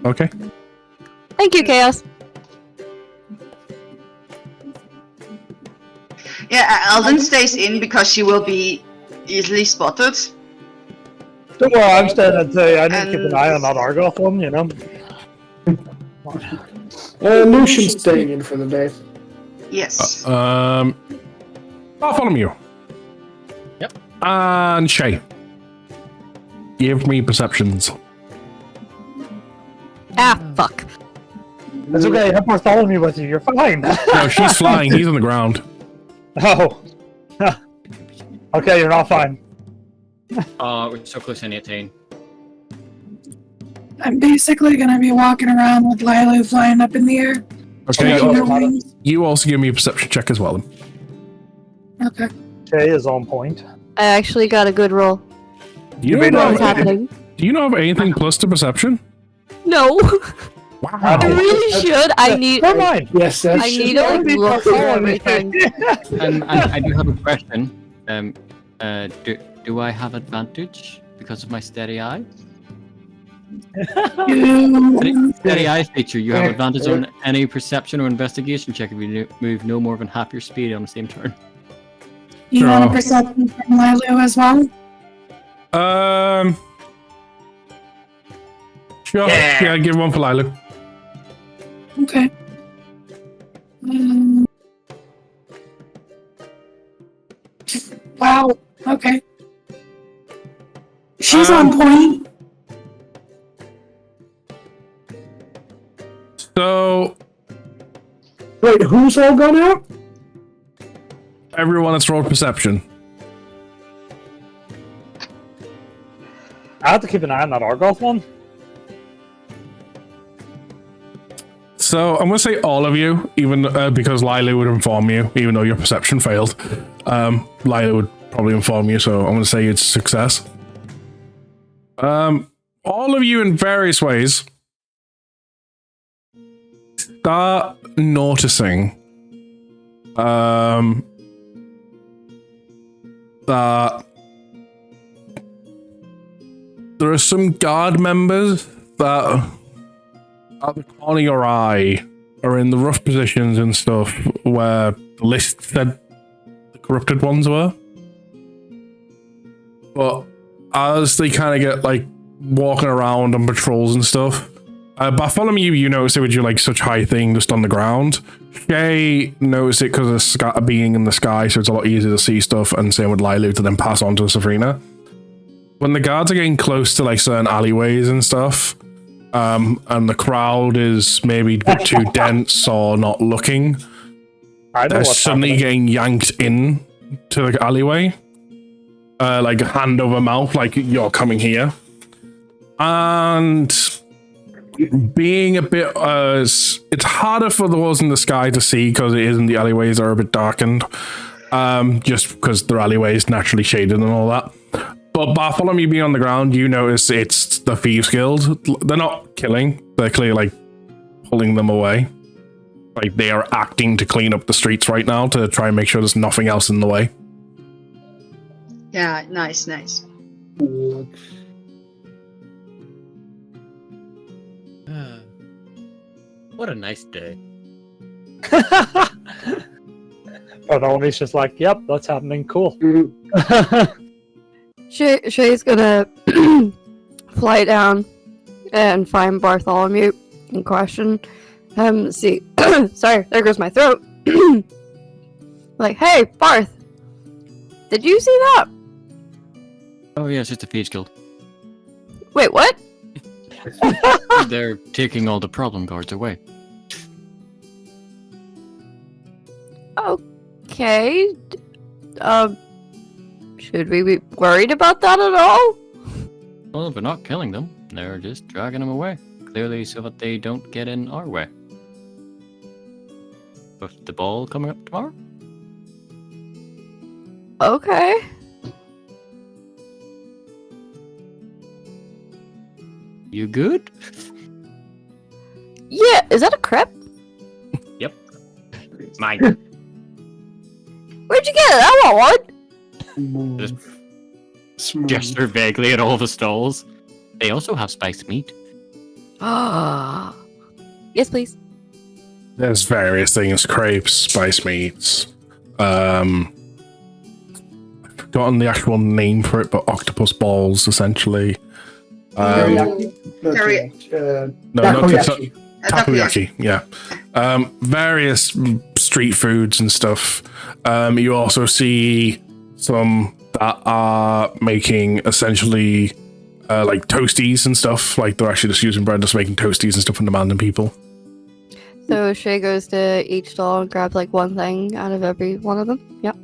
Okay. Thank you, Chaos. Yeah, Alden stays in because she will be easily spotted. Don't worry, I'm staying at I need to keep an eye on that Argoth one, you know. Lucian's staying in for the day. Yes. Bartholomew. Yep. And Shay. Give me perceptions. Ah, fuck. It's okay, you have Bartholomew with you, you're fine. No, she's flying. He's on the ground. Oh. Okay, you're not fine. We're so close in 18. I'm basically gonna be walking around with Lilo flying up in the air. Okay, checking her wings. you also give me a perception check as well. Okay. Shay is on point. I actually got a good roll. Do you made know What's happening? Do you know of anything plus to perception? No. Wow. I really should. I need. Never mind. Yes, that's I need to like look for everything. And I do have a question. Do I have advantage because of my steady eye? Steady eye feature. You have advantage on any perception or investigation check if you move no more than half your speed on the same turn. You want a perception from Lilo as well? Sure. Yeah, give one for Lilo. Okay. Wow. Okay. She's on point. So, Wait, who's all gone out? everyone, it's rolled perception. I have to keep an eye on that Argoth one. So I'm gonna say all of you, even because Lila would inform you, even though your perception failed. Lila would probably inform you, so I'm gonna say it's a success. All of you in various ways start noticing that there are some guard members that at the corner of your eye are in the rough positions and stuff where the list said the corrupted ones were. But as they kind of get like walking around on patrols and stuff, Bartholomew, you notice it with your like such high thing just on the ground. Shay noticed it because of being in the sky, so it's a lot easier to see stuff, and same with Lilu to then pass on to Sabrina. When the guards are getting close to like certain alleyways and stuff, and the crowd is maybe a bit too dense or not looking, they're suddenly getting yanked in to the alleyway, like hand over mouth, like you're coming here. And being a bit, it's harder for those in the sky to see because it isn't, the alleyways are a bit darkened, just because their alleyways naturally shaded and all that. But Bartholomew being on the ground, you notice it's the Thieves Guild. They're not killing, they're clearly like pulling them away. Like they are acting to clean up the streets right now to try and make sure there's nothing else in the way. Yeah, nice, nice. What a nice day. Bartholomew's just like, yep, that's happening, cool. Shay's gonna fly down and find Bartholomew in question. See, sorry, there goes my throat. Like, hey, Barth, did you see that? Oh yeah, it's just a Thieves Guild. Wait, what? They're taking all the problem guards away. Okay. Should we be worried about that at all? Well, they're not killing them. They're just dragging them away. Clearly so that they don't get in our way. With the ball coming up tomorrow? Okay. You good? Yeah, is that a crepe? Yep. Mine. Where'd you get it? I want one. Just gesture vaguely at all the stalls. They also have spiced meat. Ah. Yes, please. There's various things, crepes, spice meats. I've forgotten the actual name for it, but octopus balls, essentially. Teriyaki? No, not Takoyaki. takoyaki, yeah. Various street foods and stuff. You also see some that are making essentially like toasties and stuff. Like they're actually just using bread, just making toasties and stuff and demanding people. So Shay goes to each stall and grabs like one thing out of every one of them. Yep.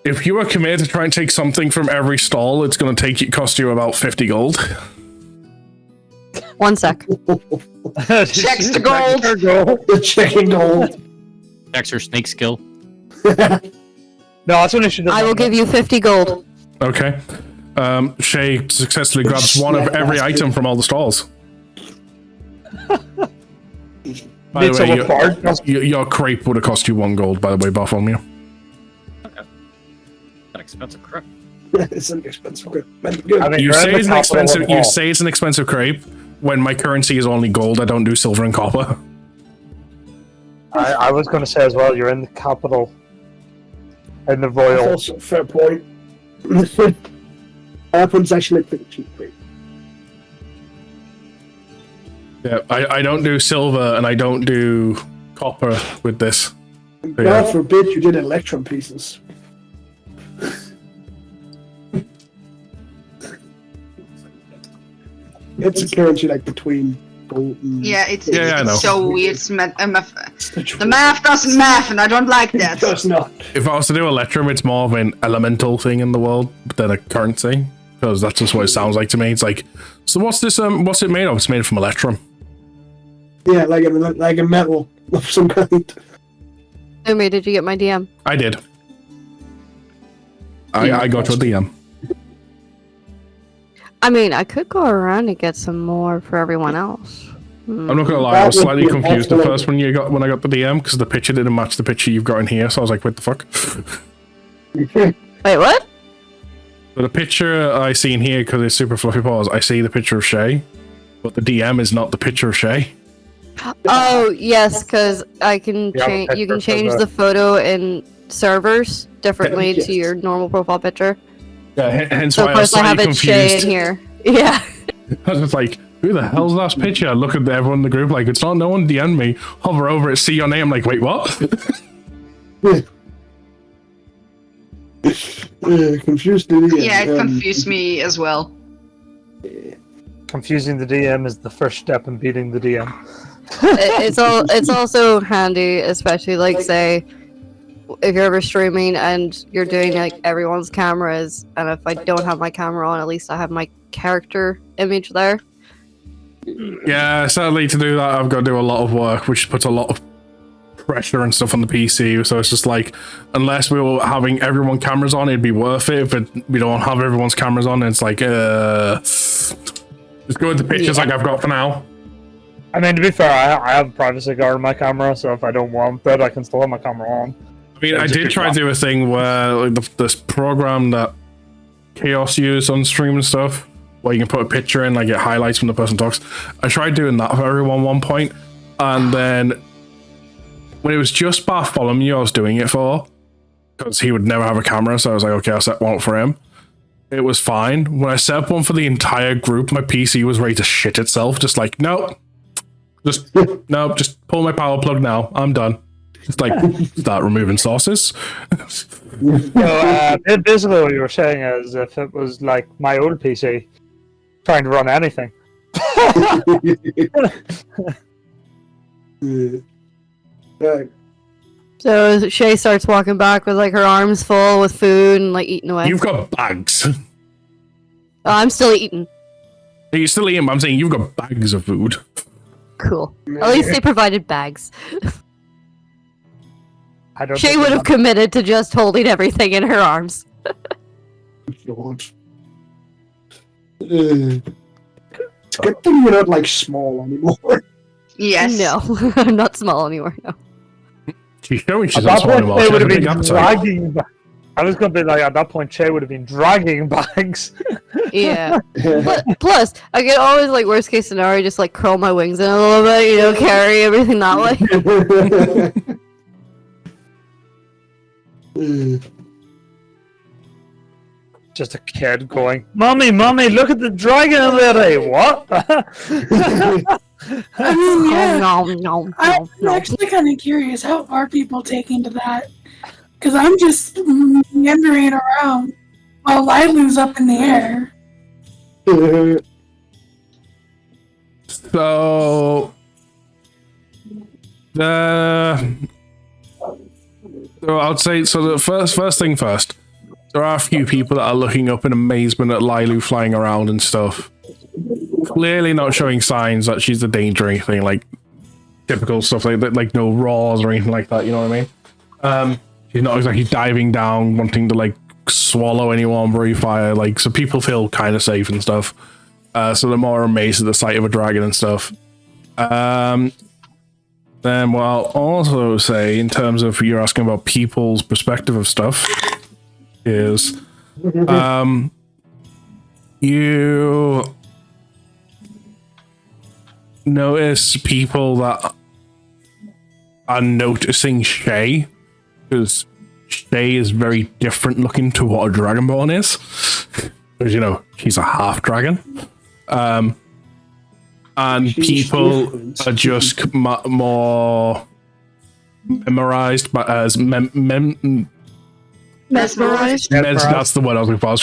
If you are committed to try and take something from every stall, it's going to cost you about 50 gold. 1 sec. Checks the gold. The checking gold. Checks her snake skill. No, that's when she does. I will give you 50 gold. Okay. Shay successfully grabs one of every item from all the stalls. By the way, your crepe would have cost you 1 gold, by the way, Bartholomew. Okay. An expensive crepe. It's an expensive crepe. Good. I mean, You you're say in it's the an capital of expensive. You all. say it's an expensive crepe when my currency is only gold. I don't do silver and copper. I was going to say as well, you're in the capital. In the That's royal. also a fair point. Apple's actually pretty cheap crepe. Yeah, I don't do silver and I don't do copper with this. God forbid you did electrum pieces. It's a currency like between gold and... Yeah, it's I know. so weird. The math doesn't math, and I don't like It that. does not. If I was to do electrum, it's more of an elemental thing in the world than a currency, because that's just what it sounds like to me. It's like, so what's this? What's it made of? It's made from electrum. Yeah, like a metal of some kind. Umi, did you get my DM? I did. I got your DM. I mean, I could go around and get some more for everyone else. I'm not gonna lie, I was slightly confused at first when I got the DM because the picture didn't match the picture you've got in here. So I was like, what the fuck? Wait, what? So the picture I see in here, because it's super fluffy paws, I see the picture of Shay, but the DM is not the picture of Shay. Oh yes, because I can Yeah, change. You can picture change for the photo in servers differently Yes. to your normal profile picture. Yeah, hence So why of I was course I have slightly it Shay in confused. here. Yeah. I was just like, who the hell's that picture? I look at everyone in the group like, it's not no one DM me. Hover over it, see your name, like, wait, what? Confused idiot. Yeah, it confused me as well. Confusing the DM is the first step in beating the DM. It's also handy, especially like say if you're ever streaming and you're doing like everyone's cameras, and if I don't have my camera on, at least I have my character image there. Yeah, sadly to do that, I've got to do a lot of work, which puts a lot of pressure and stuff on the PC. So it's just like, unless we were having everyone cameras on, it'd be worth it. But we don't have everyone's cameras on, it's like, just go with the pictures like I've got for now. I mean, to be fair, I have a privacy guard on my camera, so if I don't want that, I can still have my camera on. I mean, I did try to do a thing where like, this program that Chaos used on stream and stuff, where you can put a picture in, like it highlights when the person talks. I tried doing that for everyone at one point, and then when it was just Bartholomew I was doing it for, because he would never have a camera, so I was like, okay, I'll set one up for him. It was fine. When I set up one for the entire group, my PC was ready to shit itself, just like, nope. Just pull my power plug now. I'm done. Just like start removing sources. So basically, what you were saying is, if it was like my old PC trying to run anything, Right. So Shay starts walking back with like her arms full with food and like eating away. You've got bags. Oh, I'm still eating. You're still eating, but I'm saying you've got bags of food. Cool. At least they provided bags. I don't. Shay think would have it's- committed to just holding everything in her arms. God. It's a good thing you're not like small anymore. Yes. No, I'm not small anymore. No. She's showing she's At not that small point, anymore. they She would has have a big been appetite. dragging. I was going to be like, at that point, Shay would have been dragging bags. Yeah. Plus, I could always like worst case scenario just like curl my wings in a little bit, you know, carry everything that way. Just a kid going, "Mommy, mommy, look at the dragon already." What? I mean, yeah. No. I'm actually kind of curious. How are people taking to that? Because I'm just meandering around while Lilu's up in the air. So I'd say so. The first thing first. There are a few people that are looking up in amazement at Lilu flying around and stuff. clearly not showing signs that she's a danger or anything, like typical stuff like that, like no roars or anything like that. You know what I mean? She's not exactly diving down, wanting to like swallow anyone, breathe fire. Like, so people feel kind of safe and stuff. So they're more amazed at the sight of a dragon and stuff. Then what I'll also say, in terms of you're asking about people's perspective of stuff, is you notice people that are noticing Shay, because Shay is very different looking to what a Dragonborn is. Because, you know, she's a half dragon. And She's people different. are just more memorized by as Mesmerized. that's the word I was looking for. I'm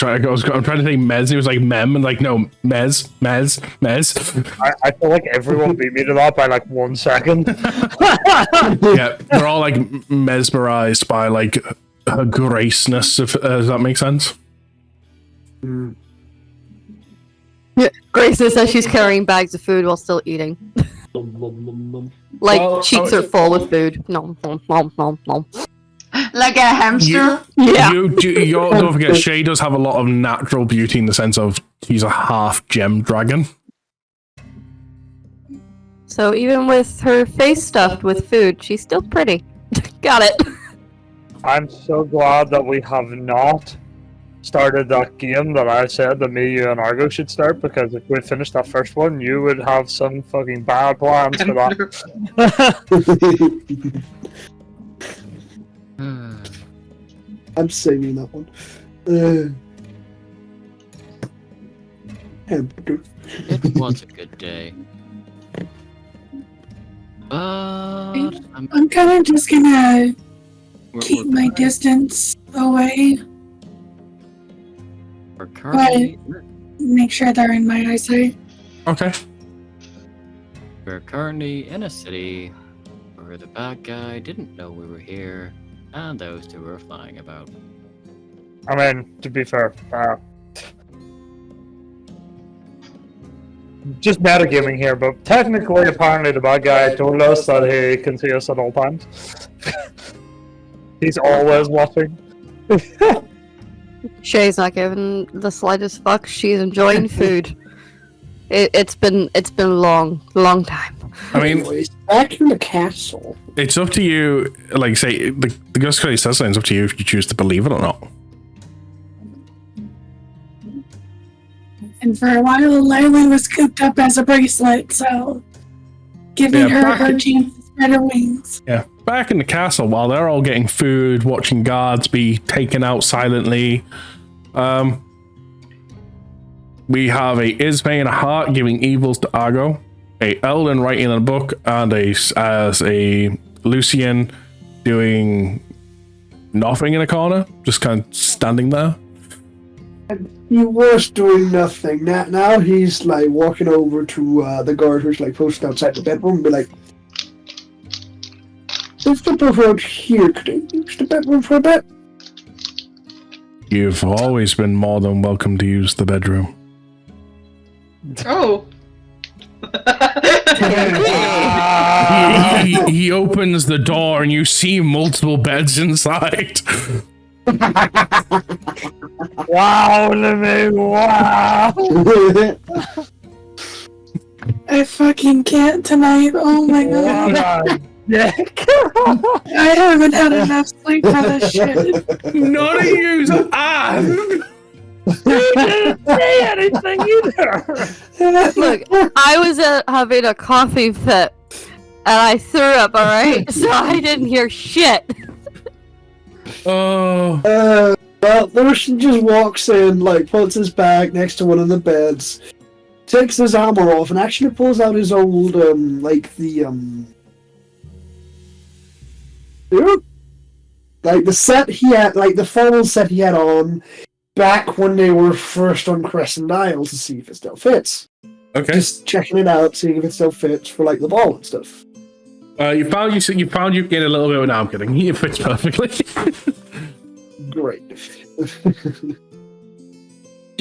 trying to say mez. It was like mem, and like no, mez. I feel like everyone beat me to that by like 1 second. Yeah, they're all like mesmerized by like her graceness. If does that make sense? Yeah, Grace says she's carrying bags of food while still eating. Like, Well, cheeks are full with food. Nom, nom, nom, nom, nom. Like a hamster. Yeah. Don't forget, Shay does have a lot of natural beauty in the sense of she's a half gem dragon. So even with her face stuffed with food, she's still pretty. Got it. I'm so glad that we have not started that game that I said that me, you, and Argo should start, because if we finished that first one, you would have some fucking bad plans for that. I'm saving that one. Hamburger. It was a good day. But I'm kind of just gonna keep my distance away, we're currently, make sure they're in my eyesight. Okay. we're currently in a city where the bad guy didn't know we were here, and those two were flying about. I mean, to be fair, just metagaming here, but technically, apparently, the bad guy told us that he can see us at all times. He's always watching. Shay's not giving the slightest fuck. She's enjoying food. It's been long time. I mean, Anyways, back in the castle. it's up to you. Like, say the Ghost Cody says something. It's up to you if you choose to believe it or not. And for a while, Layla was cooped up as a bracelet, so giving her her chance to spread her wings. Yeah, back in the castle, while they're all getting food, watching guards be taken out silently, we have a Ismay and a Heart giving evils to Argo, a Eldon writing a book, and a Lucian doing nothing in a corner, just kind of standing there. He was doing nothing. Now he's like walking over to the guard who's like posted outside the bedroom and be like, "Let's step over out here. Could I use the bedroom for a bit?" You've always been more than welcome to use the bedroom. Oh. He opens the door and you see multiple beds inside. Wow, Lemmy, wow! I fucking can't tonight. Oh my god. Dick. I haven't had enough sleep for this shit. None of yous are. You didn't say anything either. Look, I was having a coffee fit, and I threw up. All right, so I didn't hear shit. Oh. Well, Lucian just walks in, like, puts his bag next to one of the beds, takes his armor off, and actually pulls out his old, like the set he had, like, the formal set he had on back when they were first on Crescent Isle to see if it still fits. Okay. Just checking it out, seeing if it still fits for, like, the ball and stuff. You found you get a little bit. No, I'm kidding. It fits perfectly. Great.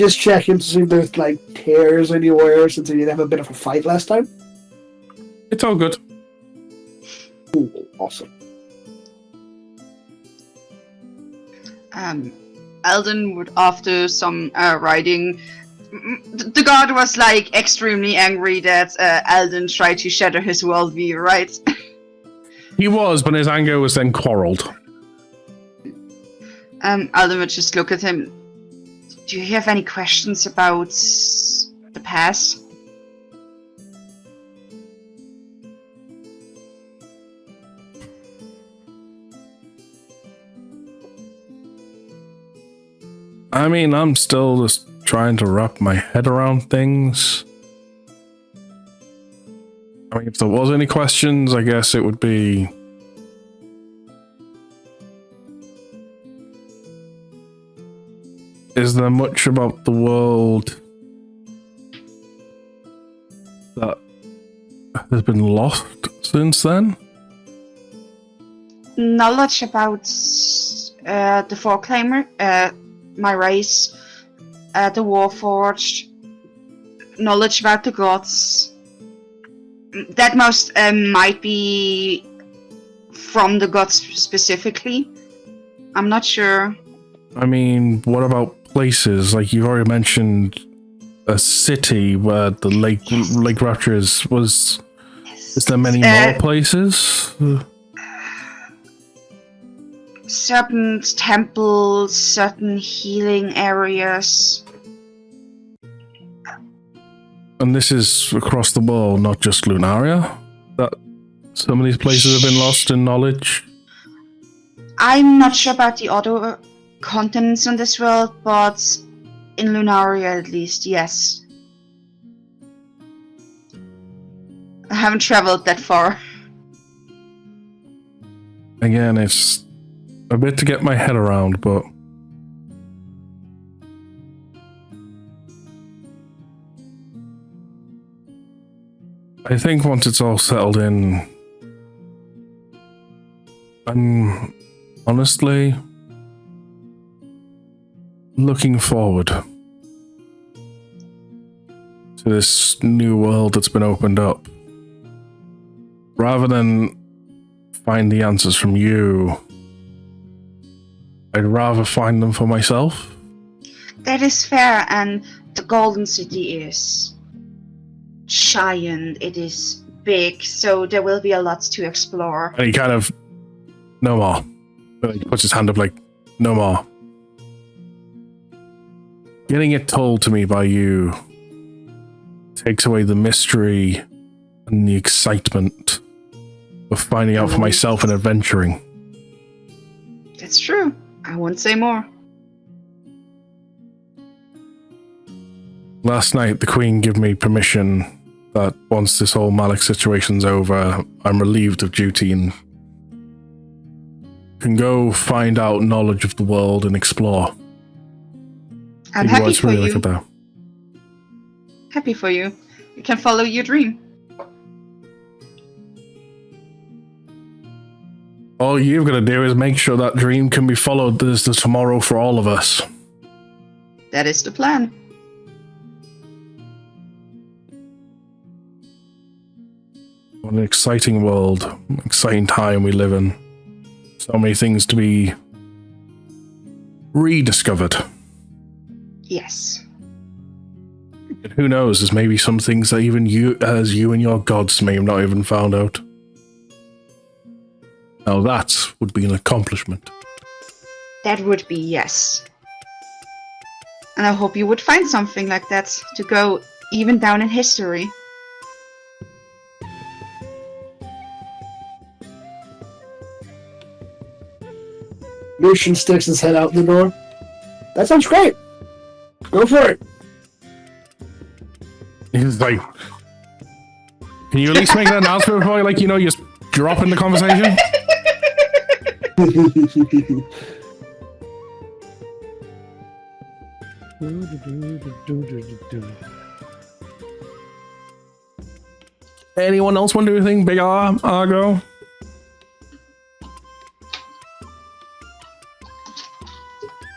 Just checking to see if there's like tears anywhere since you did have a bit of a fight last time. It's all good. Cool, awesome. Alden would, after some writing, the god was like extremely angry that Alden tried to shatter his worldview, right? He was, but his anger was then quarreled. Alden would just look at him. Do you have any questions about the past? I mean, I'm still just trying to wrap my head around things. I mean, if there was any questions, I guess it would be... Is there much about the world that has been lost since then? Knowledge about the Foreclaimer, my race, the Warforged, knowledge about the gods. That most might be from the gods specifically. I'm not sure. I mean, what about places? Like you've already mentioned a city where the Lake Raptures was. Is there many more places? Certain temples, certain healing areas. And this is across the world, not just Lunaria? That some of these places have been lost in knowledge? I'm not sure about the other continents on this world, but in Lunaria at least, yes. I haven't traveled that far. Again, it's a bit to get my head around, but... I think once it's all settled in, I'm honestly looking forward to this new world that's been opened up. Rather than find the answers from you, I'd rather find them for myself. That is fair, and the Golden City is giant, it is big, so there will be a lot to explore. And he kind of, no more. But he puts his hand up like, no more. Getting it told to me by you takes away the mystery and the excitement of finding out for myself and adventuring. That's true. I won't say more. Last night, the Queen gave me permission that once this whole Malik situation's over, I'm relieved of duty and can go find out knowledge of the world and explore. I'm See happy what's for really you. like about. Happy for you. You can follow your dream. All you've got to do is make sure that dream can be followed. There's the tomorrow for all of us. That is the plan. What an exciting world, exciting time we live in. So many things to be rediscovered. Yes. And who knows, there's maybe some things that even you and your gods may have not even found out. Now that would be an accomplishment. That would be yes. And I hope you would find something like that to go even down in history. Lucian sticks his head out the door. That sounds great. Go for it. He's like, can you at least make an announcement before you just drop in the conversation? Anyone else want to do anything? Big Argo?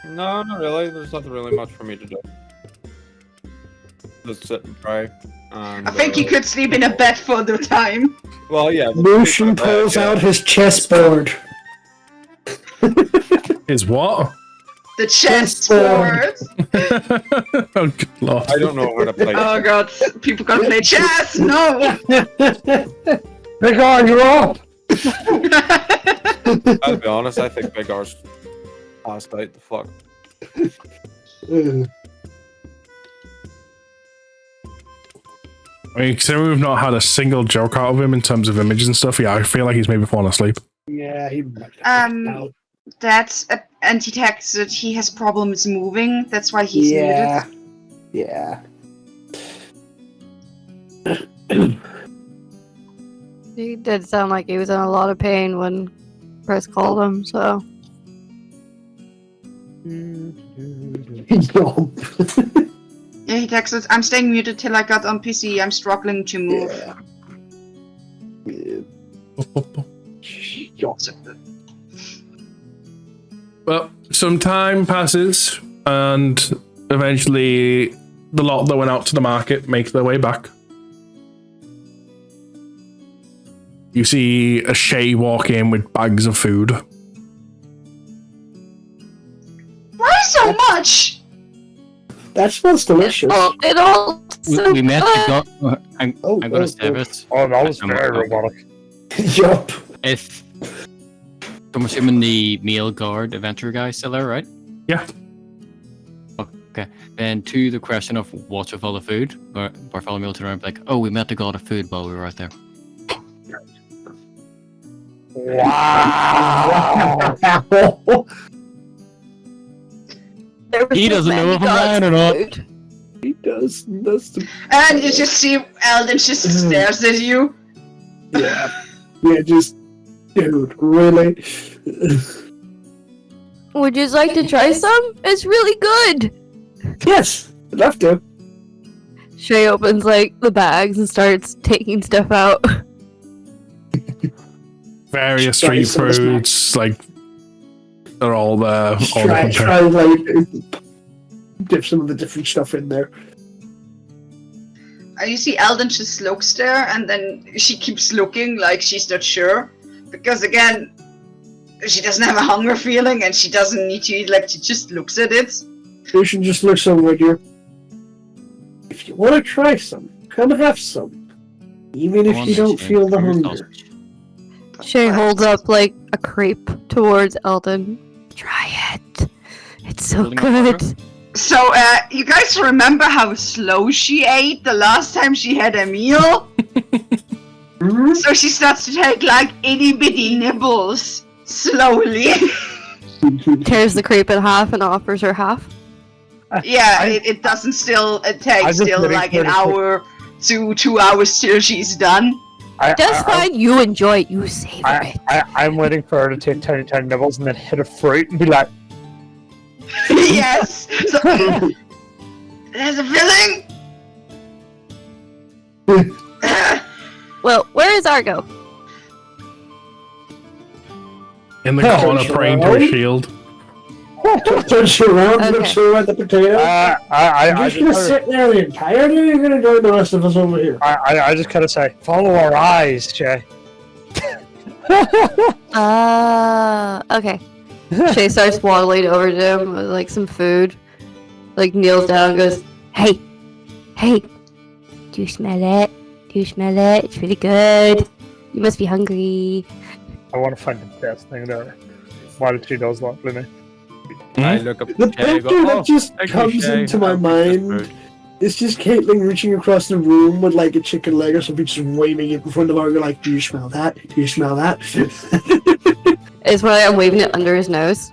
No, not really. There's nothing really much for me to do. Just sit and pray. And, I think he could sleep in a bed for the time. Well, yeah. Lucian pulls out his chessboard. Is what? The chessboard. Oh, good lord. I don't know how to play. Oh god, people gonna play chess! No! Big R, you're up! I'll be honest, I think Big R's passed out the fuck. I mean, considering we've not had a single joke out of him in terms of images and stuff, yeah, I feel like he's maybe fallen asleep. Yeah, he might have That's and he texted that he has problems moving. That's why he's muted. Yeah. He did sound like he was in a lot of pain when Chris called him, so. Yeah, he texted, I'm staying muted till I got on PC. I'm struggling to move. Well, some time passes, and eventually the lot that went out to the market make their way back. You see a Shay walk in with bags of food. Why so much? That smells delicious. It all. We met the guy. I'm gonna save it. Oh, that was very robotic. Yup. If I'm assuming the male guard adventure guy is still there, right? Yeah. Okay. Then to the question of what's with all the food, Bartholomew will turn around and be like, "Oh, we met the god of food while we were out there." Wow! He doesn't know if I'm lying or not. He does. And you just see Eldon just stares at you. Yeah. Yeah, just... Dude, really? Would you like to try some? It's really good. Yes, I'd love to. Shay opens like the bags and starts taking stuff out. Various street foods, like they're all there. Try like dip some of the different stuff in there. You see Eldon just looks there, and then she keeps looking like she's not sure. Because again, she doesn't have a hunger feeling, and she doesn't need to eat, like she just looks at it. Lucian just looks over at you. If you want to try some, come have some. Even if you don't feel the hunger. Shay holds up like a crepe towards Eldon. Try it. It's so good. So, you guys remember how slow she ate the last time she had a meal? So she starts to take like itty bitty nibbles slowly. Tears the crepe in half and offers her half. Yeah, it doesn't still. It takes still like an hour to 2 hours till she's done. Just fine. You enjoy it. You savor it. I'm waiting for her to take tiny nibbles and then hit a fruit and be like, yes. So, there's a filling. Well, where is Argo? In the corner, praying to a shield. Turns around, looks over at the potato. I'm just gonna sit there the entire day. You're gonna join the rest of us over here. I just kind of say, follow our eyes, Jay. Okay. Shay starts waddling over to him with like some food. Like kneels down and goes, Hey, do you smell it? Do you smell it? It's really good. You must be hungry. I want to find the best thing there. Why did she does that to me? I look up The picture that just comes into my mind is just Caitlin reaching across the room with like a chicken leg or something, just waving it in front of Argo like, do you smell that? Do you smell that? It's why I'm waving it under his nose.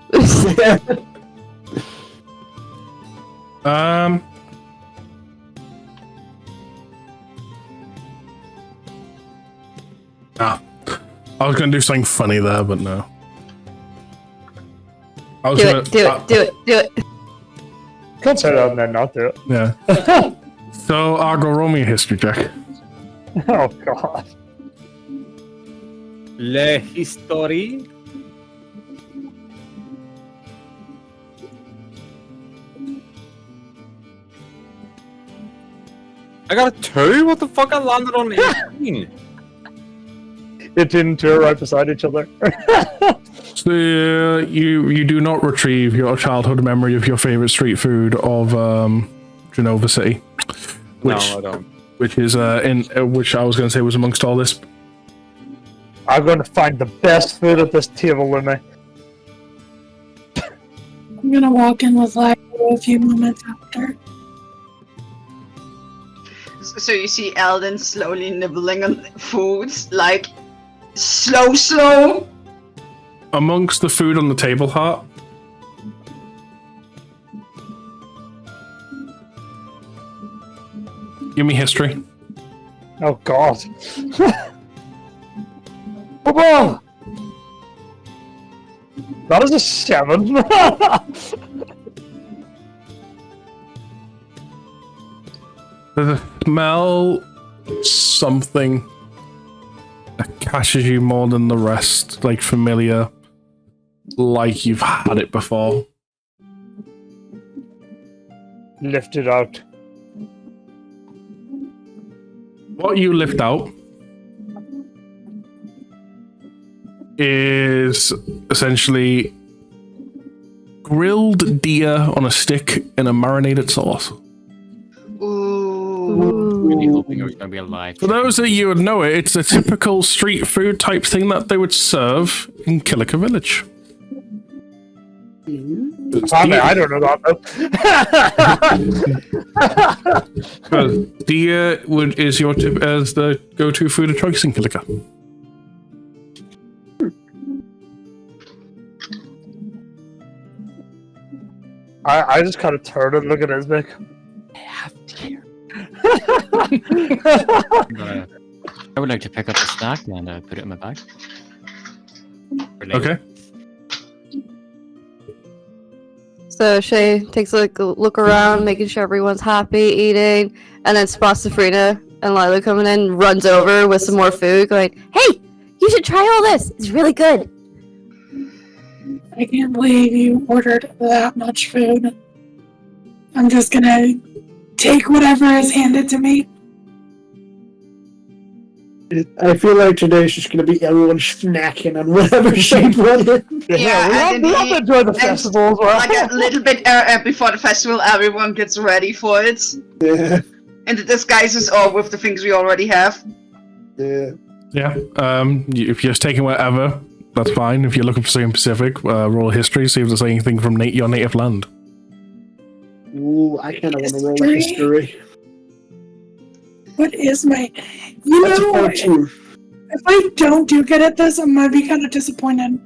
I was gonna do something funny there, but no. I was do it. Can't say that and then not do it. Yeah. So I'll go roll me a history check. Oh god. Le history. I got a 2? What the fuck? I landed on 18. 18 and 2 are right beside each other. So you do not retrieve your childhood memory of your favorite street food of Genova City, which No, I don't. which is which I was going to say was amongst all this. I'm going to find the best food at this table, Lumi. I'm gonna walk in with Lyra a few moments after. So you see Eldon slowly nibbling on foods, like slow. Amongst the food on the table, Hart, give me history. Oh god. Papa! That is a 7. There's a smell, something that catches you more than the rest, like familiar, like you've had it before. Lift it out. What you lift out is essentially grilled deer on a stick in a marinated sauce. Really hoping it was going to be alive. For those of you who would know it, it's a typical street food type thing that they would serve in Killica Village. I don't know that though. Deer is your tip as the go-to food of choice in Killica. I just kind of turned and look at Isbek. I would like to pick up the snack and put it in my bag. Okay. So Shay takes a look around, making sure everyone's happy, eating, and then spots Safrina and Lila coming in, runs over with some more food, going, "Hey, you should try all this. It's really good." I can't believe you ordered that much food. I'm just gonna take whatever is handed to me. I feel like today's just gonna be everyone snacking on whatever shape one is. Yeah, we have to enjoy the festival as well. Like a little bit before the festival, everyone gets ready for it. Yeah. And the disguises are with the things we already have. Yeah. Yeah. If you're just taking whatever, that's fine. If you're looking for something specific, roll a history, see if there's anything from your native land. Ooh, I kind of want to roll a history. What is my... You That's know, a 14. if I don't do good at this, I'm gonna be kind of disappointed.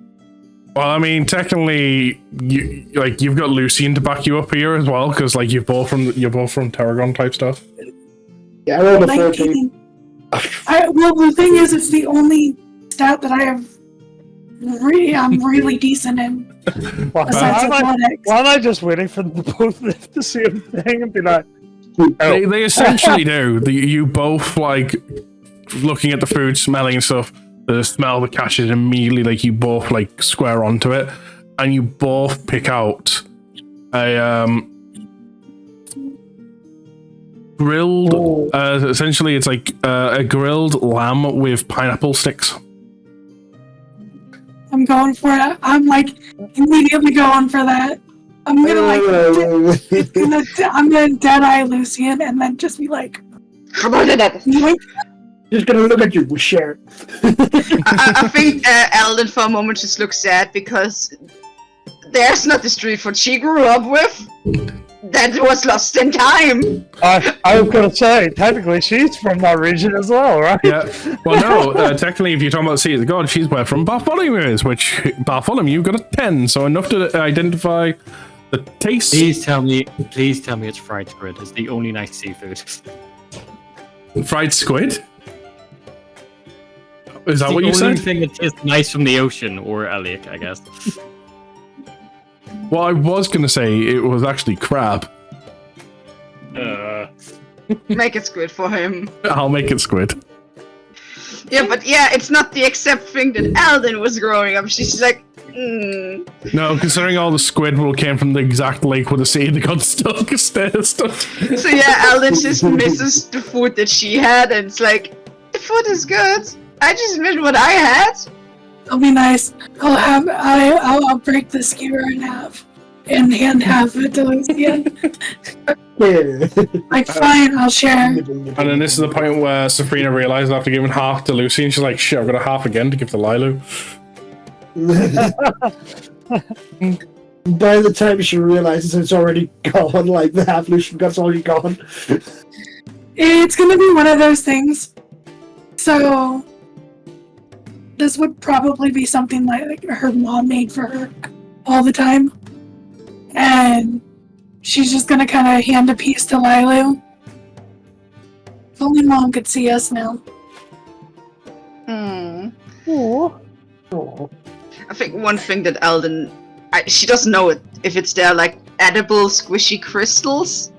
Well, I mean, technically, you've got Lucian to back you up here as well, because you're both from Tarragon type stuff. Yeah, I rolled a 14. Well, the thing is, it's the only stat that I have. I'm really decent in. Why am I just waiting for them both live the same thing and be like, They essentially do. You both looking at the food, smelling and stuff. The smell that catches immediately, you both square onto it, and you both pick out a grilled. Essentially, it's a grilled lamb with pineapple sticks. I'm going for it. I'm immediately going for that. I'm gonna I'm gonna dead eye Lucian and then just be like, yoink. Just gonna look at you, we share. I think Eldon for a moment just looks sad because there's not the street food she grew up with. That was lost in time. I was gonna say, technically she's from that region as well, right? Yeah. Well, no. Technically, if you're talking about Sea of the God, she's where from Bartholomew is, which Bartholomew got a 10, so enough to identify the taste. Please tell me it's fried squid. It's the only nice seafood. Fried squid? Is that the what you only said? thing that tastes nice from the ocean, or a lake, I guess. Well, I was going to say it was actually crab. Make it squid for him. I'll make it squid. Yeah, but it's not the exact thing that Eldon was growing up. She's like, Mm. No, considering all the Squidward came from the exact lake where the seed got stuck. So yeah, Alden just misses the food that she had, and it's like, the food is good. I just missed what I had. It'll be nice. I'll break the skewer in half and hand half it to Lucian. Like, fine, I'll share. And then this is the point where Sabrina realizes after giving half to Lucy, and she's like, shit, I've got a half again to give to Lilu. By the time she realizes it's already gone, like the half Lucian gut's already gone. It's gonna be one of those things. So, this would probably be something like her mom made for her all the time. And she's just gonna kind of hand a piece to Lilu. If only Mom could see us now. Hmm. Oh. I think one thing that Alden, she doesn't know it if it's their like edible squishy crystals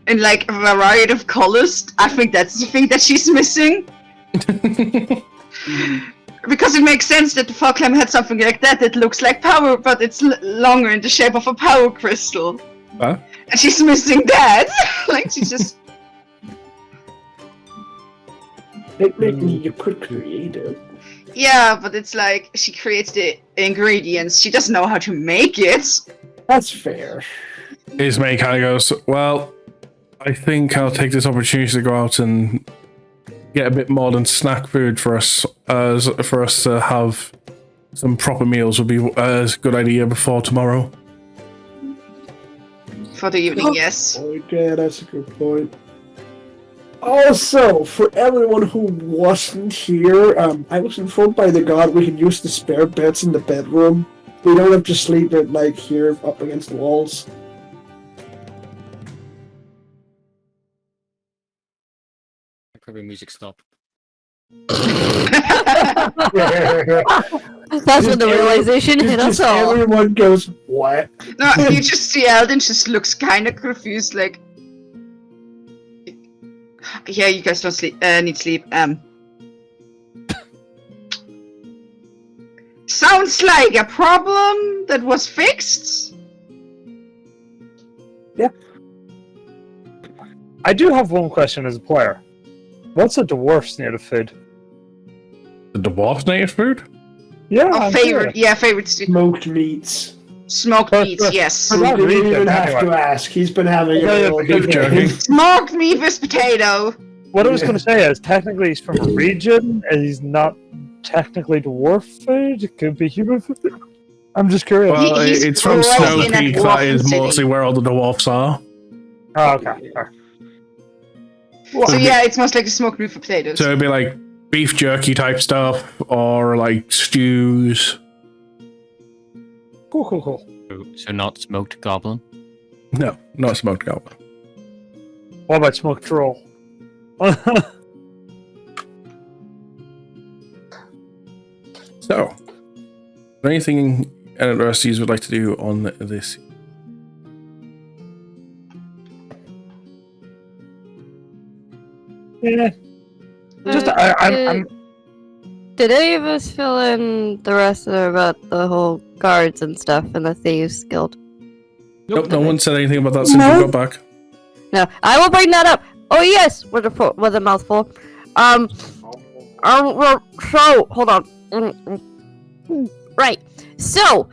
in like a variety of colors. I think that's the thing that she's missing. Because it makes sense that the fog clam had something like that that looks like power, but it's longer in the shape of a power crystal. Huh? And she's missing that. Like she's just. Technically, you could create it. Yeah, but it's like she creates the ingredients. She doesn't know how to make it. That's fair. His mate kind of goes, well, I think I'll take this opportunity to go out and get a bit more than snack food for us, for us to have some proper meals would be a good idea before tomorrow. For the evening, yes. Yeah, that's a good point. Also, for everyone who wasn't here, I was informed by the god we can use the spare beds in the bedroom. We don't have to sleep at, like, here up against the walls. Probably music stop. That's when the realization hit us all. Everyone goes, what? No, you just see Alden just looks kind of confused, like. Yeah, you guys don't sleep. Need sleep. Sounds like a problem that was fixed. Yeah. I do have one question as a player. What's a dwarf's native food? The dwarf's native food? Yeah, Oh, I'm favorite. sure. Yeah, favorite. Smoked meats. Smoked meats. Yes. You didn't even have to ask. He's been having it all day. Smoked meat with potato. What I was going to say is, technically, he's from a region, and he's not technically dwarf food. It could be human food. I'm just curious. Well, it's from Snow Peak. That is mostly where all the dwarfs are. Oh, okay. So yeah, it's most like a smoked meat for potatoes. So it'd be like beef jerky type stuff, or like stews. Cool. So not smoked goblin? No, not smoked goblin. What about smoked troll? So, is there anything any of the rest of you would like to do on this? Yeah. Just I'm Did any of us fill in the rest about the whole guards and stuff and the Thieves Guild? Nope, no one said anything about that since we got back. No, I will bring that up. Oh yes, with a mouthful. So hold on. Right. So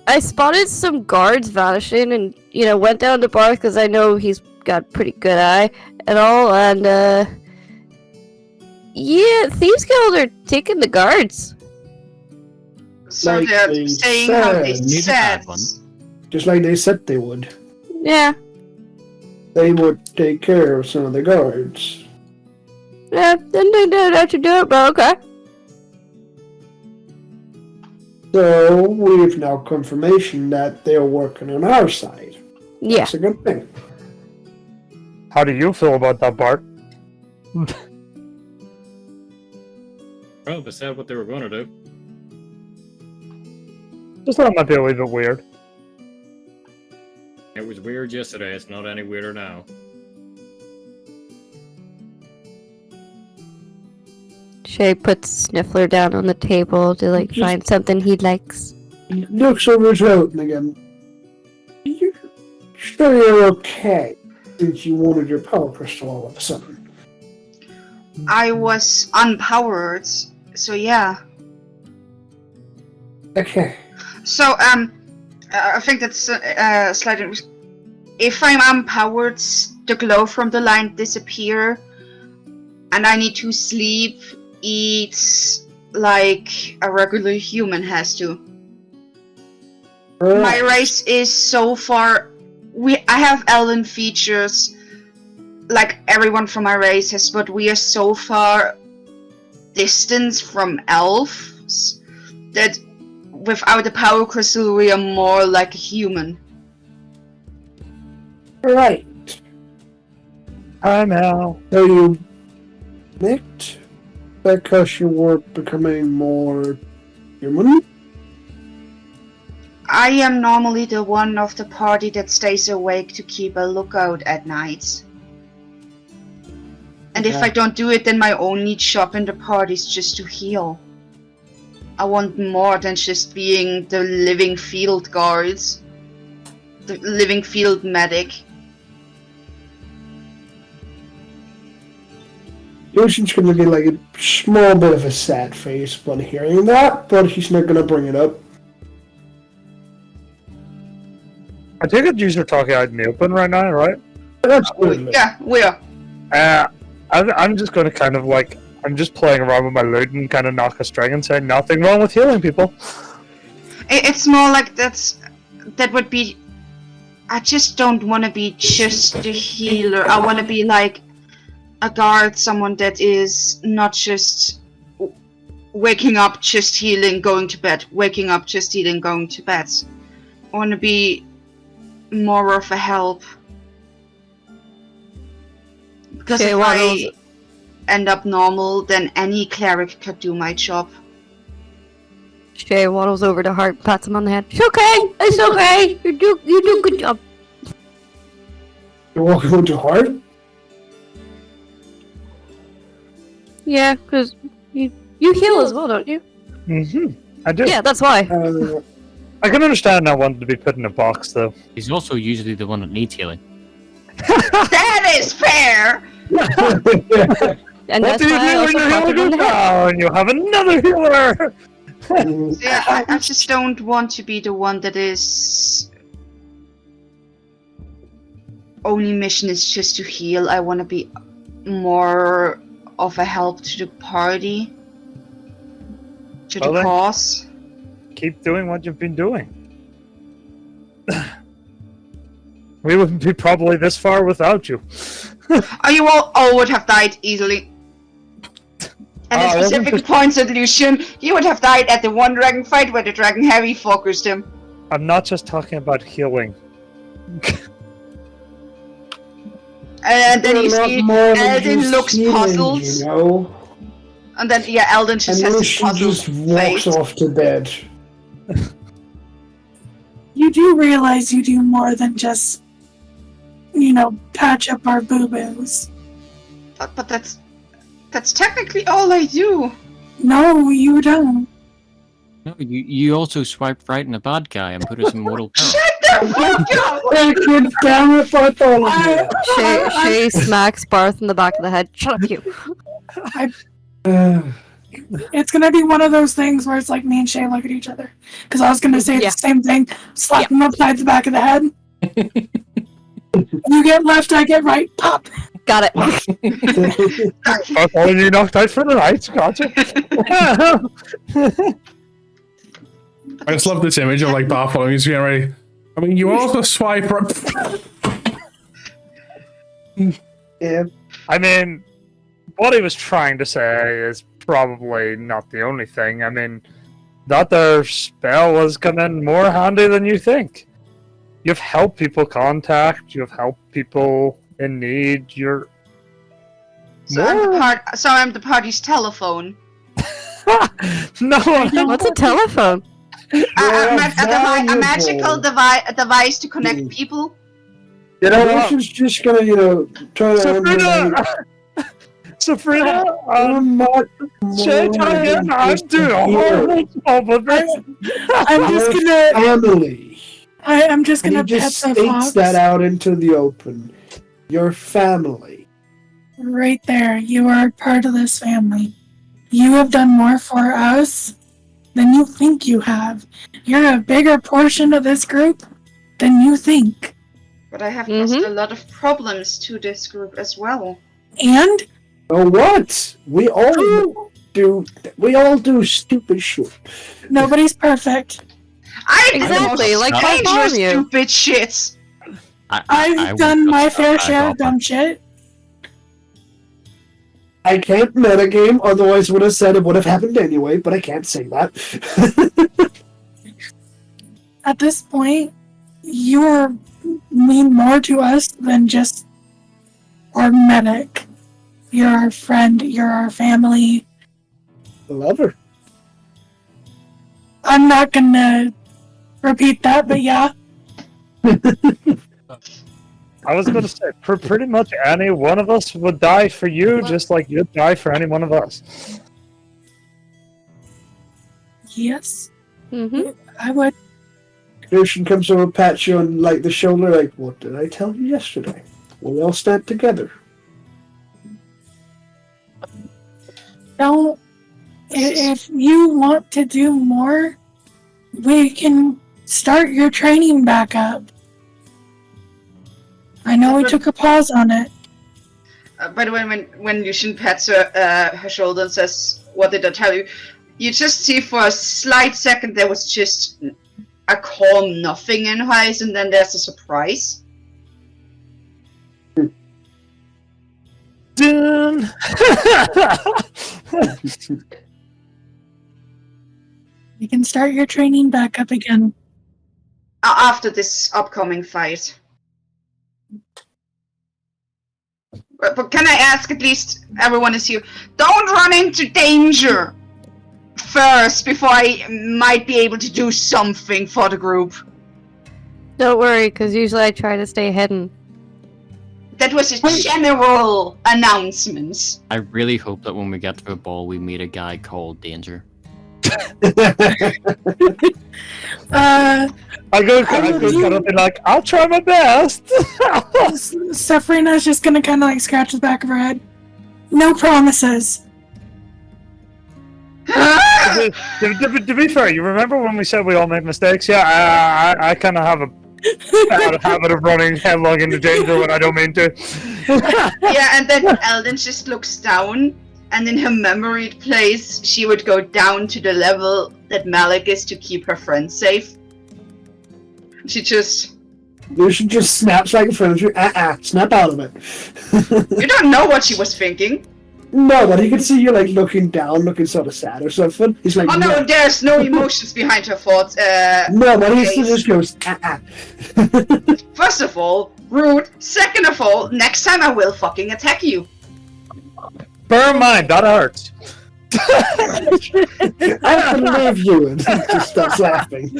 I spotted some guards vanishing, and went down to Barth because I know he's got a pretty good eye and all, and yeah, Thieves Guild are taking the guards. So Like they're they saying how they said. said. Just like they said they would. Yeah. They would take care of some of the guards. Yeah, didn't know how to do it, but okay. So we've now confirmation that they're working on our side. Yeah. That's a good thing. How do you feel about that, Bart? Well, they said what they were going to do. Just thought it might be a little bit weird. It was weird yesterday. It's not any weirder now. Shay puts Sniffler down on the table to like find something he likes. He looks over his out and again. You sure you're okay? Since you wanted your power crystal all of a sudden. I was unpowered, so yeah. Okay. So, I think that's slightly. If I'm unpowered, the glow from the line disappear, and I need to sleep, eat like a regular human has to. My race is so far. I have elven features, like everyone from my race has, but we are so far distant from elves that without the power crystal we are more like a human. Right. Hi, Mel. So you nicked because you were becoming more human? I am normally the one of the party that stays awake to keep a lookout at night. And if I don't do it, then my only job in the party is just to heal. I want more than just being the living field guards. The living field medic. Lucian's gonna be like a small bit of a sad face upon hearing that, but he's not gonna bring it up. I take it you're talking out in the open right now, right? Absolutely. Yeah, we are. I'm just going to kind of like, I'm just playing around with my loot and kind of knock a string and say nothing wrong with healing people. It's more like that would be. I just don't want to be just a healer. I want to be like a guard, someone that is not just waking up, just healing, going to bed. Waking up, just healing, going to bed. I want to be more of a help. Because if I end up normal, then any cleric could do my job. Shay waddles over to Hart, pats him on the head. It's okay! It's okay! You do a good job. You're walking over to Hart? Yeah, because you heal as well, don't you? Mm-hmm. I do. Yeah, that's why. I can understand not wanting to be put in a box, though. He's also usually the one that needs healing. That is fair! And what that's do you why I do when also you're pat him on healing the head. now and you have another healer? Yeah, I just don't want to be the one that is only mission is just to heal. I want to be more of a help to the party, to the cause. Keep doing what you've been doing. We wouldn't be probably this far without you. You all would have died easily. And the specific points at Lucian, he would have died at the one dragon fight where the dragon heavy focused him. I'm not just talking about healing. And then you see Eldon looks puzzled. You know? And then, yeah, Eldon just and has this Lucian puzzled just walks face. off to bed. You do realize you do more than just, patch up our boo-boos. But that's technically all I do. No, you don't. No, you also swiped right in a bad guy and put us in mortal peril. Shut the fuck up! God damn it, Bartholomew! Shay smacks Barth in the back of the head. Shut up, you. It's gonna be one of those things where it's like me and Shay look at each other. Because I was gonna say the same thing. Slap him upside the back of the head. You get left, I get right. Pop! Got it. You knocked out for the night. Gotcha. I just love this image of like Bartholomew's getting ready. I mean, you also swipe right. Yeah. I mean, what he was trying to say is probably not the only thing. I mean, that their spell was coming in more handy than you think. You've helped people contact. You've helped people in need. You're. So I'm the party's telephone. No. What's a telephone? A magical device to connect people. Lucian's just gonna, turn around and be like, Sabrina, I'm not shit, I'm doing a horrible job with this. I'm just gonna. family. I'm just And gonna he pet just the states fox. that out into the open. Your family. Right there, you are part of this family. You have done more for us than you think you have. You're a bigger portion of this group than you think. But I have caused a lot of problems to this group as well. And Oh, what? We all do stupid shit. nobody's perfect. I Exactly, like dangerous Bartholomew. stupid shit. I've done my fair share of dumb shit. I can't metagame, otherwise would have said it would have happened anyway, but I can't say that. At this point, you mean more to us than just our medic. You're our friend, you're our family. I love her. I'm not gonna repeat that, but yeah. I was going to say, pretty much any one of us would die for you, just like you'd die for any one of us. Yes, Mm-hmm. I would. Lucian comes over, pats you on like the shoulder, like, what did I tell you yesterday? We all stand together. Don't. If you want to do more, we can start your training back up. I know we took a pause on it. By the way, when Lucian pats her shoulder and says, "What did I tell you?" You just see for a slight second there was just a calm nothing in her eyes, and then there's a surprise. Dun. You can start your training back up again. After this upcoming fight. But can I ask, at least everyone is here, don't run into danger first before I might be able to do something for the group. Don't worry, because usually I try to stay hidden. That was a general announcement. I really hope that when we get to the ball, we meet a guy called Danger. I go kind of be like, I'll try my best. Sabrina's just gonna kind of like scratch the back of her head. No promises. To be fair, you remember when we said we all make mistakes? Yeah, I kind of have a bad habit of running headlong into danger when I don't mean to. Yeah, and then Eldon just looks down, and in her memory place, she would go down to the level that Malik is to keep her friends safe. She just... Lucian just snaps like a furniture. Snap out of it. You don't know what she was thinking. No, but he can see you like looking down, looking sort of sad or something. He's like, Oh no, there's no emotions behind her thoughts. No, but he still just goes, First of all, rude. Second of all, next time I will fucking attack you. Bear in mind, that hurts. I believe you, and he just starts laughing.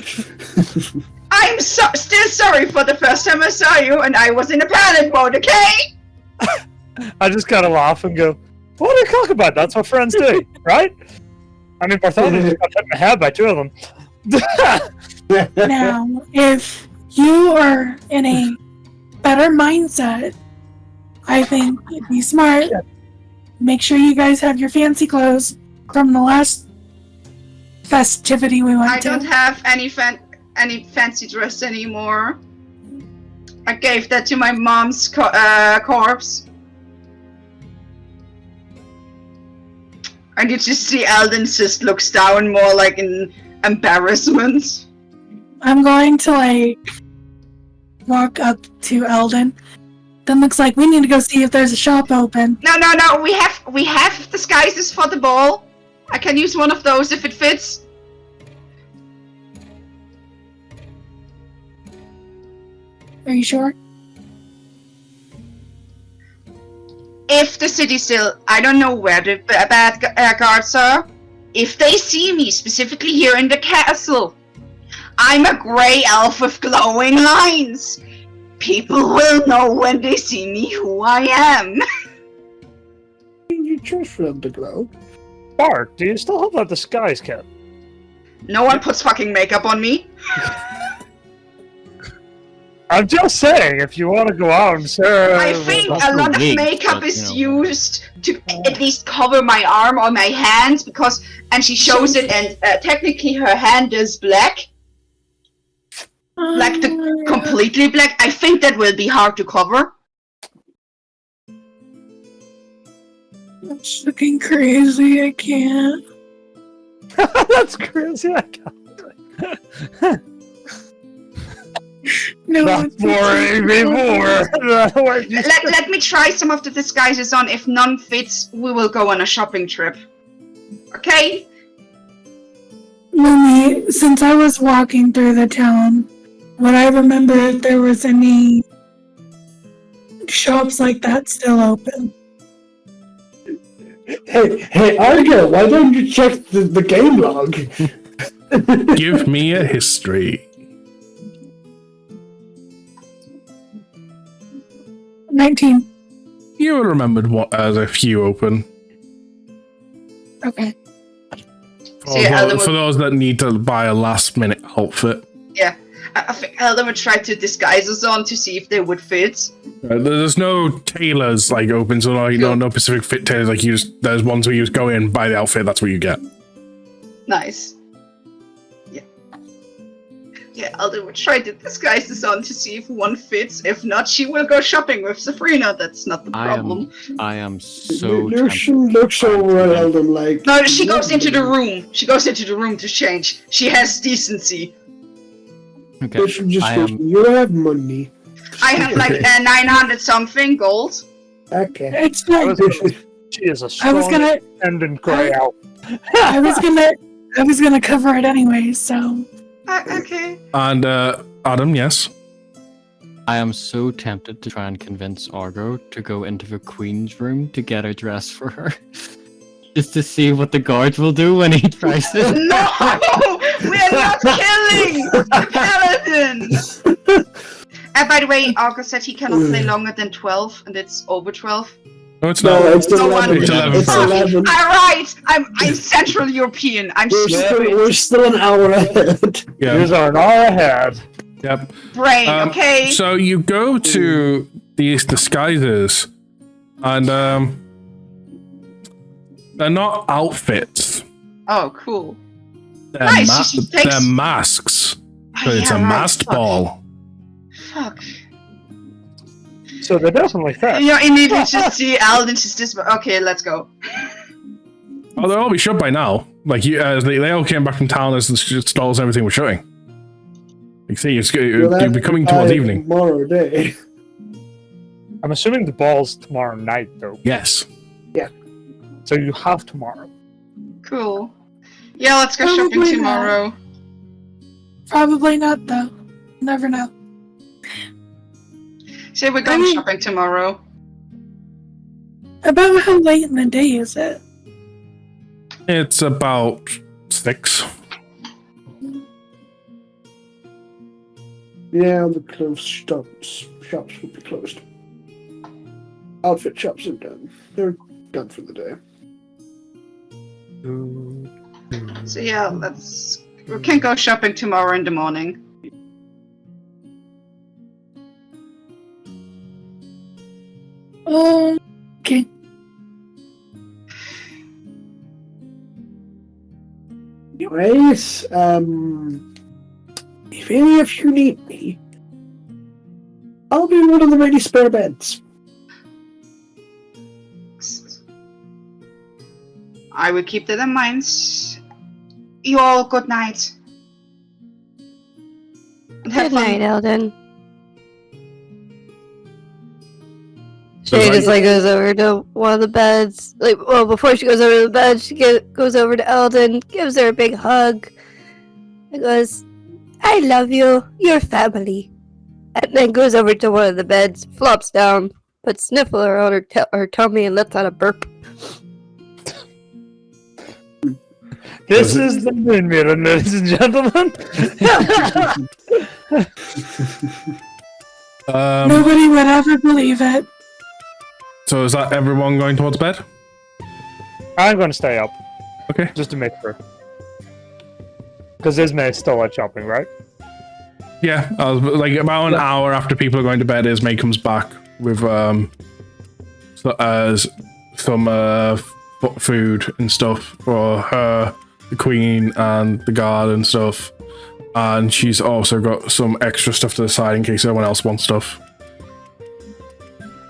I'm still sorry for the first time I saw you, and I was in a panic mode, okay? I just kind of laugh and go, what are you talking about? That's what friends do, right? I mean, Bartholomew just got hit in the head by two of them. Now, if you are in a better mindset, I think it'd be smart. Make sure you guys have your fancy clothes from the last festivity we went to. I don't have any fancy dress anymore. I gave that to my mom's corpse. And you just see Eldon just looks down more like in embarrassment. I'm going to like walk up to Eldon. Then looks like we need to go see if there's a shop open. No, we have disguises for the ball. I can use one of those if it fits. Are you sure? If the city still, I don't know where the bad guards are. If they see me, specifically here in the castle, I'm a grey elf with glowing lines. People will know when they see me who I am. creatures for them to glow. Bart, do you still have that disguise kit? No one puts fucking makeup on me. I'm just saying, if you want to go out and say... I think a lot of makeup is used to at least cover my arm or my hands, because... And she shows it, and technically her hand is black. Like, completely black. I think that will be hard to cover. That's looking crazy. I can't. That's crazy. I can't. No, Not boring me more. Let me try some of the disguises on. If none fits, we will go on a shopping trip. Okay? Lumi, since I was walking through the town, would I remember if there was any shops like that still open? Hey, Argo, why don't you check the game log? Give me a history. 19. You remembered what as a few open. Okay. For those that need to buy a last minute outfit. Yeah. I think Elder would try to disguise us on to see if they would fit. There's no tailors like open, so no specific fit tailors. Like there's ones where you just go in, buy the outfit, that's what you get. Nice. Yeah, Elder would try to disguise us on to see if one fits. If not, she will go shopping with Sabrina. That's not the problem. I am so Lucian looks over at Eldon like... No, she goes into the room. She goes into the room to change. She has decency. Okay. You have money. I have like 900 something gold. Okay. It's fine. She is a strong independent grey elf. I was gonna cover it anyway, so... Okay. And Adam, yes? I am so tempted to try and convince Argo to go into the queen's room to get a dress for her. Just to see what the guards will do when he tries it. No! We're not killing paladins! By the way, Argo said he cannot play longer than 12, and it's over 12. No, it's not. No, it's 11. It's 11. Alright! I'm Central European. We're still an hour ahead. Yeah. These are an hour ahead. Yep. Brain, okay? So you go to these disguises, and they're not outfits. Oh, cool. They're, Nice, they're masks. So it's a masked ball. Fuck. So they definitely fit. You immediately just see Alden just this. Okay, let's go. Oh, they'll all be shut by now. Like they all came back from town as the stalls and everything were shutting. You see, you'll be coming towards evening. Tomorrow day. I'm assuming the ball's tomorrow night, though. Yes. Yeah. So you have tomorrow. Cool. Yeah, let's go shopping tomorrow. Probably not, though. Never know. Say we're going shopping tomorrow. About how late in the day is it? It's about 6. Yeah, the clothes shops will be closed. Outfit shops are done. They're done for the day. So yeah, we can go shopping tomorrow in the morning. Okay. Anyways, if any of you need me, I'll be in one of the ready spare beds. I will keep that in mind. You all, good night. Good night, Eldon. She just goes over to one of the beds. Before she goes over to the bed, she goes over to Eldon, gives her a big hug, and goes, "I love you. You're family." And then goes over to one of the beds, flops down, puts Sniffler on her tummy, and lets out a burp. This is the Moon Mirror, ladies and gentlemen. Nobody would ever believe it. So is that everyone going towards bed? I'm going to stay up. Okay. Just to make sure. Because Ismay's still at shopping, right? Yeah, like about an hour after people are going to bed, Ismay comes back with some food and stuff for her, the queen, and the guard and stuff. And she's also got some extra stuff to the side in case anyone else wants stuff.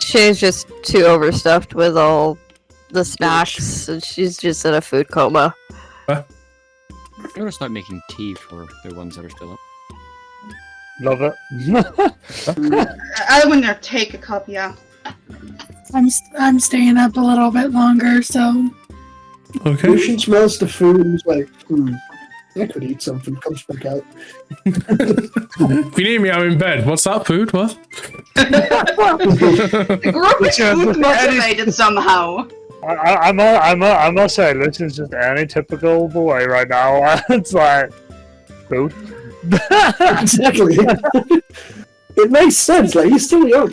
She's just too overstuffed with all the snacks, and she's just in a food coma. I'm gonna start making tea for the ones that are still up. Love it. I want to take a cup, yeah. I'm staying up a little bit longer, so. Okay. Lucian smells the food and is like, I could eat something. Comes back out. If you need me, I'm in bed. What's that food? What? The group is food motivated somehow. I must say, this is just any typical boy right now. It's like, food. Exactly. It makes sense. Like, he's still young.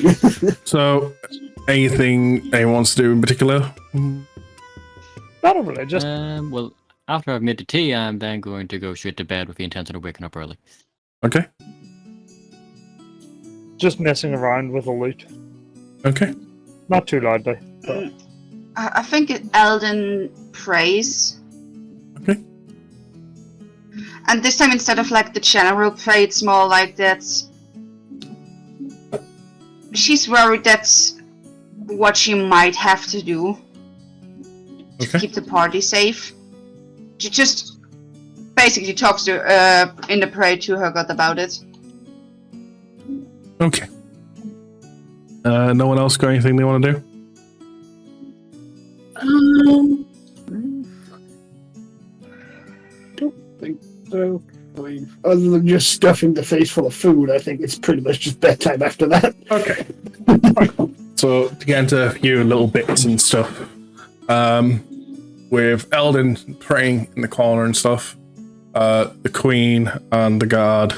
So, anything anyone wants to do in particular? Not really, just... Well, after I've made the tea, I'm then going to go straight to bed with the intention of waking up early. Okay. Just messing around with the loot. Okay. Not too loudly. But... I think Eldon prays. Okay. And this time, instead of like the general pray, it's more like that. She's worried that's what she might have to do to keep the party safe. She just basically talks to in the prayer to her god about it. Okay. No one else got anything they want to do? Don't think so. I mean, other than just stuffing the face full of food, I think it's pretty much just bedtime after that. Okay. So to get into a few little bits and stuff, with Eldon praying in the corner and stuff, the queen and the guard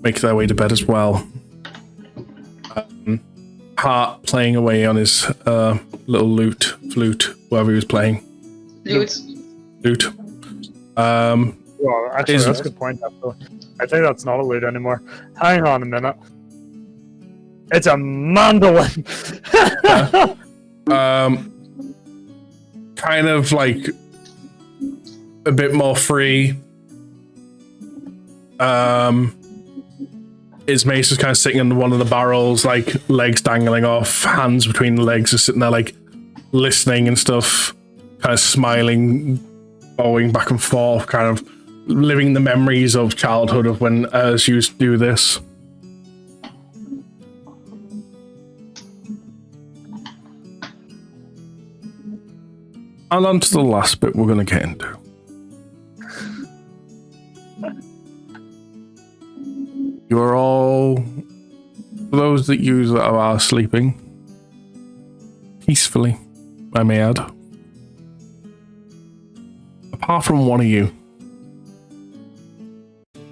make their way to bed as well. Hart playing away on his little flute, whatever he was playing. Lute. Well, actually, that's a good point. Actually. I think that's not a lute anymore. Hang on a minute. It's a mandolin. Kind of like a bit more free. His mace is kind of sitting on one of the barrels, like legs dangling off, hands between the legs, just sitting there like listening and stuff, kind of smiling, bowing back and forth, kind of living the memories of childhood of when us used to do this. And on to the last bit we're going to get into. You are all, for those that use that are sleeping, peacefully, I may add. Apart from one of you.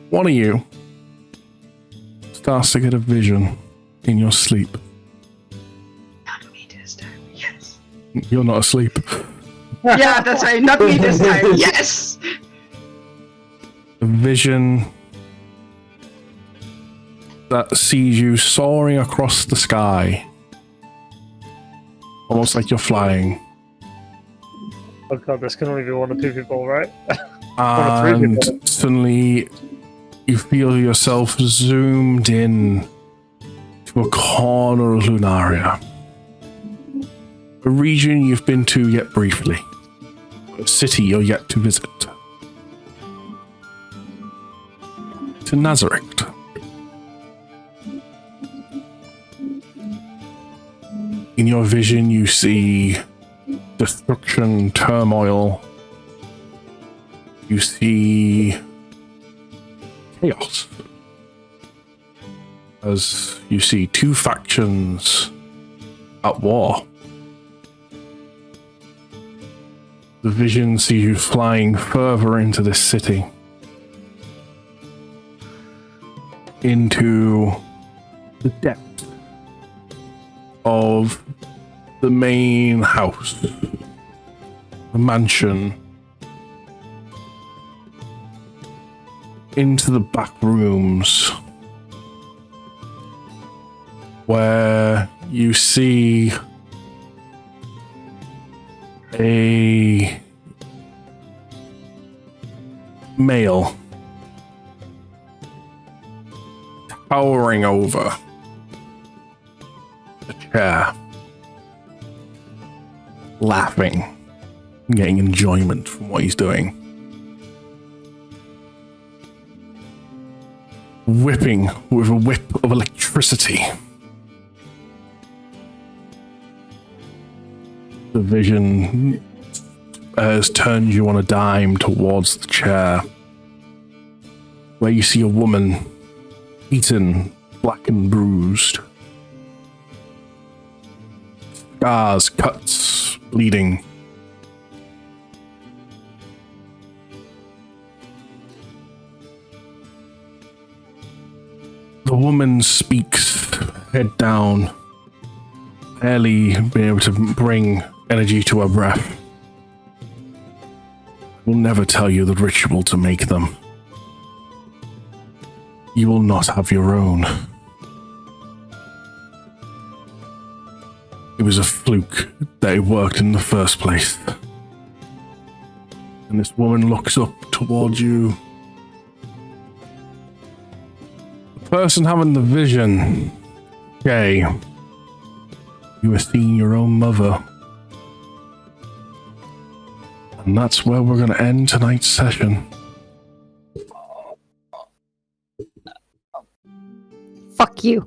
One of you starts to get a vision in your sleep. Not me this time, yes. You're not asleep. Yeah, that's right, not me this time, yes. A vision that sees you soaring across the sky. Almost like you're flying. Oh god, this can only be one or two people, right? And suddenly you feel yourself zoomed in to a corner of Lunaria. A region you've been to yet briefly. A city you're yet to visit. To Nazareth. In your vision, you see destruction, turmoil. You see chaos. As you see two factions at war. The vision sees you flying further into this city. Into the depths of the main house the mansion into the back rooms where you see a male towering over the chair, laughing, getting enjoyment from what he's doing. Whipping with a whip of electricity. The vision has turned you on a dime towards the chair, where you see a woman eaten, black and bruised. Scars, cuts, bleeding. The woman speaks, head down, barely being able to bring energy to her breath. We'll never tell you the ritual to make them. You will not have your own. It was a fluke that it worked in the first place. And this woman looks up towards you. The person having the vision, okay, you are seeing your own mother. And that's where we're going to end tonight's session. Fuck you.